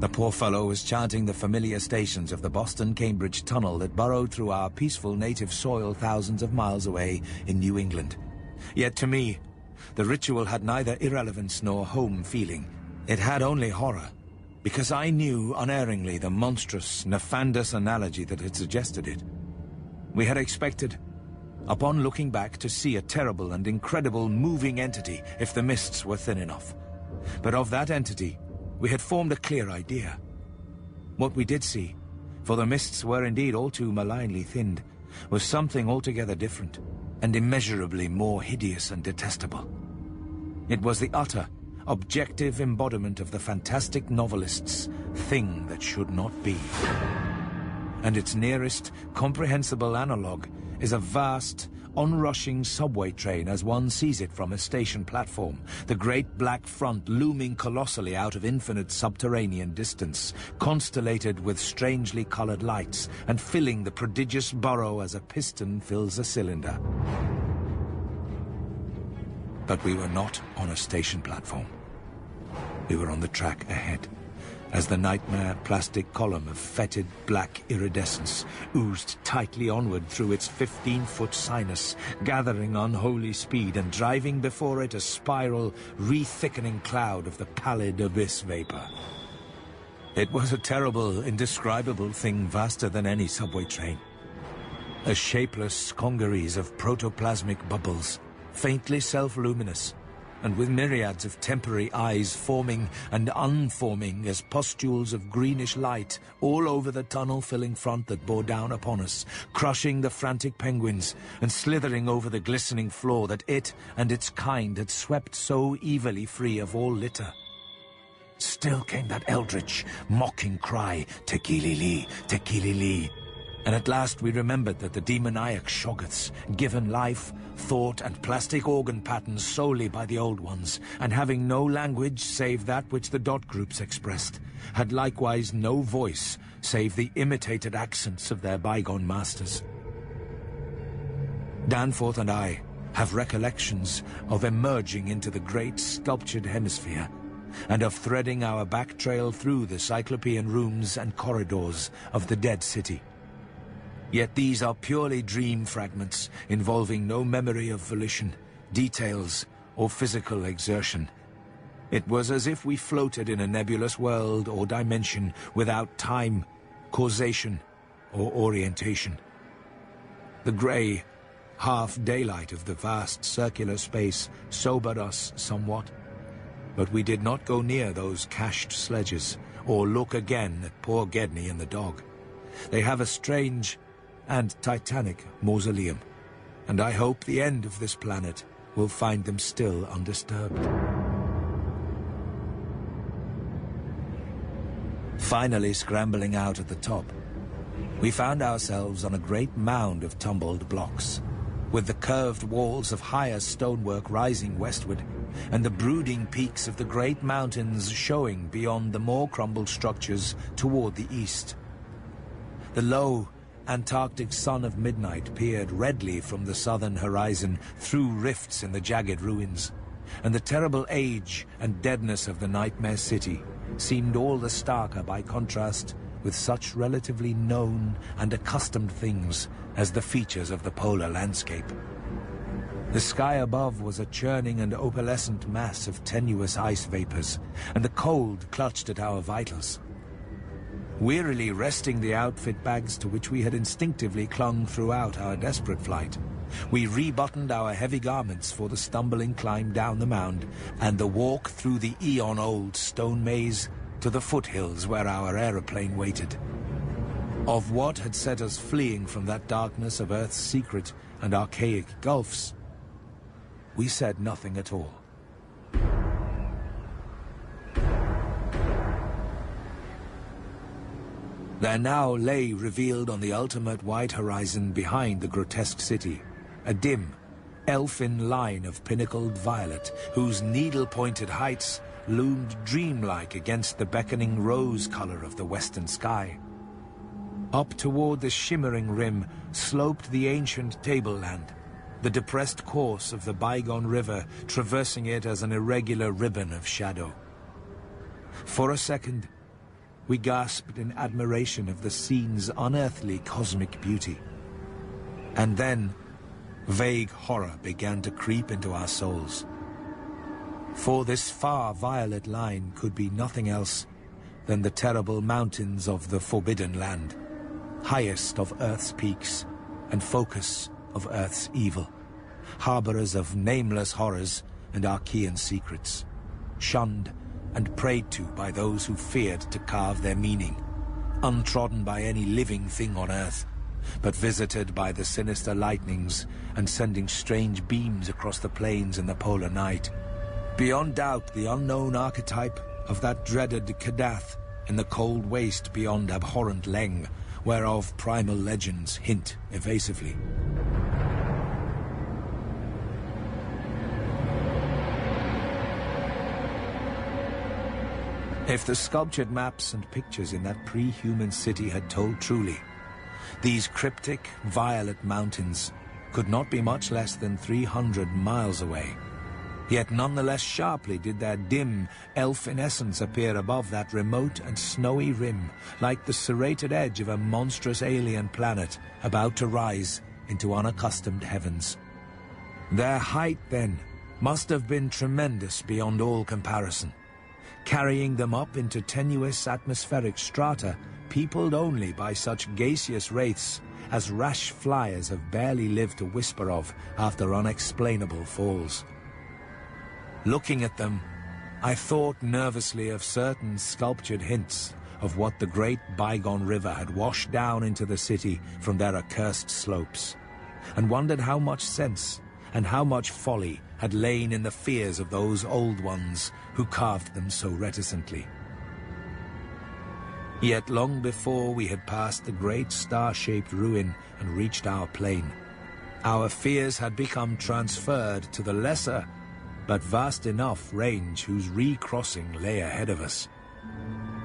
The poor fellow was chanting the familiar stations of the Boston-Cambridge tunnel that burrowed through our peaceful native soil thousands of miles away in New England. Yet to me, the ritual had neither irrelevance nor home feeling. It had only horror, because I knew unerringly the monstrous, nefandous analogy that had suggested it. We had expected, upon looking back, to see a terrible and incredible moving entity if the mists were thin enough. But of that entity, we had formed a clear idea. What we did see, for the mists were indeed all too malignly thinned, was something altogether different, and immeasurably more hideous and detestable. It was the utter, objective embodiment of the fantastic novelist's thing that should not be. And its nearest, comprehensible analogue is a vast, onrushing subway train as one sees it from a station platform, the great black front looming colossally out of infinite subterranean distance, constellated with strangely colored lights, and filling the prodigious burrow as a piston fills a cylinder. But we were not on a station platform. We were on the track ahead, as the nightmare plastic column of fetid black iridescence oozed tightly onward through its 15-foot sinus, gathering unholy speed and driving before it a spiral, re-thickening cloud of the pallid abyss vapor. It was a terrible, indescribable thing vaster than any subway train. A shapeless congeries of protoplasmic bubbles, faintly self-luminous, and with myriads of temporary eyes forming and unforming as pustules of greenish light all over the tunnel-filling front that bore down upon us, crushing the frantic penguins and slithering over the glistening floor that it and its kind had swept so evilly free of all litter. Still came that eldritch, mocking cry, "Tekili-li, Tekili-li," And at last we remembered that the demoniac Shoggoths, given life, thought, and plastic organ patterns solely by the Old Ones, and having no language save that which the dot groups expressed, had likewise no voice save the imitated accents of their bygone masters. Danforth and I have recollections of emerging into the great sculptured hemisphere, and of threading our back trail through the cyclopean rooms and corridors of the dead city. Yet these are purely dream fragments, involving no memory of volition, details, or physical exertion. It was as if we floated in a nebulous world or dimension without time, causation, or orientation. The grey, half-daylight of the vast circular space sobered us somewhat, but we did not go near those cached sledges, or look again at poor Gedney and the dog. They have a strange and titanic mausoleum, and I hope the end of this planet will find them still undisturbed. Finally scrambling out at the top, we found ourselves on a great mound of tumbled blocks, with the curved walls of higher stonework rising westward, and the brooding peaks of the great mountains showing beyond the more crumbled structures toward the east. The low, Antarctic sun of midnight peered redly from the southern horizon through rifts in the jagged ruins, and the terrible age and deadness of the nightmare city seemed all the starker by contrast with such relatively known and accustomed things as the features of the polar landscape. The sky above was a churning and opalescent mass of tenuous ice vapors, and the cold clutched at our vitals. Wearily resting the outfit bags to which we had instinctively clung throughout our desperate flight, we rebuttoned our heavy garments for the stumbling climb down the mound and the walk through the eon-old stone maze to the foothills where our aeroplane waited. Of what had set us fleeing from that darkness of Earth's secret and archaic gulfs, we said nothing at all. There now lay revealed on the ultimate white horizon behind the grotesque city, a dim, elfin line of pinnacled violet, whose needle-pointed heights loomed dreamlike against the beckoning rose color of the western sky. Up toward the shimmering rim sloped the ancient tableland, the depressed course of the bygone river traversing it as an irregular ribbon of shadow. For a second, we gasped in admiration of the scene's unearthly cosmic beauty. And then, vague horror began to creep into our souls. For this far violet line could be nothing else than the terrible mountains of the Forbidden Land, highest of Earth's peaks and focus of Earth's evil, harborers of nameless horrors and Archean secrets, shunned and prayed to by those who feared to carve their meaning, untrodden by any living thing on Earth, but visited by the sinister lightnings and sending strange beams across the plains in the polar night. Beyond doubt, the unknown archetype of that dreaded Kadath in the cold waste beyond abhorrent Leng, whereof primal legends hint evasively. If the sculptured maps and pictures in that pre-human city had told truly, these cryptic, violet mountains could not be much less than 300 miles away. Yet nonetheless sharply did their dim, elfin essence appear above that remote and snowy rim, like the serrated edge of a monstrous alien planet about to rise into unaccustomed heavens. Their height, then, must have been tremendous beyond all comparison, carrying them up into tenuous atmospheric strata peopled only by such gaseous wraiths as rash flyers have barely lived to whisper of after unexplainable falls. Looking at them, I thought nervously of certain sculptured hints of what the great bygone river had washed down into the city from their accursed slopes, and wondered how much sense and how much folly had lain in the fears of those old ones who carved them so reticently. Yet long before we had passed the great star-shaped ruin and reached our plain, our fears had become transferred to the lesser, but vast enough range whose recrossing lay ahead of us.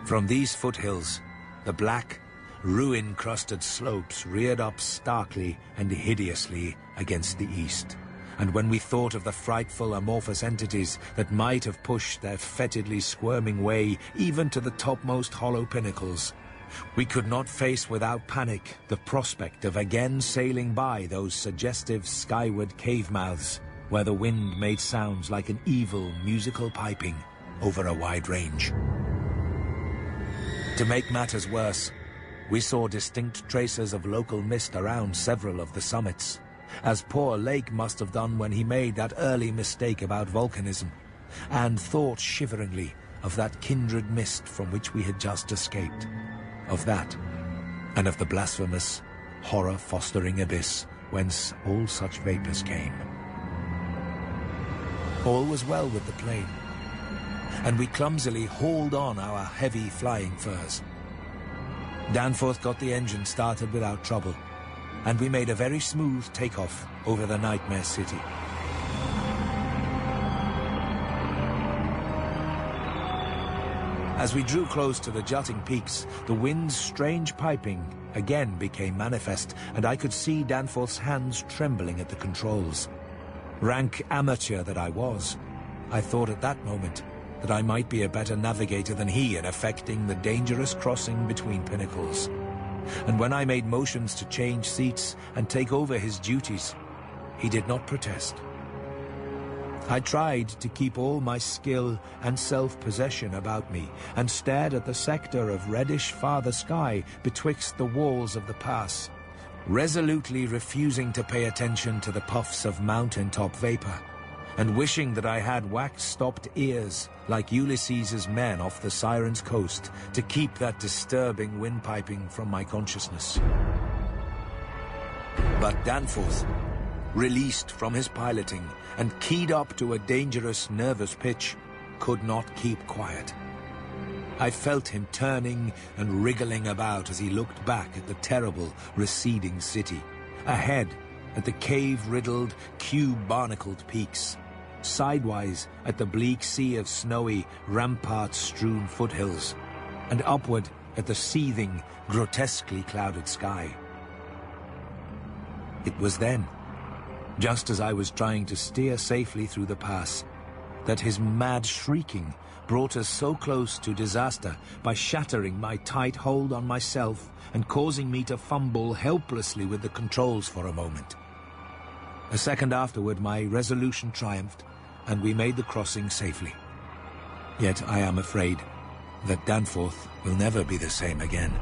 From these foothills, the black, ruin-crusted slopes reared up starkly and hideously against the east. And when we thought of the frightful amorphous entities that might have pushed their fetidly squirming way even to the topmost hollow pinnacles, we could not face without panic the prospect of again sailing by those suggestive skyward cave mouths where the wind made sounds like an evil musical piping over a wide range. To make matters worse, we saw distinct traces of local mist around several of the summits, as poor Lake must have done when he made that early mistake about volcanism, and thought shiveringly of that kindred mist from which we had just escaped, of that, and of the blasphemous, horror-fostering abyss whence all such vapors came. All was well with the plane, and we clumsily hauled on our heavy flying furs. Danforth got the engine started without trouble, and we made a very smooth takeoff over the Nightmare City. As we drew close to the jutting peaks, the wind's strange piping again became manifest, and I could see Danforth's hands trembling at the controls. Rank amateur that I was, I thought at that moment that I might be a better navigator than he in effecting the dangerous crossing between pinnacles. And when I made motions to change seats and take over his duties, he did not protest. I tried to keep all my skill and self-possession about me, and stared at the sector of reddish farther sky betwixt the walls of the pass, resolutely refusing to pay attention to the puffs of mountaintop vapor, and wishing that I had wax-stopped ears like Ulysses's men off the Siren's coast to keep that disturbing windpiping from my consciousness. But Danforth, released from his piloting and keyed up to a dangerous, nervous pitch, could not keep quiet. I felt him turning and wriggling about as he looked back at the terrible, receding city, ahead at the cave-riddled, cube-barnacled peaks, sidewise at the bleak sea of snowy, rampart-strewn foothills, and upward at the seething, grotesquely clouded sky. It was then, just as I was trying to steer safely through the pass, that his mad shrieking brought us so close to disaster by shattering my tight hold on myself and causing me to fumble helplessly with the controls for a moment. A second afterward, my resolution triumphed, and we made the crossing safely. Yet I am afraid that Danforth will never be the same again.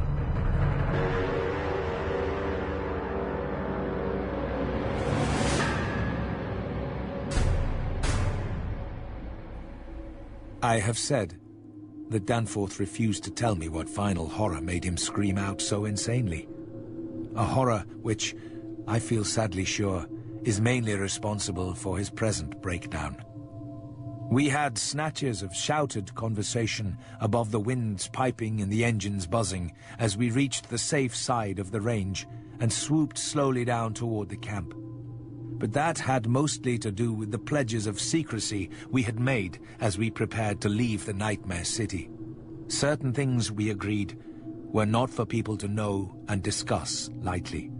I have said that Danforth refused to tell me what final horror made him scream out so insanely. A horror which, I feel sadly sure, is mainly responsible for his present breakdown. We had snatches of shouted conversation above the wind's piping and the engine's buzzing as we reached the safe side of the range and swooped slowly down toward the camp. But that had mostly to do with the pledges of secrecy we had made as we prepared to leave the Nightmare City. Certain things, we agreed, were not for people to know and discuss lightly.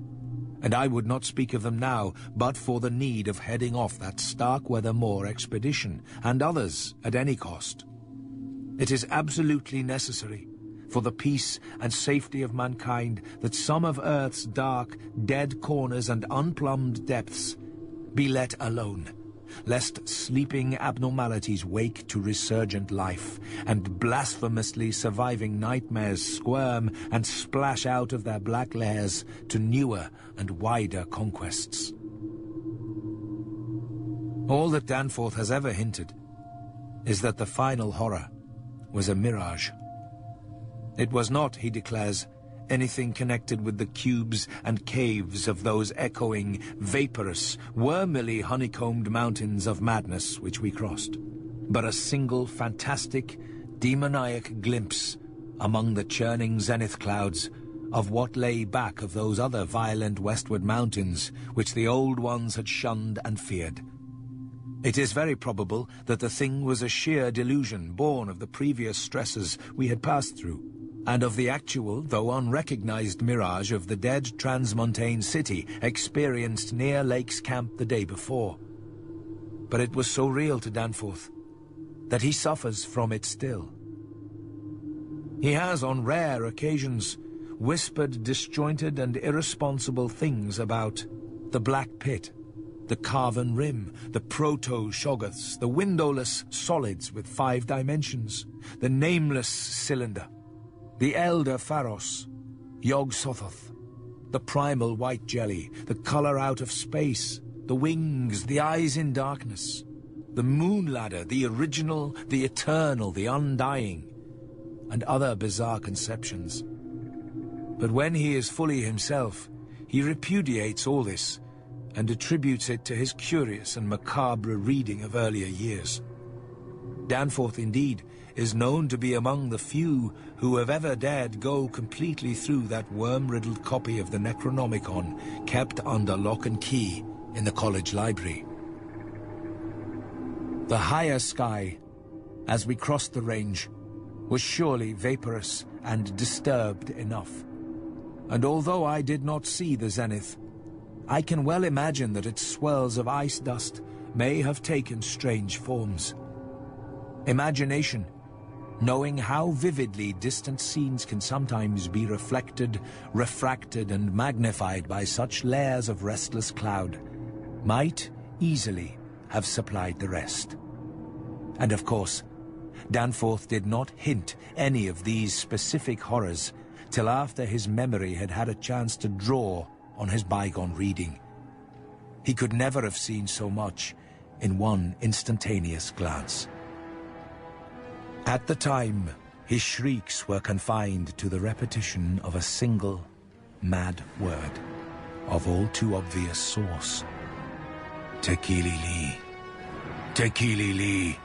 And I would not speak of them now, but for the need of heading off that Starkweather Moor expedition, and others at any cost. It is absolutely necessary, for the peace and safety of mankind, that some of Earth's dark, dead corners and unplumbed depths be let alone, lest sleeping abnormalities wake to resurgent life, and blasphemously surviving nightmares squirm and splash out of their black lairs to newer and wider conquests. All that Danforth has ever hinted is that the final horror was a mirage. It was not, he declares, anything connected with the cubes and caves of those echoing, vaporous, wormily honeycombed mountains of madness which we crossed, but a single fantastic, demoniac glimpse among the churning zenith clouds, of what lay back of those other violent westward mountains which the old ones had shunned and feared. It is very probable that the thing was a sheer delusion born of the previous stresses we had passed through, and of the actual, though unrecognized mirage of the dead transmontane city experienced near Lake's camp the day before. But it was so real to Danforth that he suffers from it still. He has, on rare occasions, whispered disjointed and irresponsible things about the Black Pit, the Carven Rim, the Proto-Shoggoths, the windowless solids with 5 dimensions, the nameless cylinder, the Elder Pharos, Yog-Sothoth, the primal white jelly, the color out of space, the wings, the eyes in darkness, the moon ladder, the original, the eternal, the undying, and other bizarre conceptions. But when he is fully himself, he repudiates all this and attributes it to his curious and macabre reading of earlier years. Danforth, indeed, is known to be among the few who have ever dared go completely through that worm-riddled copy of the Necronomicon kept under lock and key in the college library. The higher sky, as we crossed the range, was surely vaporous and disturbed enough. And although I did not see the zenith, I can well imagine that its swirls of ice dust may have taken strange forms. Imagination, knowing how vividly distant scenes can sometimes be reflected, refracted, and magnified by such layers of restless cloud, might easily have supplied the rest. And of course, Danforth did not hint any of these specific horrors till after his memory had had a chance to draw on his bygone reading. He could never have seen so much in one instantaneous glance. At the time, his shrieks were confined to the repetition of a single, mad word, of all too obvious source. Tekili-li. Tekili-li.